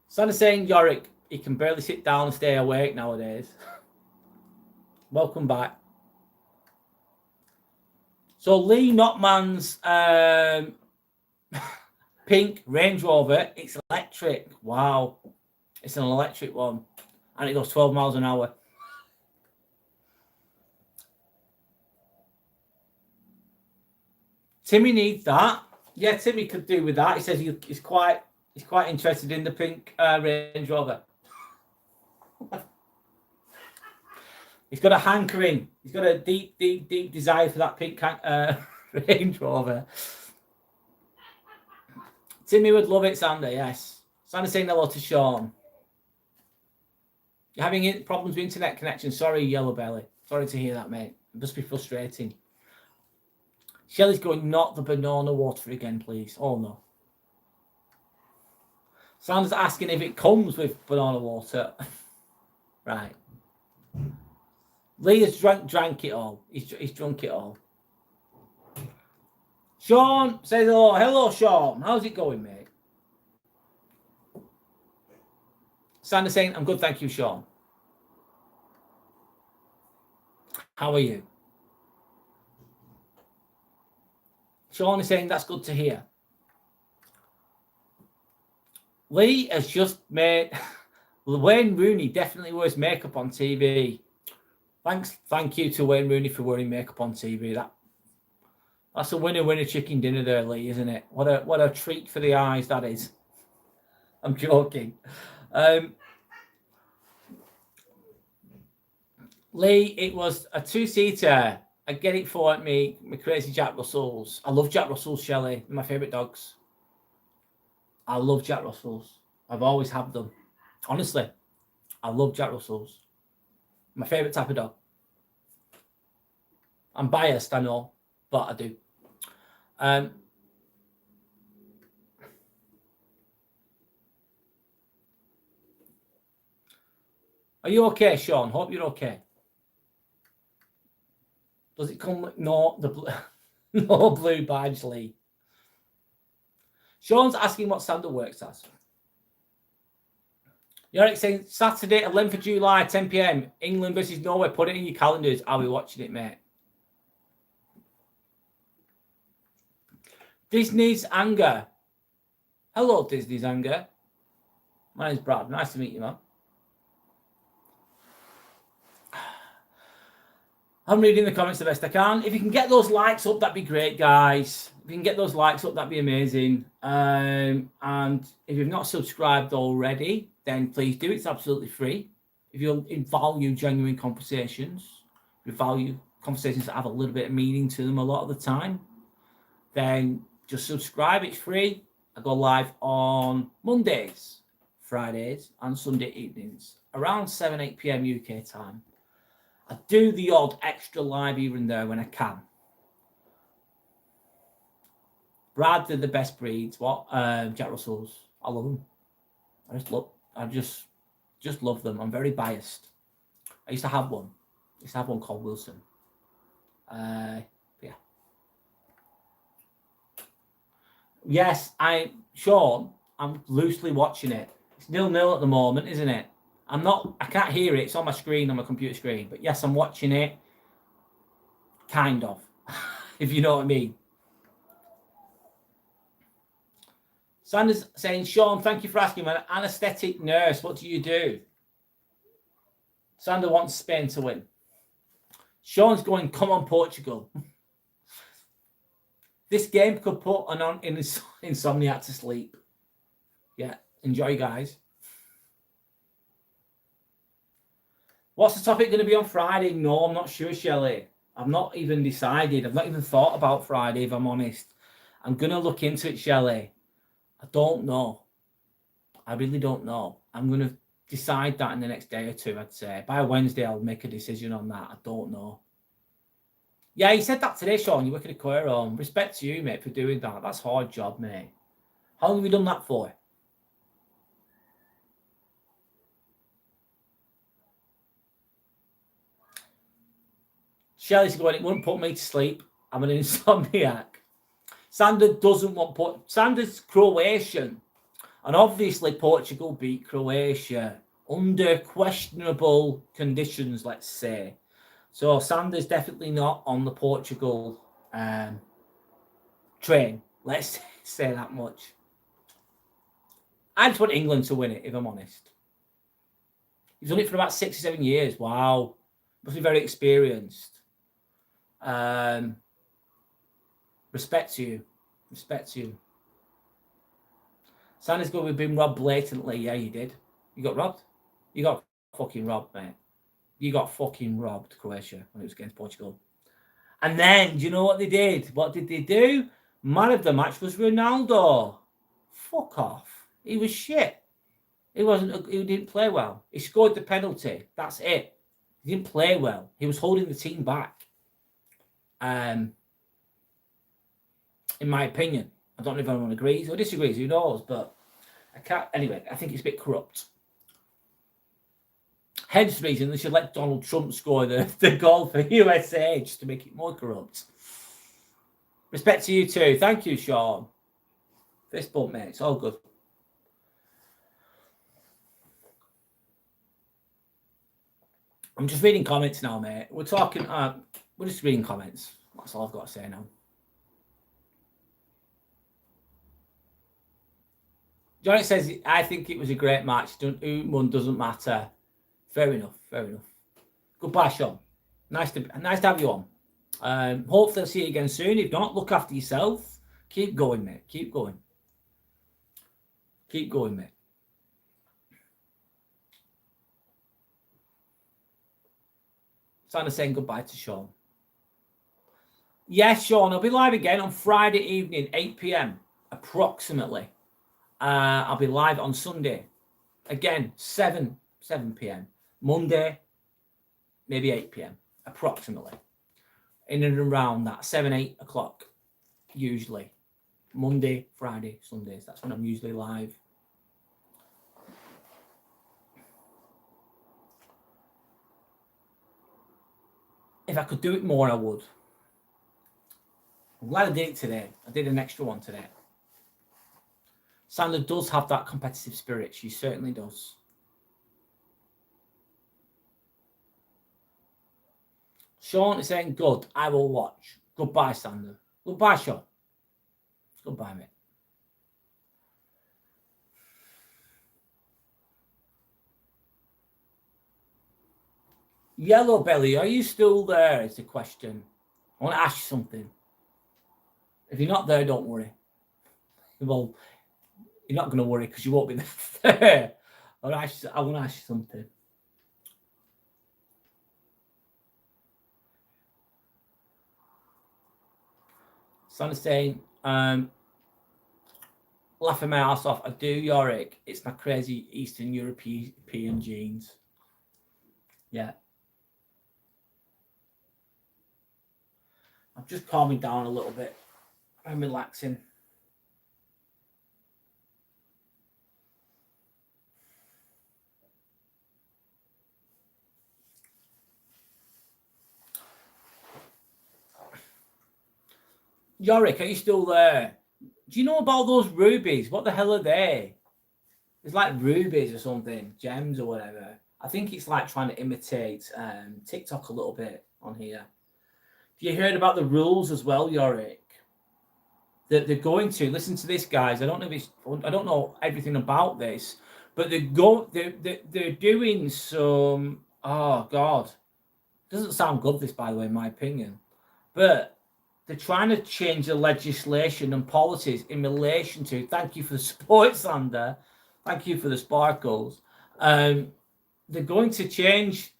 Sander saying, Yorick, he can barely sit down and stay awake nowadays. Welcome back. So Lee Notman's pink Range Rover, it's electric. Wow. It's an electric one. And it goes 12 miles an hour. Timmy needs that. Yeah, Timmy could do with that. He says he's quite interested in the pink Range Rover. He's got a hankering. He's got a deep desire for that pink Range Rover. Timmy would love it, Sander, yes. Sander saying hello to Sean. You're having problems with internet connection. Sorry, Yellow Belly. Sorry to hear that, mate. It must be frustrating. Shelley's going, not the banana water again, please. Oh, no. Sander's asking if it comes with banana water. Right. Lee has drank it all. He's drunk it all. Sean says hello. Hello, Sean. How's it going, mate? Sander saying, I'm good, thank you, Sean. How are you? Sean is saying, that's good to hear. Lee has just made... Wayne Rooney definitely wears makeup on TV. Thank you to Wayne Rooney for wearing makeup on TV. That's a winner chicken dinner there, Lee, isn't it? What a treat for the eyes that is. I'm joking. Lee, it was a 2-seater. I get it for me crazy Jack Russells. I love Jack Russells, Shelley. They're my favourite dogs. I love Jack Russells. I've always had them. Honestly, I love Jack Russells. My favourite type of dog. I'm biased, I know, but I do. Are you okay, Sean? Hope you're okay. Does it come? No, the blue, no blue badge, Lee. Sean's asking what Sander works as. You're saying Saturday, 11th of July, 10 p.m. England versus Norway. Put it in your calendars. I'll be watching it, mate. Disney's anger. Hello, Disney's anger. My name's Brad. Nice to meet you, man. I'm reading the comments the best I can. If you can get those likes up, that'd be great, guys. If you can get those likes up, that'd be amazing. And if you've not subscribed already, then please do. It's absolutely free. If you value genuine conversations, if you value conversations that have a little bit of meaning to them a lot of the time, then just subscribe. It's free. I go live on Mondays, Fridays, and Sunday evenings around 7, 8 p.m. UK time. I do the odd extra live even there when I can. Brad, they're the best breeds. What? Jack Russells. I love them. I just love them. I'm very biased. I used to have one. Called Wilson. Yeah. Yes, Sean, I'm loosely watching it. It's 0-0 at the moment, isn't it? I can't hear it. It's on my screen, on my computer screen. But yes, I'm watching it. Kind of. If you know what I mean. Sanders saying, Sean, thank you for asking. I'm an anaesthetic nurse. What do you do? Sander wants Spain to win. Sean's going, come on, Portugal. This game could put an insomniac to sleep. Yeah, enjoy, guys. What's the topic going to be on Friday? No, I'm not sure, Shelley. I've not even decided. I've not even thought about Friday, if I'm honest. I'm going to look into it, Shelley. I don't know. I really don't know. I'm going to decide that in the next day or two, I'd say. By Wednesday, I'll make a decision on that. I don't know. Yeah, you said that today, Sean. You're working a career on. Respect to you, mate, for doing that. That's a hard job, mate. How long have you done that for? Shelley's going, it wouldn't put me to sleep. I'm an insomniac. Sander doesn't want Sander's Croatian. And obviously Portugal beat Croatia under questionable conditions, let's say. So Sander's definitely not on the Portugal train. Let's say that much. I just want England to win it, if I'm honest. He's done it for about 6 or 7 years. Wow. Must be very experienced. Respect to you. Respect to you. Sander's good. We've been robbed blatantly. Yeah, you did. You got robbed. You got fucking robbed, mate. You got fucking robbed, Croatia, when it was against Portugal. And then, do you know what they did? What did they do? Man of the match was Ronaldo. Fuck off. He was shit. He didn't play well. He scored the penalty. That's it. He didn't play well. He was holding the team back. In my opinion. I don't know if anyone agrees or disagrees. Who knows? But I can't. Anyway, I think it's a bit corrupt. Hence the reason they should let Donald Trump score the goal for USA just to make it more corrupt. Respect to you too. Thank you, Sean. Fist bump, mate. It's all good. I'm just reading comments now, mate. We're talking. We're just reading comments. That's all I've got to say now. Johnny says, I think it was a great match. Who won doesn't matter. Fair enough. Fair enough. Goodbye, Sean. Nice to have you on. Hopefully I'll see you again soon. If not, look after yourself. Keep going, mate. Keep going. Keep going, mate. Santa saying goodbye to Sean. Yes, Sean. I'll be live again on Friday evening, 8 p.m. approximately. I'll be live on Sunday. Again, 7 p.m. Monday, maybe 8 p.m. approximately. In and around that, 7, 8 o'clock, usually. Monday, Friday, Sundays. That's when I'm usually live. If I could do it more, I would. I'm glad I did it today. I did an extra one today. Sandra does have that competitive spirit. She certainly does. Sean is saying, good, I will watch. Goodbye, Sandra. Goodbye, Sean. Goodbye, mate. Yellow Belly, are you still there? Is the question. I want to ask you something. If you're not there, don't worry. Well, you're not going to worry because you won't be there. I want to ask you something. Sandra's saying, laughing my ass off. I do, Yorick. It's my crazy Eastern European genes. Yeah. I'm just calming down a little bit. I'm relaxing. Yorick, are you still there? Do you know about those rubies? What the hell are they? It's like rubies or something, gems or whatever. I think it's like trying to imitate TikTok a little bit on here. Have you heard about the rules as well, Yorick? That they're going to listen to this, guys. I don't know everything about this, but they're doing some. Oh God, doesn't sound good. This, by the way, in my opinion, but they're trying to change the legislation and policies in relation to. Thank you for the support, Sander. Thank you for the sparkles. They're going to change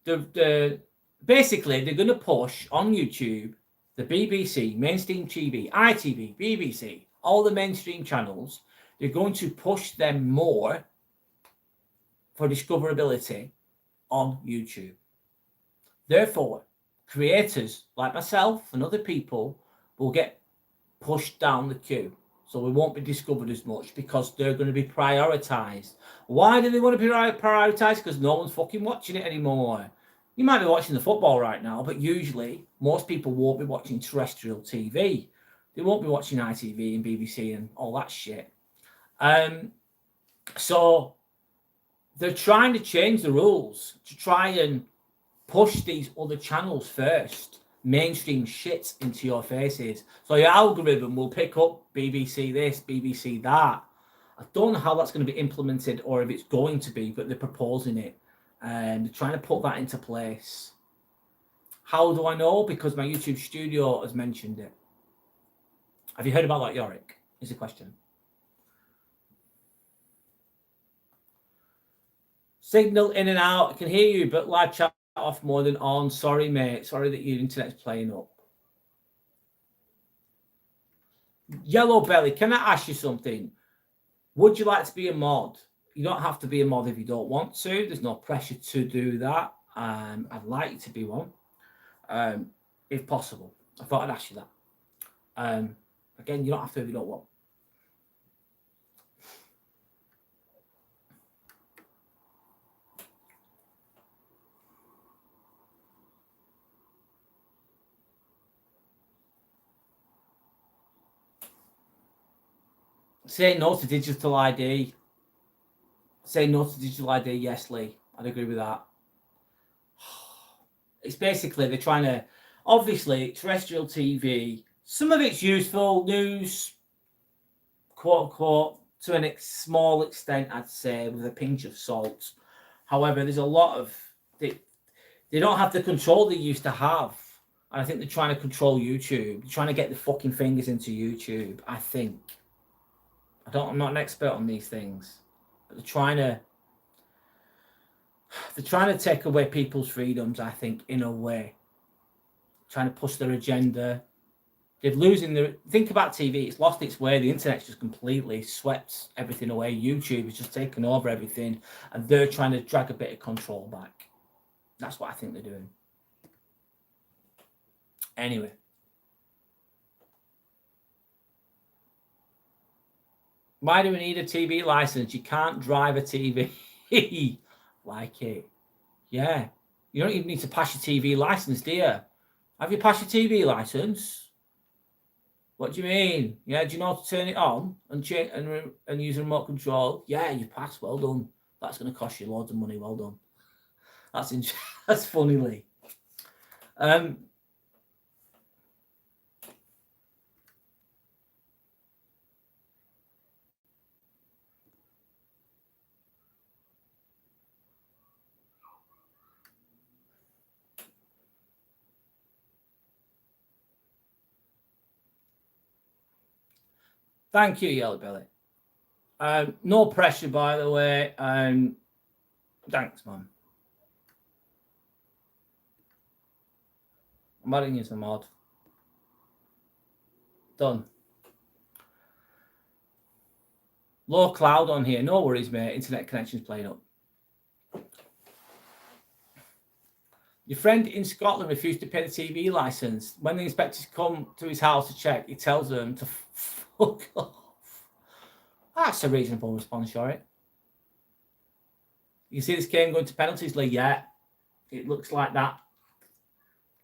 the basically they're going to push on YouTube the BBC, mainstream TV, ITV, BBC, all the mainstream channels. They're going to push them more for discoverability on YouTube. Therefore, creators like myself and other people will get pushed down the queue. So we won't be discovered as much because they're going to be prioritized. Why do they want to be prioritized? Because no one's fucking watching it anymore. You might be watching the football right now, but usually most people won't be watching terrestrial TV. They won't be watching ITV and BBC and all that shit. So they're trying to change the rules to try and push these other channels first. Mainstream shit into your faces. So your algorithm will pick up BBC this, BBC that. I don't know how that's going to be implemented or if it's going to be, but they're proposing it. And they're trying to put that into place. How do I know? Because my YouTube studio has mentioned it. Have you heard about that, Yorick? Is the question. Signal in and out. I can hear you, but live chat off more than on. Sorry, mate. Sorry that your internet's playing up. Yellow Belly, can I ask you something? Would you like to be a mod? You don't have to be a mod if you don't want to. There's no pressure to do that. I'd like you to be one, if possible. I thought I'd ask you that. Again, you don't have to if you don't want. Say no to digital ID. Say no to digital ID. Yes, Lee. I'd agree with that. It's basically they're trying to, obviously, terrestrial TV, some of it's useful, news, quote unquote, to a small extent, I'd say, with a pinch of salt. However, there's a lot of, they don't have the control they used to have. And I think they're trying to control YouTube. They're trying to get the fucking fingers into YouTube, I think. I'm not an expert on these things, but they're trying to take away people's freedoms, I think, in a way. Trying to push their agenda. They're losing their... Think about TV. It's lost its way. The internet's just completely swept everything away. YouTube has just taken over everything. And they're trying to drag a bit of control back. That's what I think they're doing. Anyway. Why do we need a TV license? You can't drive a TV. Like it. Yeah. You don't even need to pass your TV license, do you? Have you passed your TV license? What do you mean? Yeah, do you know how to turn it on and change and use a remote control? Yeah, you passed. Well done. That's going to cost you loads of money. Well done. That's funny, Lee. Thank you, Yellow Belly. No pressure, by the way. Thanks, man. I'm adding you some mod. Done. Low cloud on here. No worries, mate. Internet connection's playing up. Your friend in Scotland refused to pay the TV license. When the inspectors come to his house to check, he tells them to fuck off. That's a reasonable response, Shorey. You see this game going to penalties, Lee? Yeah. It looks like that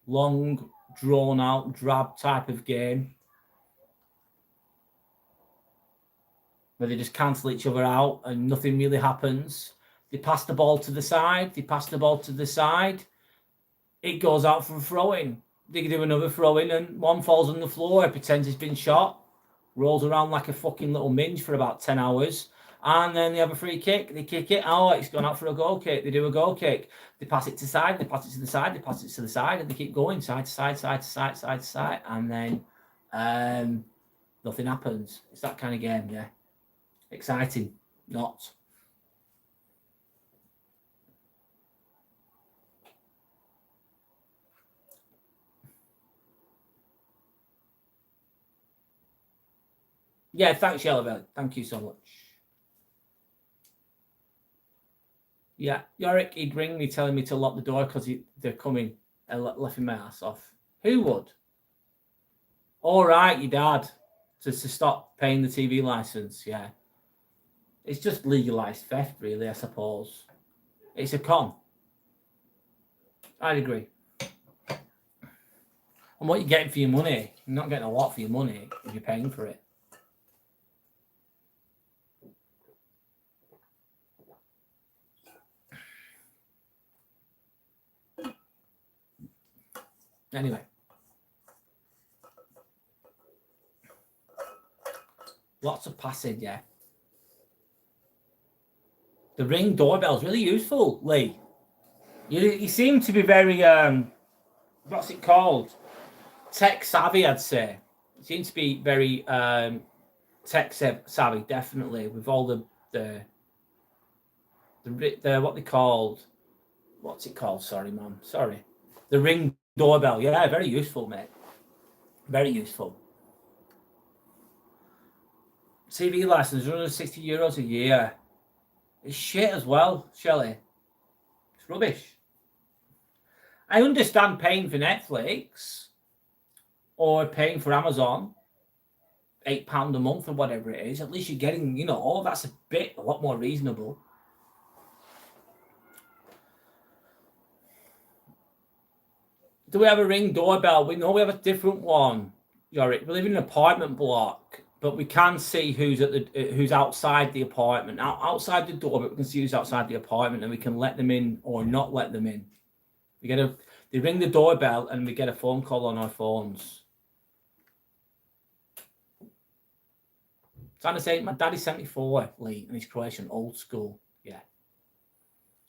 long, drawn-out, drab type of game where they just cancel each other out and nothing really happens. They pass the ball to the side. It goes out for a throw-in. They do another throw-in and one falls on the floor, pretends it's been shot, rolls around like a fucking little minge for about 10 hours, and then they have a free kick. They kick it. Oh, it's gone out for a goal kick. They do a goal kick. They pass it to side. They pass it to the side. They pass it to the side, and they keep going side to side, side to side, side to side, and then nothing happens. It's that kind of game, yeah. Exciting, not. Yeah, thanks, Yellow Belly. Thank you so much. Yeah, Yorick, he'd ring me telling me to lock the door because they're coming and laughing my ass off. Who would? All right, your dad, to stop paying the TV license, yeah. It's just legalised theft, really, I suppose. It's a con. I'd agree. And what you're getting for your money, you're not getting a lot for your money if you're paying for it. Anyway. Lots of passing, yeah. The Ring doorbell's really useful, Lee. You seem to be very, what's it called? Tech savvy, I'd say. You seem to be very tech savvy, definitely, with all the what they called. What's it called? Sorry, Mum. Sorry. The Ring doorbell. Yeah, very useful, mate. Very useful. TV license, €160 a year. It's shit as well, Shelley. It's rubbish. I understand paying for Netflix or paying for Amazon, £8 a month or whatever it is. At least you're getting, that's a lot more reasonable. Do we have a Ring doorbell? We know we have a different one, Yorick. We live in an apartment block, but we can see who's outside the apartment, outside the door. But we can see who's outside the apartment, and we can let them in or not let them in. They ring the doorbell, and we get a phone call on our phones. Trying to say, my dad is 74, Lee, and he's Croatian, old school. Yeah,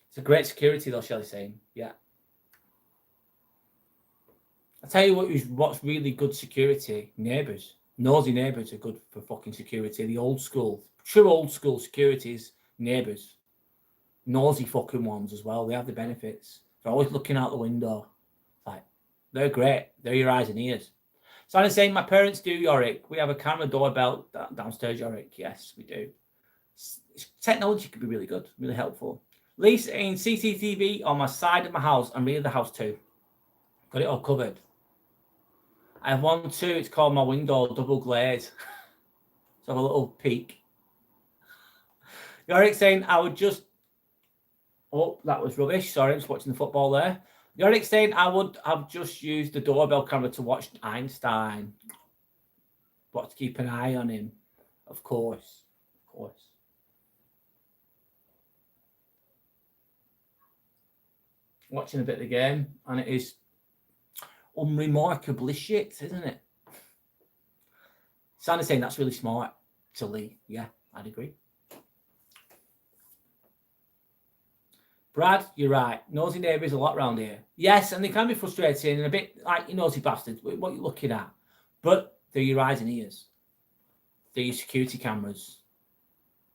it's a great security though, Shelley's saying. Yeah. I tell you what's really good security. Neighbours. Nosy neighbours are good for fucking security. The old school, true old school security is neighbours. Nosy fucking ones as well. They have the benefits. They're always looking out the window. Like, they're great. They're your eyes and ears. So I'm saying my parents do, Yorick. We have a camera doorbell downstairs, Yorick. Yes, we do. Technology could be really good, really helpful. Lee saying CCTV on my side of my house and rear of the house too. Got it all covered. I have one too. It's called my window double glaze. So a little peek. Yorick saying I would just Oh, that was rubbish. Sorry, I was watching the football there. Yorick saying I would have just used the doorbell camera to watch Einstein. But to keep an eye on him. Of course. Of course. Watching a bit of the game, and it is unremarkably shit, isn't it? Sandy's saying that's really smart to Lee. Yeah, I'd agree. Brad, you're right. Nosy neighbours a lot around here. Yes, and they can be frustrating and a bit like, you nosy bastards, what you're looking at. But they're your eyes and ears. They're your security cameras.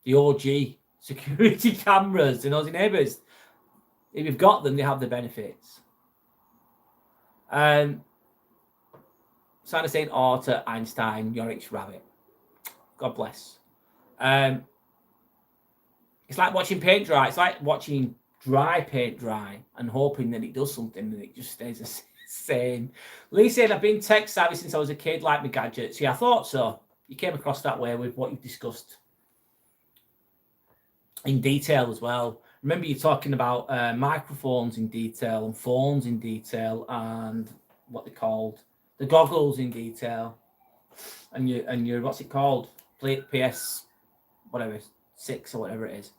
The OG security cameras, the nosy neighbours. If you've got them, they have the benefits. Santa Saint or to Einstein, Yorick's rabbit. God bless. It's like watching paint dry. It's like watching dry paint dry and hoping that it does something and it just stays the same. Lee said, I've been tech savvy since I was a kid, like my gadgets. Yeah, I thought so. You came across that way with what you've discussed in detail as well. Remember, you're talking about microphones in detail and phones in detail and what they're called, the goggles in detail, and your what's it called? PS, whatever, 6 or whatever it is.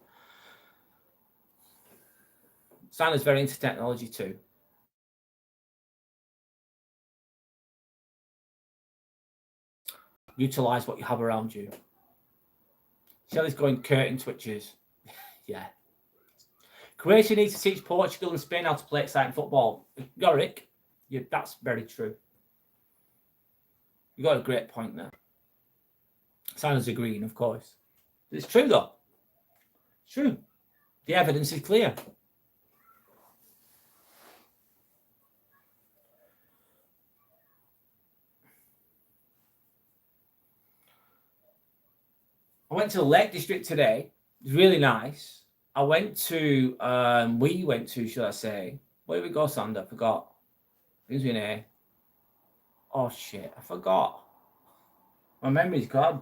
Santa's very into technology too. Utilize what you have around you. Shelley's going curtain twitches. Yeah. Croatia needs to teach Portugal and Spain how to play exciting football. Yorick, that's very true. You got a great point there. Santa's agreeing, of course. It's true though. It's true. The evidence is clear. I went to the Lake District today. It was really nice. I went to, we went to, should I say, where did we go, Sander? I forgot. Who's in here? Oh, shit. I forgot. My memory's gone.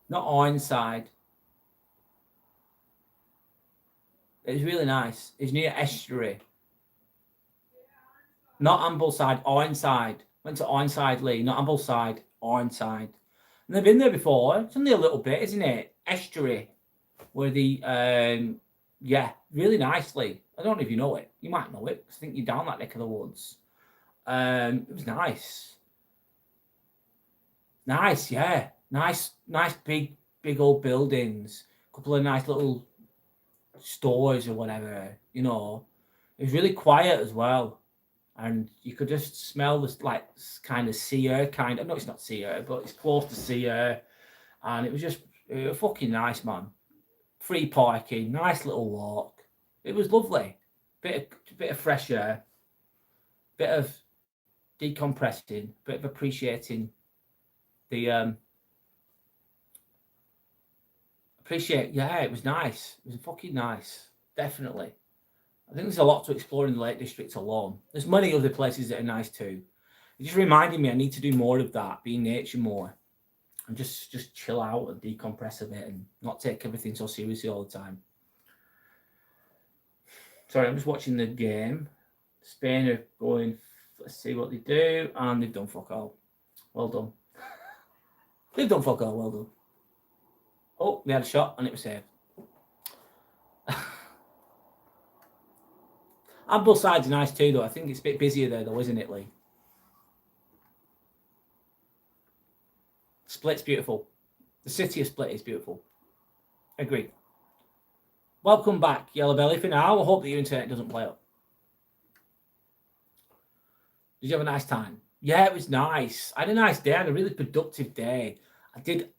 Not Ironside. It was really nice. It's near Estuary. Not Ambleside, Ironside. Went to Ironside, Lee. Not Ambleside, Ironside. And they've been there before. It's only a little bit, isn't it? Estuary. Where the, yeah, really nicely. I don't know if you know it. You might know it, because I think you're down that neck of the woods. It was nice. Nice, yeah. Nice, big old buildings. A couple of nice little stores or whatever, you know. It was really quiet as well. And you could just smell this, like, kind of sea air, kind of. No, it's not sea air, but it's close to sea air. And it was fucking nice, man. Free parking, nice little walk. It was lovely. Bit of fresh air, bit of decompressing, bit of appreciating the yeah, it was nice. It was fucking nice. Definitely. I think there's a lot to explore in the Lake District alone. There's many other places that are nice too. It just reminded me I need to do more of that, be in nature more. And just chill out and decompress a bit and not take everything so seriously all the time. Sorry, I'm just watching the game. Spain are going, let's see what they do, and they've done fuck all. Well done. They've done fuck all, well done. Oh, they had a shot and it was saved. Ambleside's nice too, though. I think it's a bit busier there, though, isn't it, Lee? Split's beautiful. The city of Split is beautiful. Agreed. Welcome back, Yellow Belly. For now, I hope that your internet doesn't play up. Did you have a nice time? Yeah, it was nice. I had a nice day. I had a really productive day. I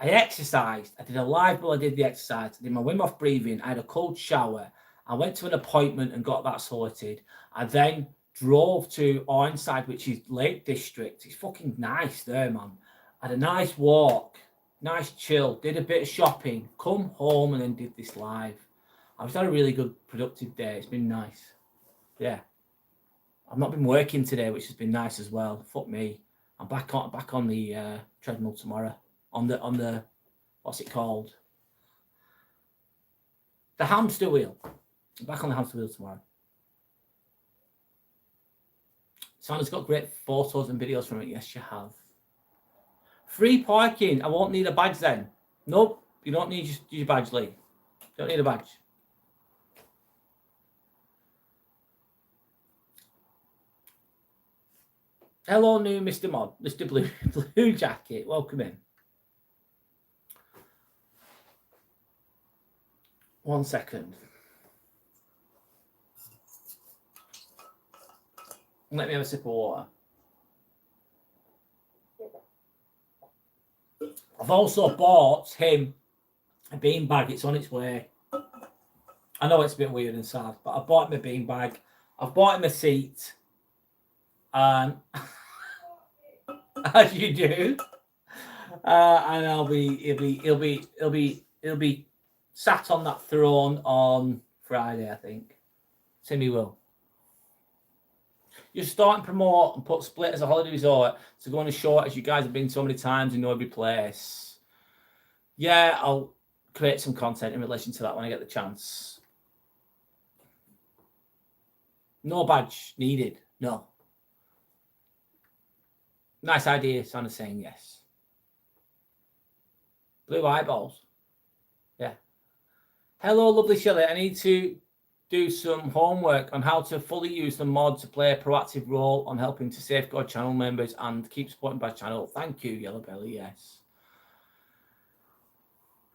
exercised. I did a live while I did the exercise. I did my Wim Hof breathing. I had a cold shower. I went to an appointment and got that sorted. I then drove to Ironside, which is Lake District. It's fucking nice there, man. I had a nice walk, nice chill, did a bit of shopping, come home and then did this live. I've had a really good, productive day. It's been nice. Yeah. I've not been working today, which has been nice as well. Fuck me. I'm back on the treadmill tomorrow. On the what's it called? The hamster wheel. Back on the hamster wheel tomorrow. Sandra's got great photos and videos from it. Yes, you have. Free parking. I won't need a badge then. Nope. You don't need your badge, Lee. Don't need a badge. Hello, new Mr. Mod. Mr. Blue Jacket. Welcome in. 1 second. Let me have a sip of water. I've also bought him a beanbag. It's on its way. I know it's a bit weird and sad, but I bought him a beanbag. I've bought him a seat. And as you do. And he'll be sat on that throne on Friday, I think. Timmy will. You're starting to promote and put Split as a holiday resort to go on a short as you guys have been so many times and know every place. Yeah, I'll create some content in relation to that when I get the chance. No badge needed. No. Nice idea, Sandra's saying yes. Blue eyeballs. Yeah. Hello, lovely Shelley. I need to do some homework on how to fully use the mod to play a proactive role on helping to safeguard channel members and keep supporting Bad Channel. Thank you, Yellow Belly. Yes.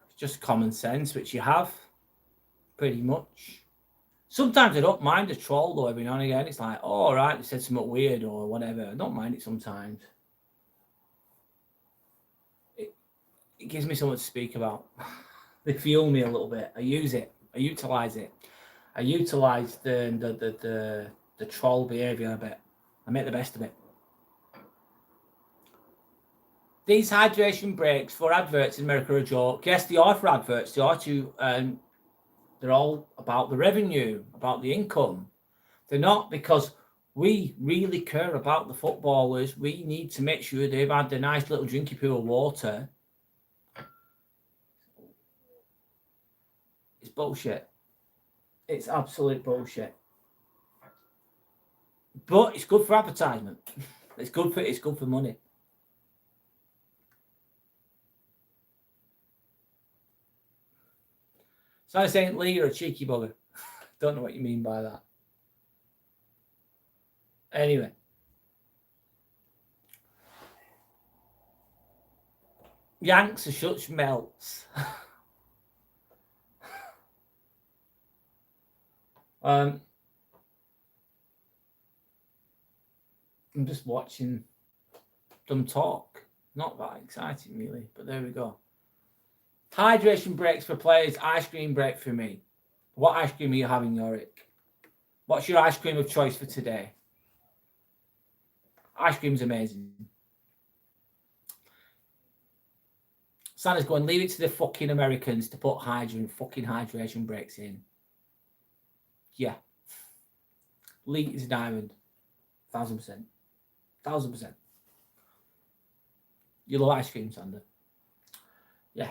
It's just common sense, which you have pretty much. Sometimes I don't mind a troll, though, every now and again. It's like, oh, all right, they said something weird or whatever. I don't mind it sometimes. It gives me something to speak about. They fuel me a little bit. I use it. I utilize it. I utilize the troll behavior a bit. I make the best of it. These hydration breaks for adverts in America are a joke. Yes, they are for adverts. They are to. They're all about the revenue, about the income. They're not because we really care about the footballers. We need to make sure they've had a nice little drinky poo of water. It's bullshit. It's absolute bullshit. But it's good for advertisement. It's good for money. So I'm saying, Lee, you're a cheeky bugger. Don't know what you mean by that. Anyway. Yanks are such melts. I'm just watching them talk. Not that exciting, really, but there we go. Hydration breaks for players, ice cream break for me. What ice cream are you having, Yorick? What's your ice cream of choice for today? Ice cream's amazing. Santa's going, leave it to the fucking Americans to put fucking hydration breaks in. Yeah. Lee is a diamond. 1,000%. 1,000%. You love ice cream, Sandra? Yeah.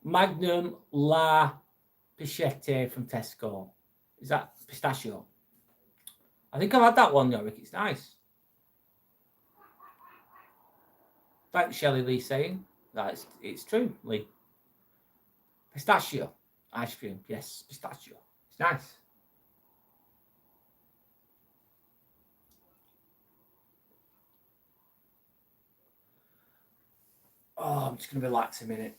Magnum La Pichette from Tesco. Is that pistachio? I think I've had that one, Yorick. It's nice. Thanks, Shelley Lee saying. That it's true, Lee. Pistachio. Ice cream. Yes, pistachio. It's nice. Oh, I'm just going to relax a minute.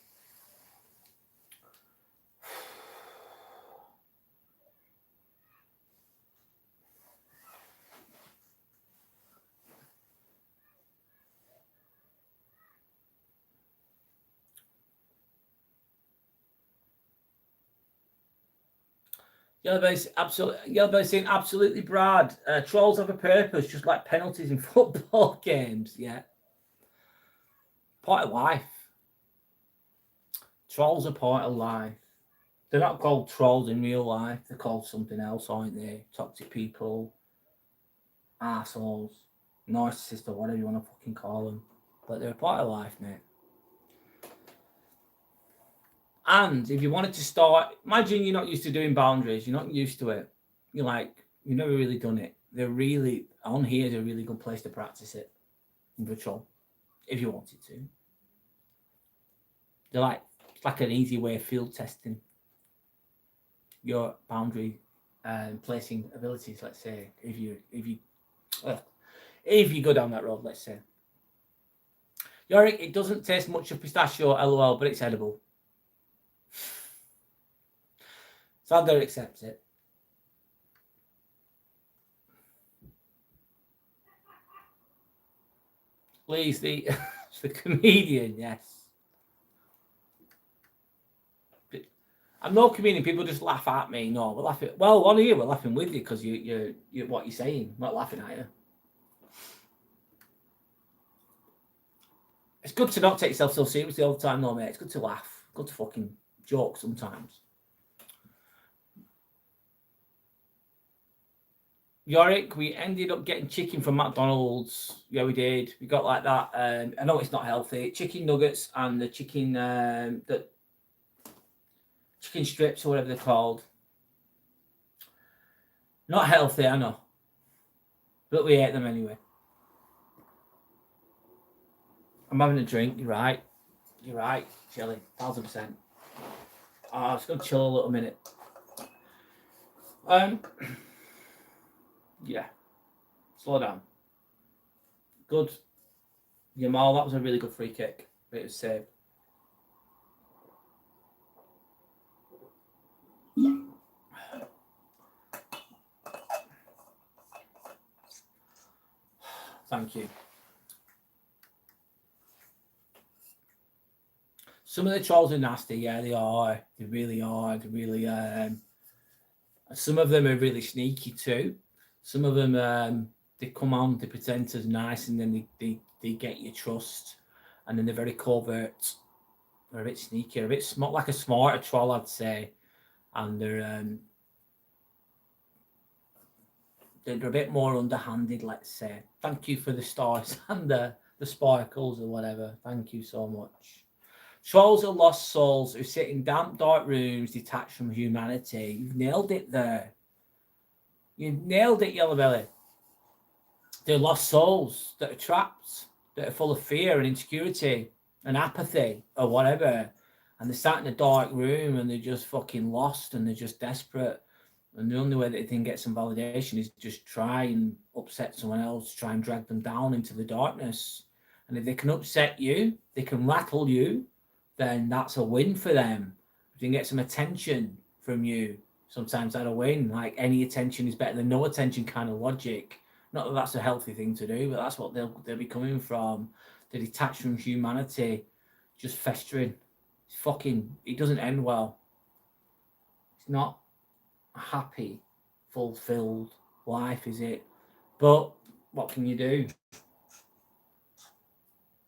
Yellowbell's saying absolutely, Brad. Trolls have a purpose, just like penalties in football games. Yeah. Part of life. Trolls are part of life. They're not called trolls in real life. They're called something else, aren't they? Toxic people, assholes, narcissists, or whatever you want to fucking call them. But they're a part of life, mate. And if you wanted to start, imagine you're not used to doing boundaries, you're not used to it. You're like, you've never really done it. They're really, on here is a really good place to practice it in virtual, if you wanted to. They're like, it's like an easy way of field testing your boundary and placing abilities, let's say, if you go down that road, let's say. Yorick, it doesn't taste much of pistachio, lol, but it's edible. Sander accepts it. Please, the comedian, yes. I'm no comedian. People just laugh at me. No, we're laughing. Well, one of you, we're laughing with you because you what you're saying. We're not laughing at you. It's good to not take yourself so seriously all the time, though, mate. It's good to laugh. Good to fucking joke sometimes. Yorick, we ended up getting chicken from McDonald's. Yeah, we did. We got like that. I know it's not healthy. Chicken nuggets and the chicken chicken strips or whatever they're called. Not healthy, I know. But we ate them anyway. I'm having a drink. You're right. You're right, Shelley. 1000%. I'm just going to chill a little minute. Yeah. Slow down. Good. Yamal, that was a really good free kick. It was saved. Thank you. Some of the trolls are nasty. Yeah, they are. They really are. They really. Some of them are really sneaky too. Some of them, they come on, they pretend as nice, and then they get your trust, and then they're very covert. They're a bit sneaky, a bit smart, like a smarter troll, I'd say, and they're a bit more underhanded, let's say. Thank you for the stars and the sparkles or whatever. Thank you so much. Trolls are lost souls who sit in damp, dark rooms detached from humanity. You've nailed it there. You've nailed it, Yellow Belly. They're lost souls that are trapped, that are full of fear and insecurity and apathy or whatever. And they're sat in a dark room and they're just fucking lost and they're just desperate. And the only way that they can get some validation is just try and upset someone else, try and drag them down into the darkness. And if they can upset you, they can rattle you, then that's a win for them. If they can get some attention from you, sometimes that's a win. Like any attention is better than no attention kind of logic. Not that that's a healthy thing to do, but that's what they'll be coming from. They're detached from humanity, just festering. It doesn't end well. It's not a happy, fulfilled life, is it? But what can you do?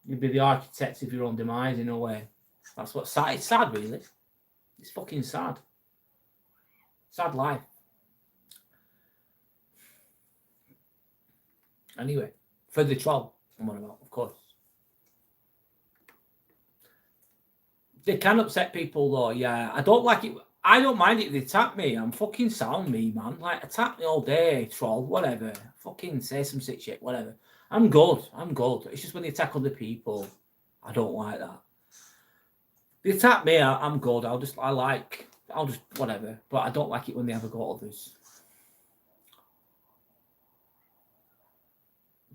You'd be the architect of your own demise in a way. That's what's sad. It's sad, really. It's fucking sad. Sad life. Anyway, for the troll, I'm on about, of course. They can upset people, though, yeah. I don't like it. I don't mind it if they attack me. I'm fucking sound, me, man. Like, attack me all day, troll, whatever. Fucking say some shit, whatever. I'm good. It's just when they attack other people, I don't like that. They attack me, I'm good. I'll just whatever. But I don't like it when they ever go others.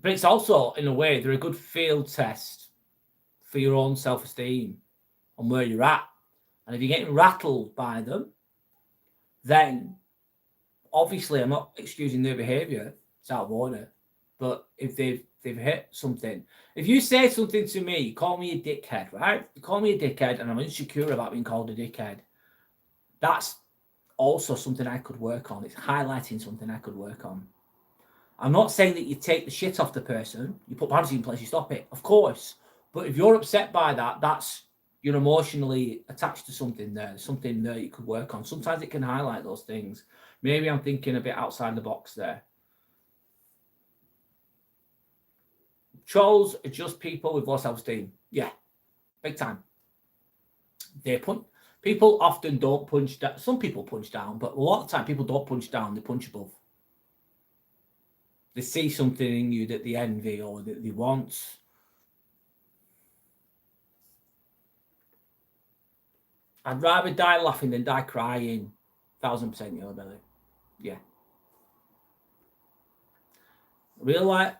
But it's also, in a way, they're a good field test for your own self-esteem and where you're at. And if you're getting rattled by them, then obviously I'm not excusing their behaviour. It's out of order. But if they've hit something, if you say something to me, call me a dickhead, right? You call me a dickhead and I'm insecure about being called a dickhead. That's also something I could work on. It's highlighting something I could work on. I'm not saying that you take the shit off the person, you put boundaries in place, you stop it, of course. But if you're upset by that, you're emotionally attached to something there you could work on. Sometimes it can highlight those things. Maybe I'm thinking a bit outside the box there. Trolls are just people with low self-esteem. Yeah, big time. People often don't punch down. Some people punch down, but a lot of the time people don't punch down, they punch above. They see something in you that they envy or that they want. I'd rather die laughing than die crying. 1000% Yellow Belly. Yeah. Real life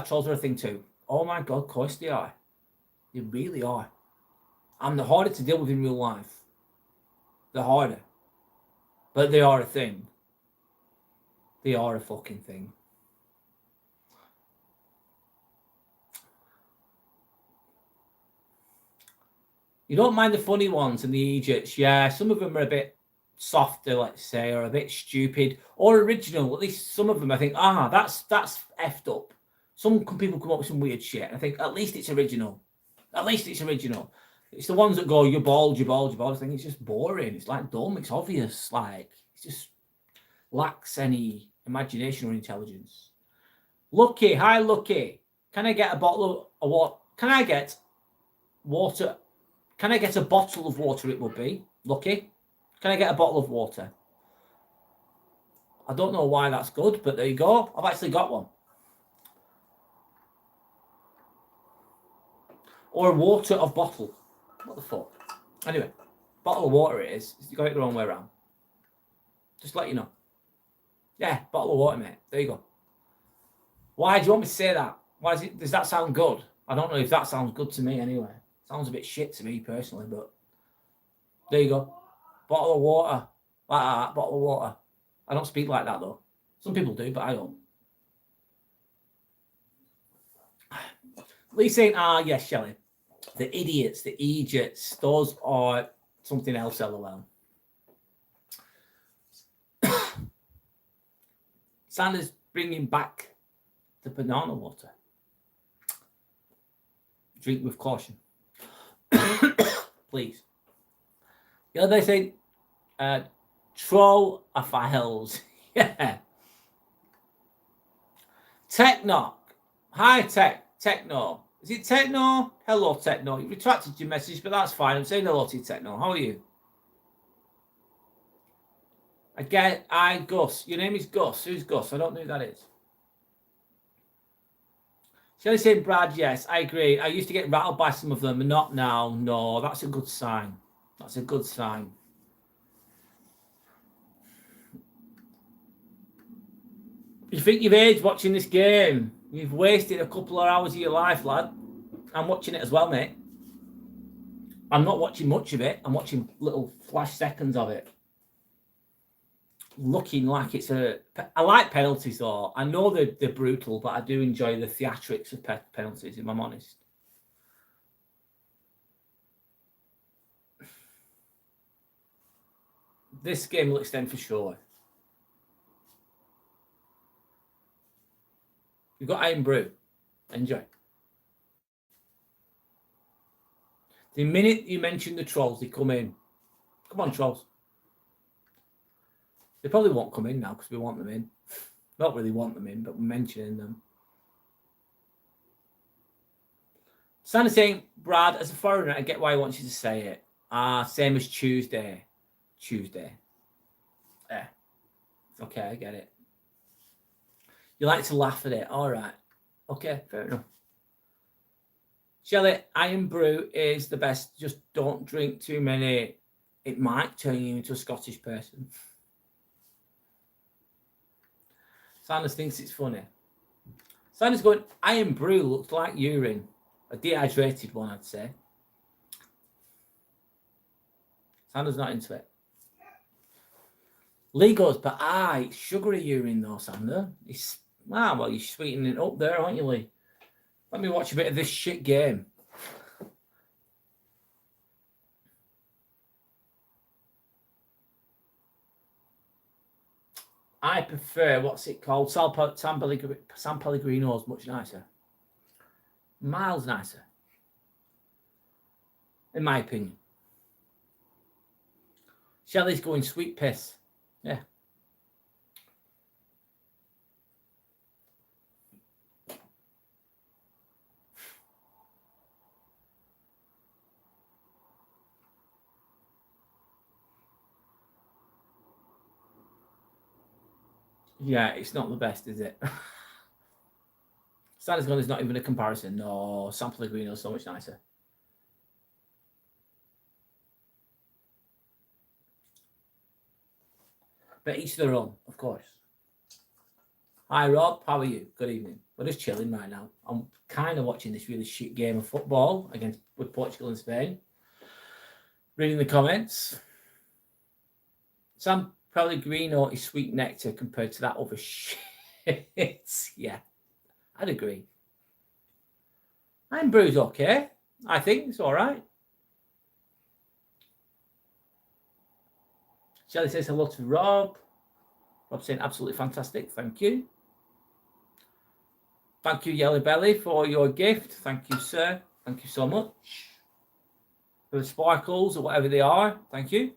trolls are a thing too. Oh my God, of course they are. They really are. And they're harder to deal with in real life. They're harder. But they are a thing. They are a fucking thing. You don't mind the funny ones and the idiots. Yeah, some of them are a bit softer, let's say, or a bit stupid or original. At least some of them, I think, that's effed up. Some people come up with some weird shit. I think at least it's original. At least it's original. It's the ones that go, you're bald, you're bald, you're bald. I think it's just boring. It's like dumb. It's obvious. Like, it just lacks any imagination or intelligence. Lucky, hi, Lucky. Can I get a bottle of what? Can I get water? Can I get a bottle of water? It would be Lucky. Can I get a bottle of water? I don't know why that's good, but there you go. I've actually got one. Or water of bottle. What the fuck? Anyway, bottle of water it is. You got it the wrong way around. Just let you know. Yeah, bottle of water, mate. There you go. Why do you want me to say that? Why does that sound good? I don't know if that sounds good to me anyway. Sounds a bit shit to me personally, but there you go. Bottle of water. Like that, bottle of water. I don't speak like that though. Some people do, but I don't. Lee saying, yes, Shelley. The idiots, the idiots, those are something else, LOL. Sandra's bringing back the banana water. Drink with caution. Please. The other thing, troll a files. Yeah. Techno. Hi, Techno. Is it Techno? Hello, Techno. You retracted your message, but that's fine. I'm saying hello to you, Techno. How are you? Gus. Your name is Gus. Who's Gus? I don't know who that is. Shelley saying, Brad, yes, I agree. I used to get rattled by some of them, and not now. No, that's a good sign. That's a good sign. You think you've aged watching this game? You've wasted a couple of hours of your life, lad. I'm watching it as well, mate. I'm not watching much of it. I'm watching little flash seconds of it. Looking like it's I like penalties, though. I know they're brutal, but I do enjoy the theatrics of penalties, if I'm honest. This game will extend for sure. You've got Iron Brew. Enjoy. The minute you mention the trolls, they come in. Come on, trolls. They probably won't come in now because we want them in. Not really want them in, but we're mentioning them. Sandy saying, Brad, as a foreigner, I get why he wants you to say it. Same as Tuesday. Yeah. Okay, I get it. You like to laugh at it. All right. Okay, fair enough. Shelley, Iron Brew is the best. Just don't drink too many. It might turn you into a Scottish person. Sanders thinks it's funny. Sanders going, Iron Brew looks like urine. A dehydrated one, I'd say. Sanders not into it. Lee goes, but it's sugary urine though, Sander. Well, you're sweetening it up there, aren't you, Lee? Let me watch a bit of this shit game. I prefer, what's it called? San Pellegrino's much nicer. Miles nicer. In my opinion. Shelley's going sweet piss. Yeah. Yeah, it's not the best, is it? Standard's gone is not even a comparison. No, San Pellegrino is so much nicer. But each their own, of course. Hi, Rob. How are you? Good evening. We're just chilling right now. I'm kind of watching this really shit game of football with Portugal and Spain. Reading the comments. San Pellegrino is sweet nectar compared to that other shit. Yeah, I'd agree. I'm Brew's okay. I think it's all right. Shelley says hello to Rob. Rob saying absolutely fantastic. Thank you. Thank you, Yellow Belly, for your gift. Thank you, sir. Thank you so much. For the sparkles or whatever they are. Thank you.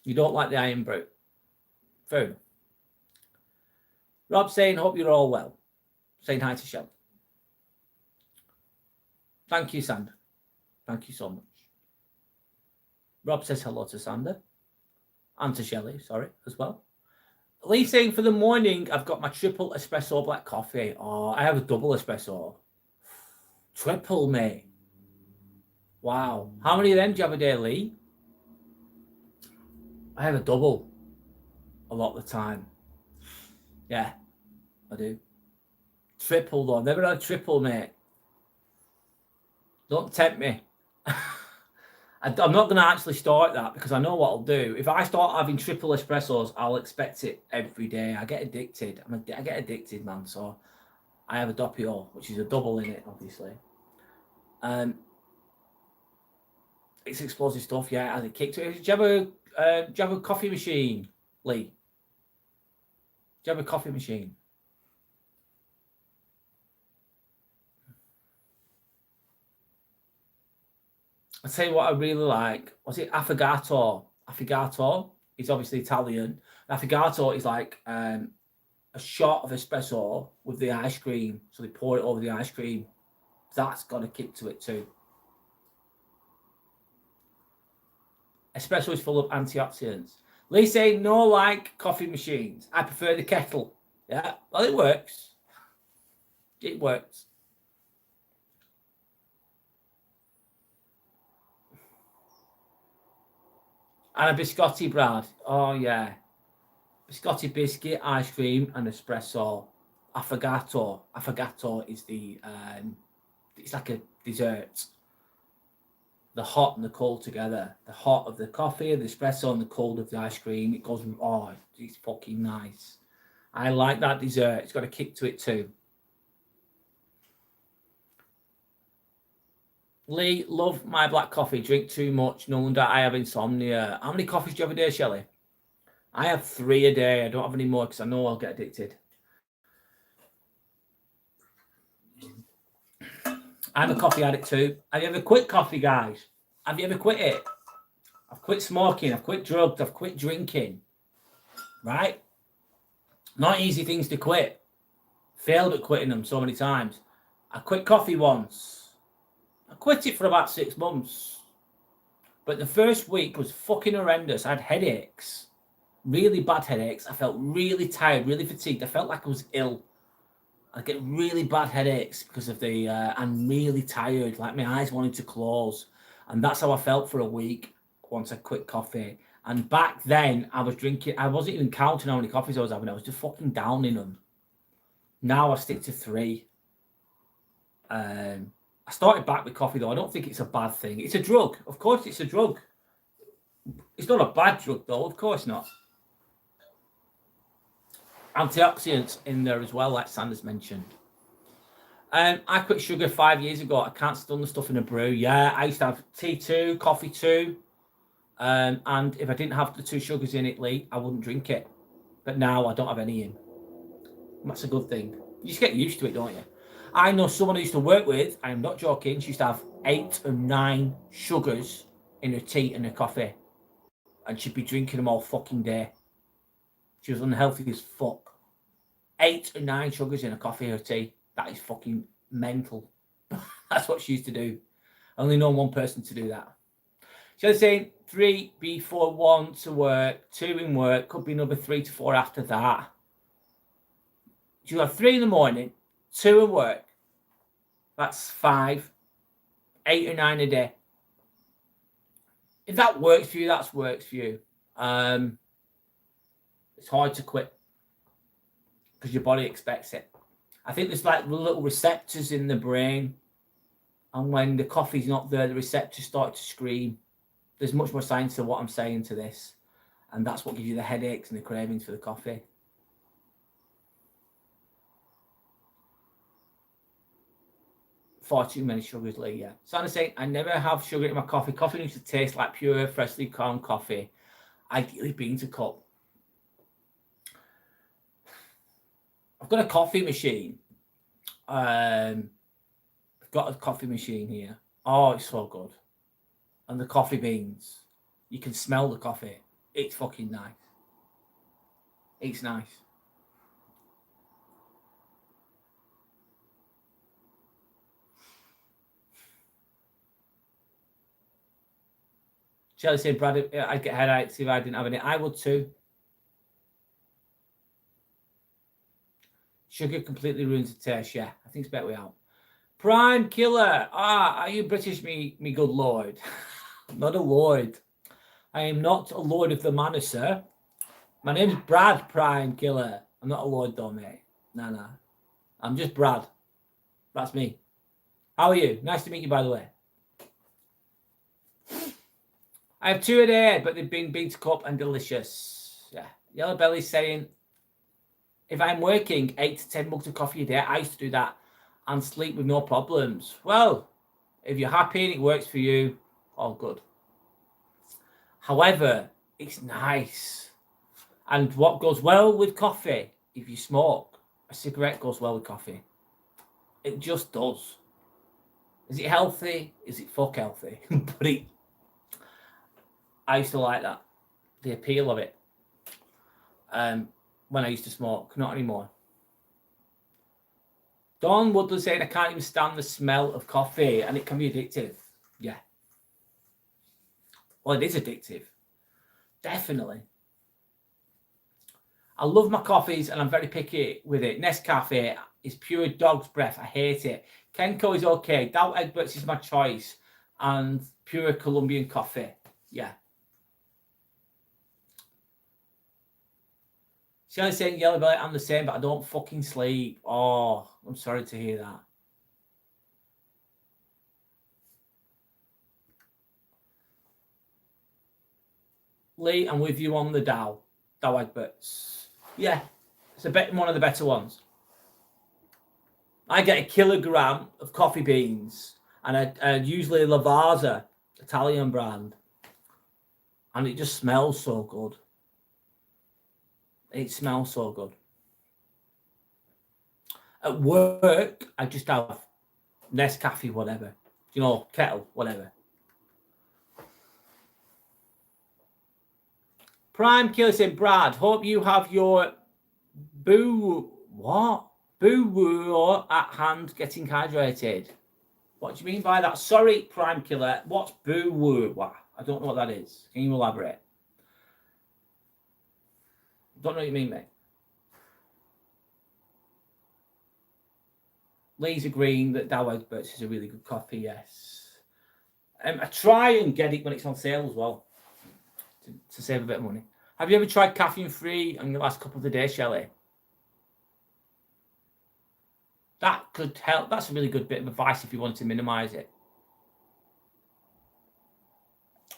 You don't like the iron brew. Fair enough. Rob saying, hope you're all well. Saying hi to Shelley. Thank you, Sander. Thank you so much. Rob says hello to Sander. And to Shelley, sorry, as well. Lee saying for the morning, I've got my triple espresso black coffee. Oh, I have a double espresso. Triple, mate. Wow. How many of them do you have a day, Lee? I have a double a lot of the time. Yeah, I do. Triple, though. I've never had a triple, mate. Don't tempt me. I'm not going to actually start that because I know what I'll do. If I start having triple espressos, I'll expect it every day. I get addicted. I get addicted, man. So I have a doppio, which is a double in it, obviously. It's explosive stuff, yeah. As it kicks. Do you have a coffee machine, Lee? Do you have a coffee machine? I'll tell you what I really like. Was it affogato? Affogato is obviously Italian. Affogato is like a shot of espresso with the ice cream. So they pour it over the ice cream. That's got a kick to it too. Espresso is full of antioxidants. Lee saying no like coffee machines. I prefer the kettle. Yeah, well, it works. It works. And a biscotti, Brad. Oh, yeah. Biscotti biscuit, ice cream, and espresso. Affogato. Affogato is it's like a dessert. The hot and the cold together. The hot of the coffee, the espresso, and the cold of the ice cream. It goes, oh, it's fucking nice. I like that dessert. It's got a kick to it too. Lee, love my black coffee. Drink too much. No wonder I have insomnia. How many coffees do you have a day, Shelley? I have 3 a day. I don't have any more because I know I'll get addicted. I'm a coffee addict too. Have you ever quit coffee, guys? Have you ever quit it? I've quit smoking. I've quit drugs. I've quit drinking. Right? Not easy things to quit. Failed at quitting them so many times. I quit coffee once. I quit it for about 6 months. But the first week was fucking horrendous. I had headaches. Really bad headaches. I felt really tired, really fatigued. I felt like I was ill. I get really bad headaches because of I'm really tired, like my eyes wanted to close. And that's how I felt for a week once I quit coffee. And back then, I was drinking, I wasn't even counting how many coffees I was having. I was just fucking downing them. Now I stick to 3. I started back with coffee, though. I don't think it's a bad thing. It's a drug. Of course, it's a drug. It's not a bad drug, though. Of course not. Antioxidants in there as well, like Sanders mentioned. I quit sugar 5 years ago. I can't stand the stuff in a brew. Yeah, I used to have tea 2, coffee 2. And if I didn't have the 2 sugars in it, Lee, I wouldn't drink it. But now I don't have any in. That's a good thing. You just get used to it, don't you? I know someone I used to work with, I am not joking, she used to have 8 or 9 sugars in her tea and her coffee. And she'd be drinking them all fucking day. She was unhealthy as fuck. 8 or 9 sugars in a coffee or tea. That is fucking mental. That's what she used to do. I only know one person to do that. So saying 3 before 1 to work, 2 in work, could be another 3 to 4 after that. You have 3 in the morning, 2 in work. That's 5, 8 or 9 a day. If that works for you, that works for you. It's hard to quit because your body expects it. I think there's like little receptors in the brain, and when the coffee's not there, the receptors start to scream. There's much more science to what I'm saying to this, and that's what gives you the headaches and the cravings for the coffee. Far too many sugars, Lee, yeah. So I'm saying I never have sugar in my coffee. Coffee needs to taste like pure, freshly ground coffee. Ideally beans a cup. I've got a coffee machine. I've got a coffee machine here. Oh, it's so good. And the coffee beans. You can smell the coffee. It's fucking nice. It's nice. Shelley said, Brad, I'd get headaches if I didn't have any. I would too. Sugar completely ruins the taste. Yeah, I think it's better way out. Prime Killer. Are you British, me good lord? Not a lord. I am not a lord of the manor, sir. My name's Brad Prime Killer. I'm not a lord though, mate. No. I'm just Brad. That's me. How are you? Nice to meet you, by the way. I have 2 a day, but they've been bean to cup and delicious. Yeah. Yellow Belly's saying, if I'm working 8 to 10 mugs of coffee a day, I used to do that and sleep with no problems. Well, if you're happy and it works for you, all good. However, it's nice. And what goes well with coffee, if you smoke, a cigarette goes well with coffee. It just does. Is it healthy? Is it fuck healthy? But I used to like that. The appeal of it. When I used to smoke, not anymore. Don Woodley saying I can't even stand the smell of coffee and it can be addictive. Yeah. Well, it is addictive. Definitely. I love my coffees and I'm very picky with it. Nescafe is pure dog's breath. I hate it. Kenko is okay. Doubt Egberts is my choice. And pure Colombian coffee. Yeah. Shelley's saying Yellow Belly, I'm the same, but I don't fucking sleep. Oh, I'm sorry to hear that. Lee, I'm with you on the Dow Egberts. Yeah, it's one of the better ones. I get a kilogram of coffee beans and usually Lavazza, Italian brand. And it just smells so good. It smells so good. At work, I just have Nescafe, whatever. Kettle, whatever. Prime Killer saying, Brad, hope you have your boo at hand getting hydrated. What do you mean by that? Sorry, Prime Killer. What's boo? I don't know what that is. Can you elaborate? Don't know what you mean, mate. Lee's agreeing that Dow Egberts is a really good coffee, yes. I try and get it when it's on sale as well, to save a bit of money. Have you ever tried caffeine-free on your last couple of days, Shelley? That could help. That's a really good bit of advice if you want to minimize it.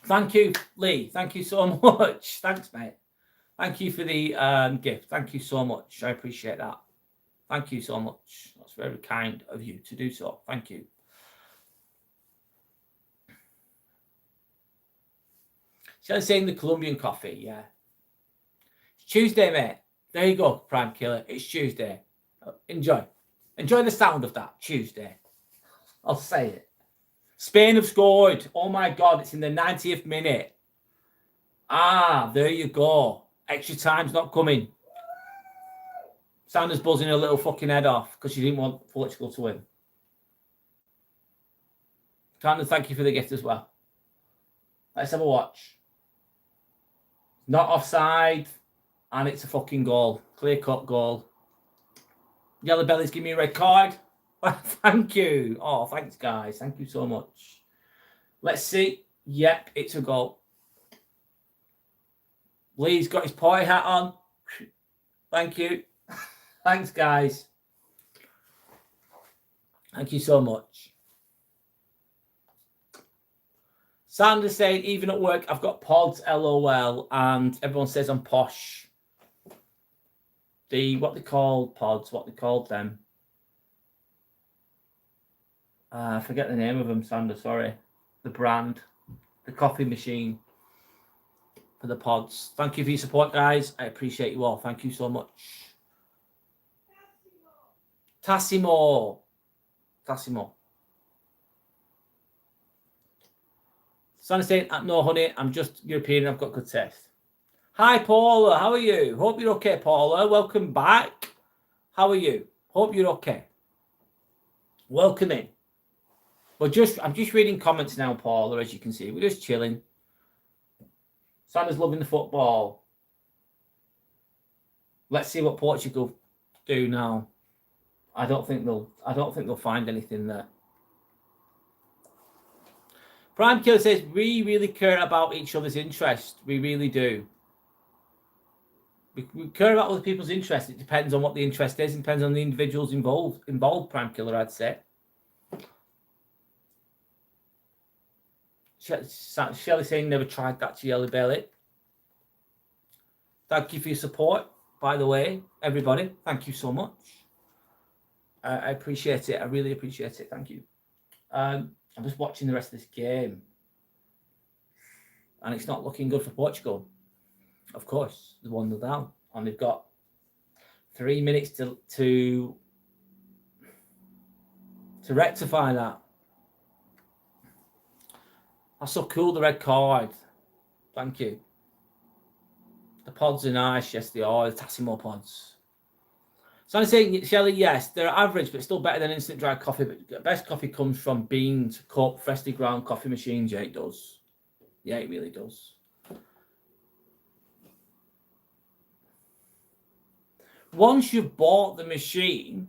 Thank you, Lee. Thank you so much. Thanks, mate. Thank you for the gift. Thank you so much. I appreciate that. Thank you so much. That's very kind of you to do so. Thank you. So I'm saying the Colombian coffee, yeah. It's Tuesday, mate. There you go, Prime Killer. It's Tuesday. Enjoy. Enjoy the sound of that. Tuesday. I'll say it. Spain have scored. Oh my God, it's in the 90th minute. There you go. Extra time's not coming. Sanders buzzing her little fucking head off because she didn't want Portugal to win. Sanders, thank you for the gift as well. Let's have a watch. Not offside, and it's a fucking goal. Clear-cut goal. Yellow Bellies, give me a red card. Thank you. Oh, thanks, guys. Thank you so much. Let's see. Yep, it's a goal. Lee's got his party hat on. Thank you. Thanks, guys. Thank you so much. Sanders saying, even at work, I've got pods, LOL, and everyone says I'm posh. What they called pods, what they called them. I forget the name of them, Sanders, sorry. The brand, the coffee machine for the pods. Thank you for your support, guys. I appreciate you all. Thank you so much. Tassimo. Sanders saying, no, honey, I'm just European. I've got good taste. Hi, Paula. How are you? Hope you're okay, Paula. Welcome back. How are you? Hope you're okay. Welcome in. I'm just reading comments now, Paula, as you can see. We're just chilling. Sanders loving the football. Let's see what Portugal do now. I don't think they'll find anything there. Prime Killer says, we really care about each other's interest. We really do. We care about other people's interest. It depends on what the interest is. It depends on the individuals involved, Prime Killer, I'd say. Shelley saying never tried that to Yellow Belly. Thank you for your support, by the way, everybody. Thank you so much. I appreciate it. I really appreciate it. Thank you. I'm just watching the rest of this game. And it's not looking good for Portugal. Of course, they're 1-0 down. And they've got 3 minutes to rectify that. That's so cool, the red card. Thank you. The pods are nice. Yes, they are. The Tassimo pods. So I'm saying, Shelley, yes, they're average, but still better than instant dry coffee. But the best coffee comes from beans, cup, freshly ground coffee machines. Yeah, it does. Yeah, it really does. Once you've bought the machine,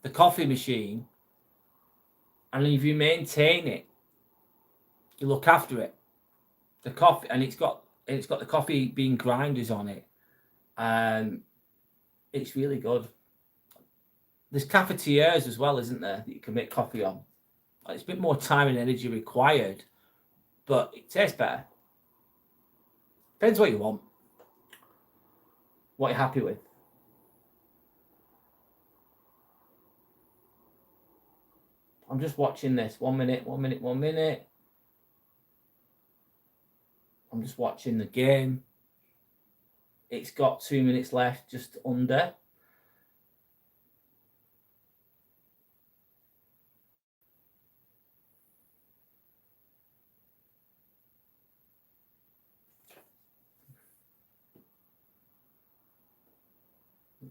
the coffee machine, and if you maintain it, you look after it, the coffee, and it's got the coffee bean grinders on it, and it's really good. There's cafetières as well, isn't there, that you can make coffee on. It's a bit more time and energy required, but it tastes better. Depends what you want, what you're happy with. I'm just watching this. 1 minute. I'm just watching the game. It's got 2 minutes left, just under.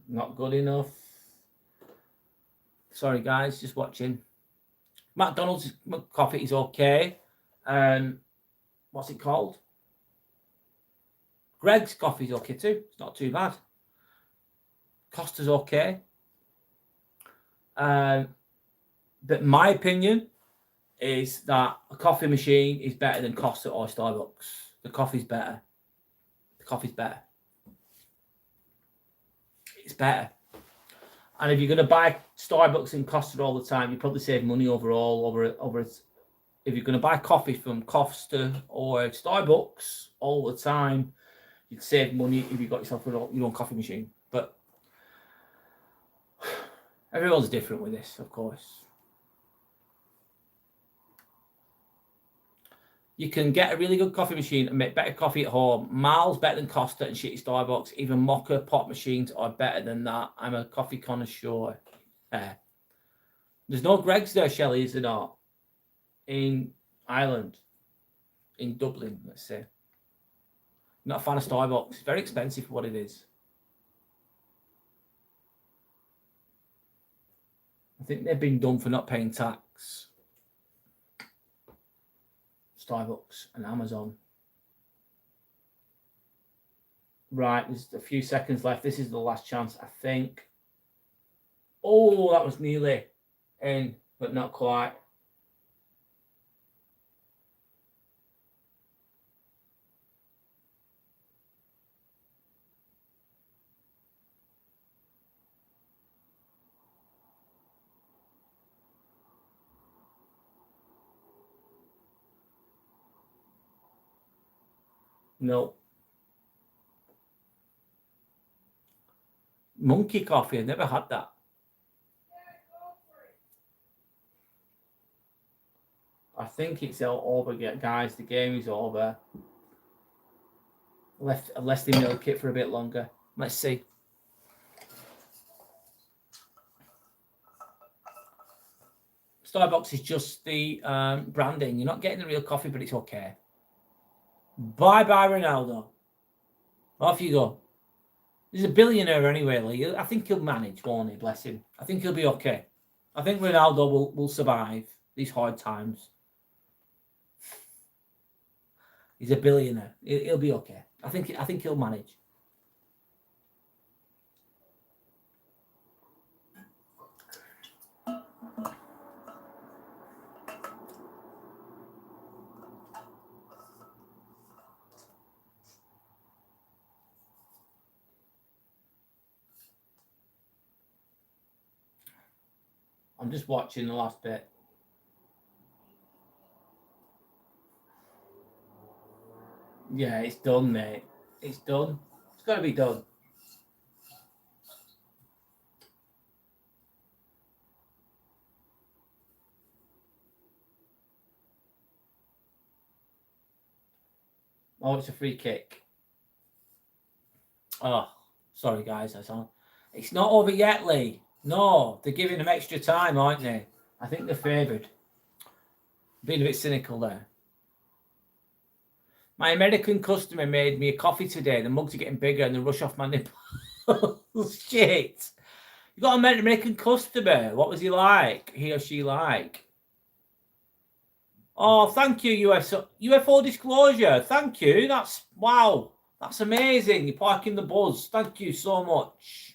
Not good enough. Sorry, guys, just watching. McDonald's coffee is okay. What's it called? Greg's coffee is okay too. It's not too bad. Costa's okay. But my opinion is that a coffee machine is better than Costa or Starbucks. The coffee's better. It's better. And if you're going to buy Starbucks and Costa all the time, you probably save money overall. If you're going to buy coffee from Costa or Starbucks all the time, you'd save money if you got yourself your own coffee machine. But everyone's different with this, of course. You can get a really good coffee machine and make better coffee at home. Miles better than Costa and shitty Starbucks. Even mocha pot machines are better than that. I'm a coffee connoisseur. There's no Greg's there, Shelley, is there not? In Ireland. In Dublin, let's say. Not a fan of Starbucks. It's very expensive for what it is. I think they've been done for not paying tax. Starbucks and Amazon. Right, there's a few seconds left. This is the last chance, I think. Oh, that was nearly in, but not quite. No. Monkey coffee, I've never had that. I think it's all over, guys. The game is over. Unless they milk it for a bit longer. Let's see. Starbucks is just the branding. You're not getting the real coffee, but it's okay. Bye-bye, Ronaldo. Off you go. He's a billionaire anyway, Lee. I think he'll manage, won't he? Bless him. I think he'll be okay. I think Ronaldo will survive these hard times. He's a billionaire. He'll be okay. I think he'll manage. I'm just watching the last bit. Yeah, it's done, mate. It's done. It's got to be done. Oh, it's a free kick. Oh, sorry, guys. That's on. It's not over yet, Lee. No, they're giving them extra time, aren't they? I think they're favoured. Being a bit cynical there. My American customer made me a coffee today. The mugs are getting bigger and they rush off my nipples. Shit. You got an American customer. What was he like? He or she like? Oh, thank you, UFO disclosure. Thank you. Wow. That's amazing. You're parking the buzz. Thank you so much.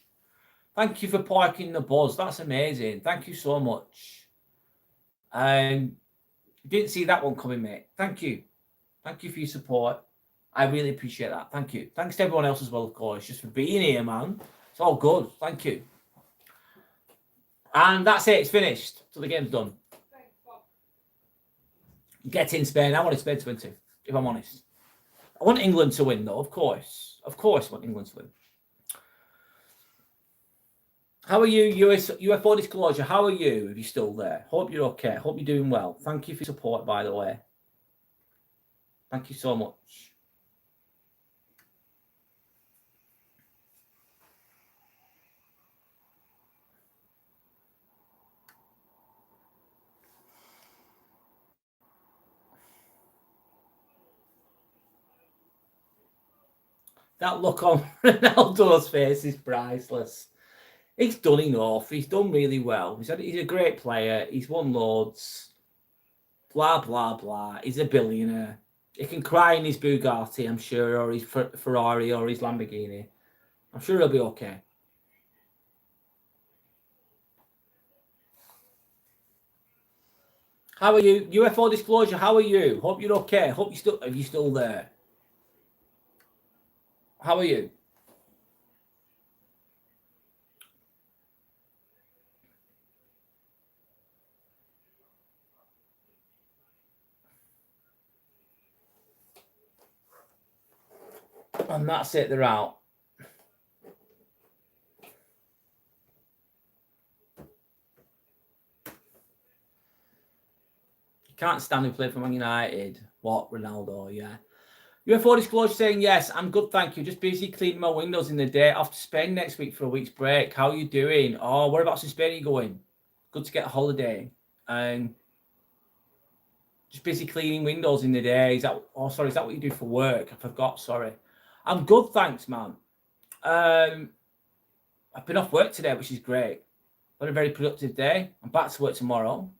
Thank you for parking the buzz. That's amazing. Thank you so much. Didn't see that one coming, mate. Thank you. Thank you for your support. I really appreciate that. Thank you. Thanks to everyone else as well, of course, just for being here, man. It's all good. Thank you. And that's it. It's finished. So the game's done. Get in Spain. I wanted Spain to win too, if I'm honest. I want England to win, though, of course. Of course I want England to win. How are you, UFO Disclosure? How are you, if you're still there? Hope you're okay. Hope you're doing well. Thank you for your support, by the way. Thank you so much. That look on Ronaldo's face is priceless. He's done enough. He's done really well. He's a great player. He's won loads. Blah, blah, blah. He's a billionaire. He can cry in his Bugatti, I'm sure, or his Ferrari, or his Lamborghini. I'm sure he'll be okay. How are you? UFO Disclosure, how are you? Hope you're okay. Hope are you still there? How are you? And that's it, they're out. You can't stand and play for Man United. What, Ronaldo? Yeah. UFO Disclosure saying, yes, I'm good, thank you. Just busy cleaning my windows in the day. Off to Spain next week for a week's break. How are you doing? Oh, whereabouts in Spain are you going? Good to get a holiday. Just busy cleaning windows in the day. Is that what you do for work? I forgot, sorry. I'm good, thanks, man. I've been off work today, which is great. Had a very productive day. I'm back to work tomorrow.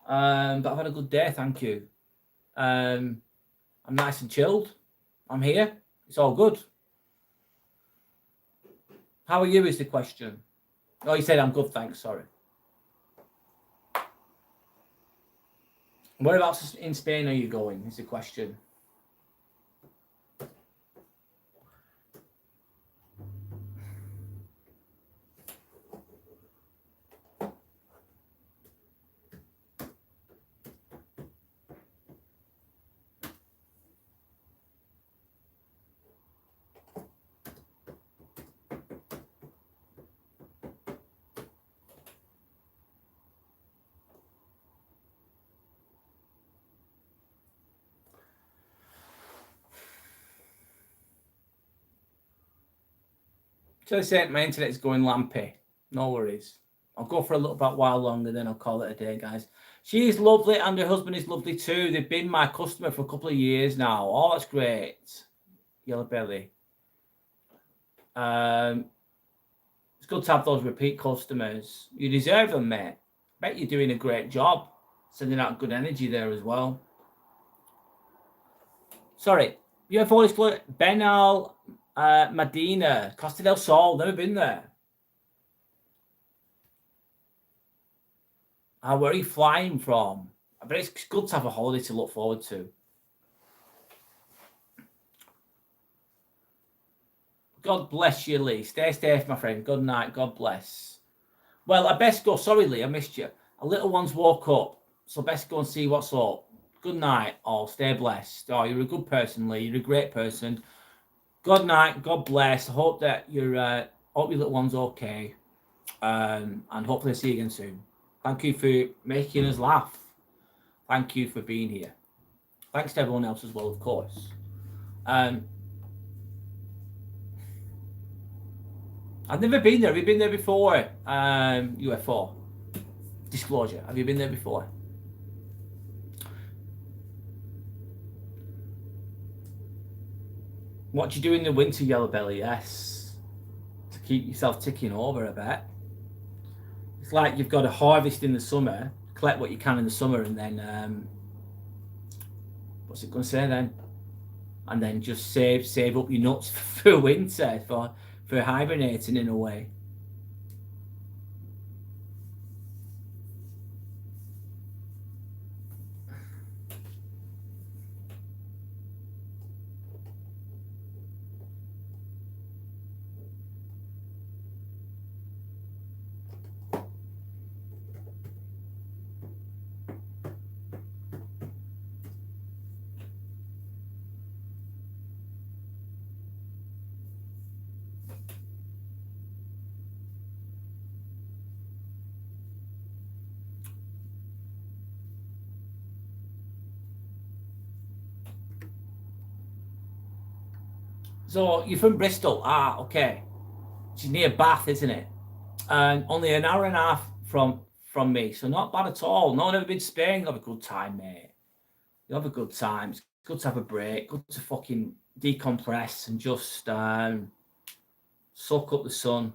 But I've had a good day, thank you. I'm nice and chilled. I'm here. It's all good. How are you is the question. Oh, you said I'm good, thanks, sorry. Whereabouts in Spain are you going is the question. So I said my internet's going lampy. No worries. I'll go for a little bit while longer, then I'll call it a day, guys. She is lovely and her husband is lovely too. They've been my customer for a couple of years now. Oh, that's great. Yellow Belly. It's good to have those repeat customers. You deserve them, mate. Bet you're doing a great job. Sending out good energy there as well. Sorry. UFO Explorer, Benal, Medina, Costa del Sol. Never been there. Where are you flying from? I bet it's good to have a holiday to look forward to. God bless you, Lee. Stay safe, my friend. Good night. God bless. Well, I best go. Sorry, Lee, I missed you. A little one's woke up, so best go and see what's up. Good night, all. Stay blessed. Oh, you're a good person, Lee. You're a great person. Good night. God bless. I hope that hope your little one's okay. And hopefully I'll see you again soon. Thank you for making us laugh. Thank you for being here. Thanks to everyone else as well, of course. I've never been there. Have you been there before? UFO. Disclosure. Have you been there before? What do you do in the winter, Yellow Belly? Yes. To keep yourself ticking over a bit. It's like you've got to harvest in the summer, collect what you can in the summer, and then what's it going to say then? And then just save up your nuts for winter, for hibernating in a way. So you're from Bristol. Ah, okay. It's near Bath, isn't it? Only an hour and a half from me, so not bad at all. No, never been to Spain. You'll have a good time, mate. You'll have a good time. It's good to have a break. Good to fucking decompress and just soak up the sun.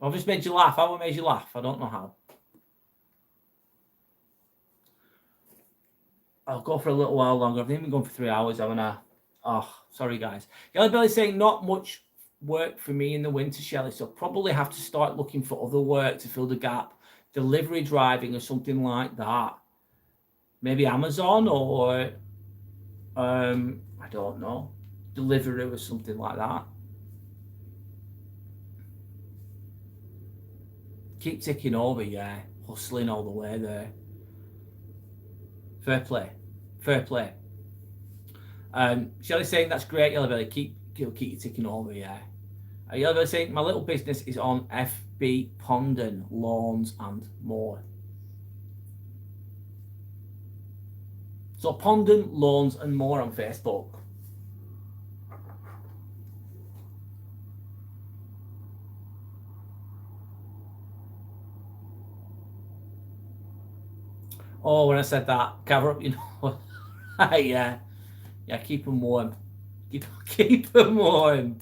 I've just made you laugh. How made you laugh? I don't know how. I'll go for a little while longer. I've been going for 3 hours, haven't I? Oh, sorry, guys. Yellow Belly's saying not much work for me in the winter, Shelley, so probably have to start looking for other work to fill the gap. Delivery driving or something like that. Maybe Amazon or, I don't know, Deliveroo or something like that. Keep ticking over, yeah. Hustling all the way there. Fair play. Fair play. Shelley saying that's great, Yellow Belly. Keep you ticking over, yeah. Yellow Belly saying my little business is on FB Pondon, Lawns and more. So Pondon, Lawns and more on Facebook. Oh, when I said that, cover up, yeah, keep them warm. Keep them warm.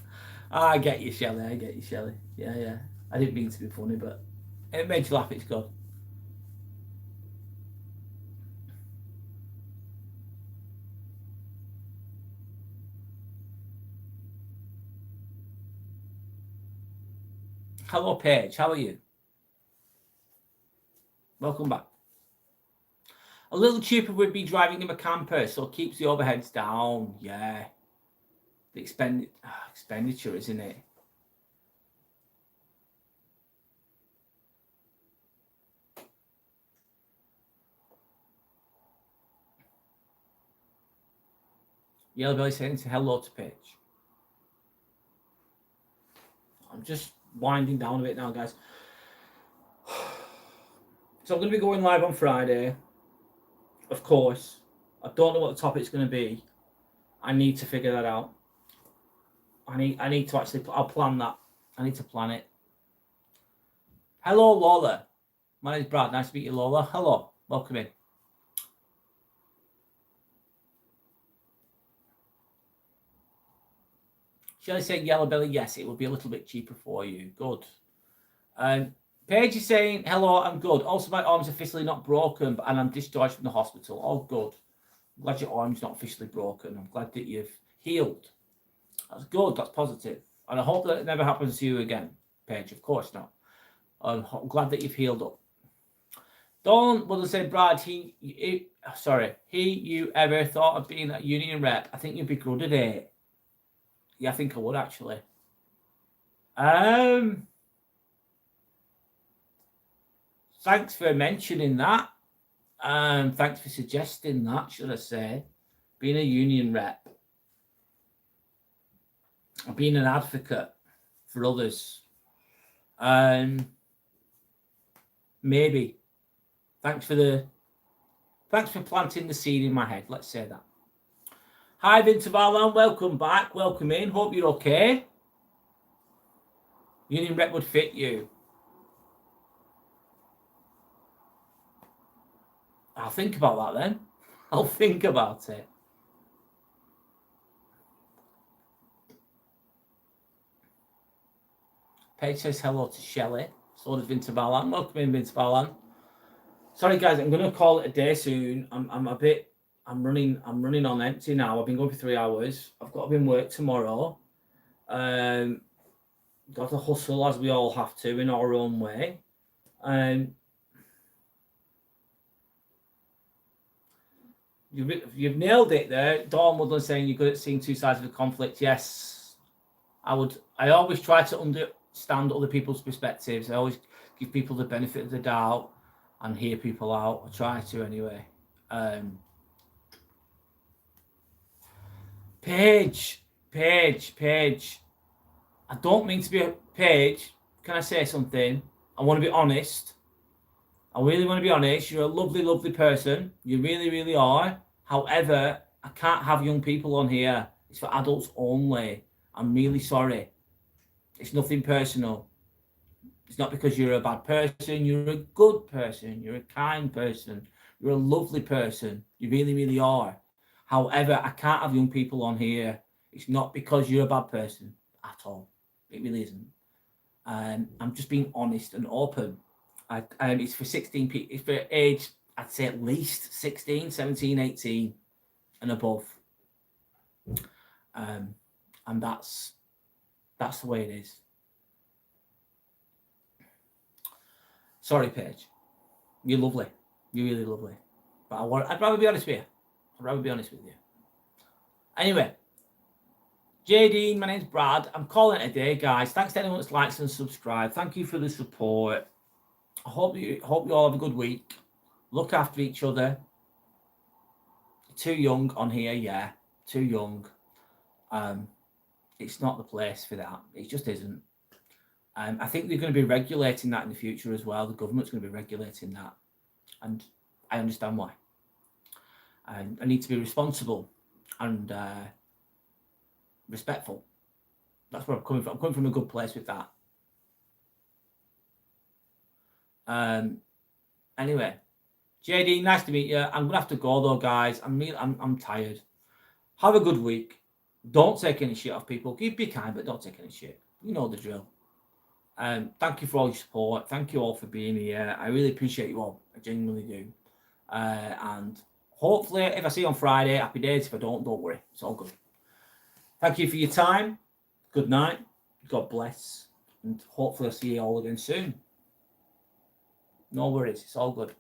I get you, Shelley. I get you, Shelley. Yeah. I didn't mean to be funny, but it made you laugh. It's good. Hello, Paige. How are you? Welcome back. A little cheaper would be driving him a camper, so it keeps the overheads down. Yeah. The expenditure, isn't it? Yellow Belly saying hello to Paige. I'm just winding down a bit now, guys. So I'm going to be going live on Friday. Of course. I don't know what the topic's going to be. I need to figure that out. I need to actually, I'll plan that. I need to plan it. Hello, Lola. My name's Brad. Nice to meet you, Lola. Hello. Welcome in. Shall I say Yellow Belly? Yes, it will be a little bit cheaper for you. Good. Paige is saying, hello, I'm good. Also, my arm's officially not broken, and I'm discharged from the hospital. Oh, good. I'm glad your arm's not officially broken. I'm glad that you've healed. That's good. That's positive. And I hope that it never happens to you again, Paige. Of course not. I'm glad that you've healed up. Dawn would have said, Brad, you ever thought of being a union rep? I think you'd be good at it. Yeah, I think I would actually. Thanks for mentioning that. Thanks for suggesting that, should I say. Being a union rep. Being an advocate for others. Maybe. Thanks for planting the seed in my head. Let's say that. Hi, Vince Varlan. Welcome back. Welcome in. Hope you're okay. Union rep would fit you. I'll think about that then. I'll think about it. Paige says hello to Shelley. So does Vince Varlan. Welcome in, Vince Varlan. Sorry, guys. I'm going to call it a day soon. I'm running on empty now. I've been going for 3 hours. I've got to be in work tomorrow. Got to hustle as we all have to in our own way. You've nailed it there. Dawn Woodland saying you're good at seeing two sides of the conflict. Yes, I would. I always try to understand other people's perspectives. I always give people the benefit of the doubt and hear people out. I try to anyway. Paige. I don't mean to be a Paige. Can I say something? I want to be honest. I really want to be honest. You're a lovely, lovely person. You really, really are. However, I can't have young people on here. It's for adults only. I'm really sorry. It's nothing personal. It's not because you're a bad person. You're a good person. You're a kind person. You're a lovely person. You really, really are. However, I can't have young people on here. It's not because you're a bad person at all. It really isn't. I'm just being honest and open. It's for 16 people. It's for age, I'd say at least 16, 17, 18 and above. And that's the way it is. Sorry, Paige. You're lovely. You're really lovely. But I'd rather be honest with you. Anyway, JD, my name's Brad. I'm calling it a day, guys. Thanks to anyone that's liked and subscribed. Thank you for the support. I hope you all have a good week. Look after each other. Too young on here, yeah. Too young. It's not the place for that. It just isn't. I think they're going to be regulating that in the future as well. The government's going to be regulating that. And I understand why. And I need to be responsible and respectful. That's where I'm coming from. I'm coming from a good place with that. Anyway, JD, nice to meet you. I'm gonna have to go though, guys. I'm tired. Have a good week. Don't take any shit off people. Be kind, but don't take any shit. You know the drill. Thank you for all your support. Thank you all for being here. I really appreciate you all. I genuinely do. And hopefully, if I see you on Friday, happy days. If I don't worry. It's all good. Thank you for your time. Good night. God bless. And hopefully I'll see you all again soon. No worries, it's all good.